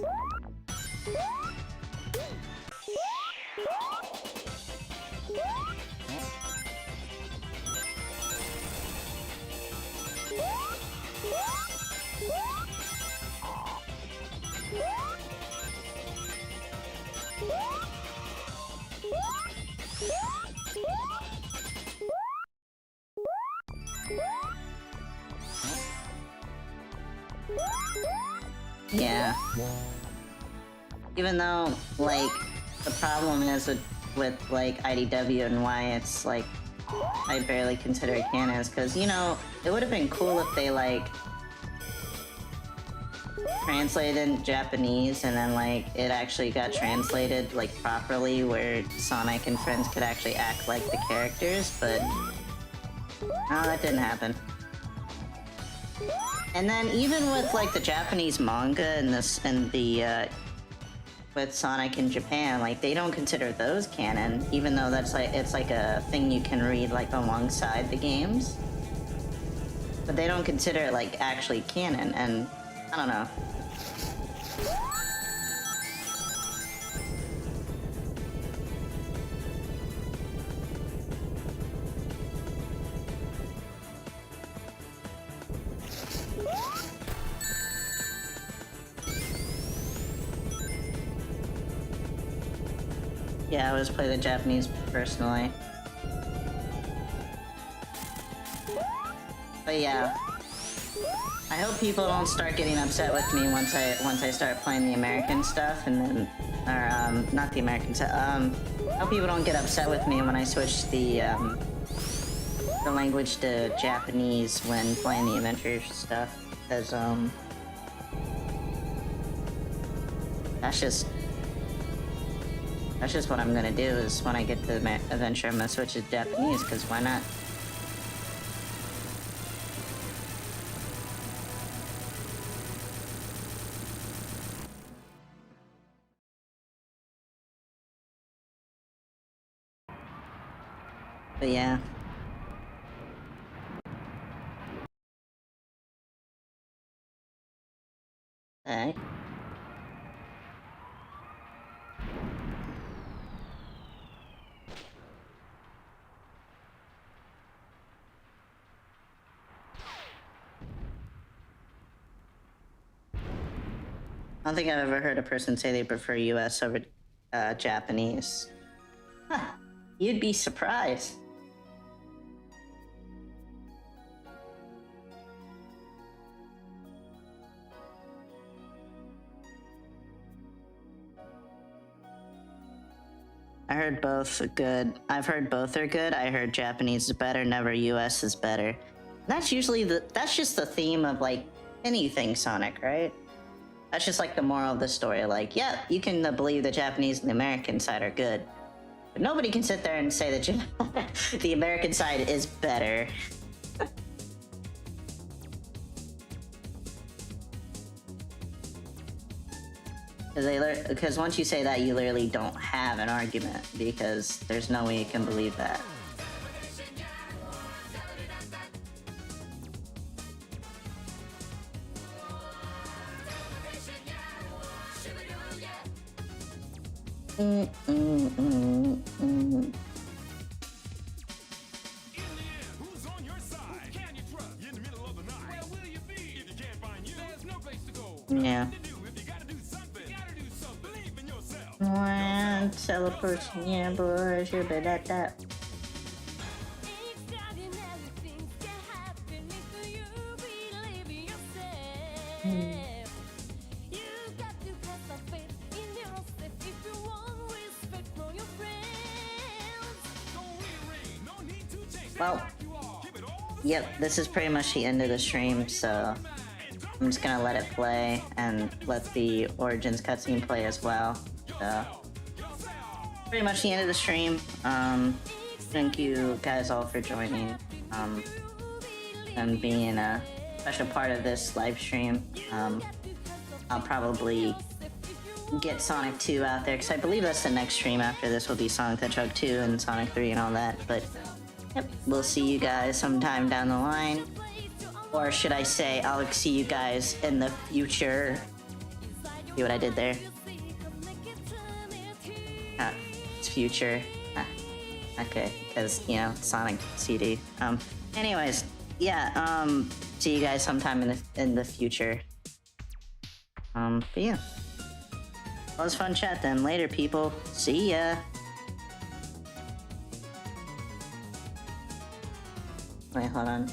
Yeah. Even though, like, the problem is with like, IDW and why it's, like, I barely consider it canon is because, you know, it would have been cool if they, like, translated in Japanese and then, like, it actually got translated, like, properly where Sonic and friends could actually act like the characters, but no, that didn't happen. And then even with like the Japanese manga and with Sonic in Japan, like they don't consider those canon, even though that's like it's like a thing you can read like alongside the games. But they don't consider it like actually canon, and I don't know. Yeah, I always play the Japanese personally. But yeah. I hope people don't start getting upset with me once I start playing the American stuff and then not the American stuff. I hope people don't get upset with me when I switch the language to Japanese when playing the adventure stuff, because that's just what I'm gonna do, is when I get to the adventure, I'm gonna switch to Japanese, because why not? But yeah. Alright. I don't think I've ever heard a person say they prefer US over Japanese. Huh. You'd be surprised. I heard both are good. I've heard both are good. I heard Japanese is better, never US is better. That's usually that's just the theme of like anything Sonic, right? That's just like the moral of the story. Like, yeah, you can believe the Japanese and the American side are good, but nobody can sit there and say that the American side is better. Because once you say that, you literally don't have an argument, because there's no way you can believe that. Who's on your side? Who can you trust? In the middle of the night. Where will you be? If you can't find you, there's no place to go. Yeah. What to do? If you gotta do something, you gotta do something. Believe in yourself. One celebration, yeah, boy, should be that. Extraordinary things can happen if you believe in yourself. You got to have some faith in yourself if you want respect from your friends. Don't rearrange. No need to change. Well, Like you are. Give it all the yep, this is pretty much the end of the stream, so I'm just gonna let it play and let the Origins cutscene play as well. So, pretty much the end of the stream. Thank you guys all for joining, and being special part of this live stream. I'll probably get Sonic 2 out there, because I believe that's the next stream after this will be Sonic the Hedgehog 2 and Sonic 3 and all that, but yep, we'll see you guys sometime down the line. Or should I say, I'll see you guys in the future. See what I did there? It's future. Okay, because, you know, Sonic CD. Anyways, yeah, see you guys sometime in the future. But yeah. Well, it was fun chat then. Later, people. See ya. Wait, hold on.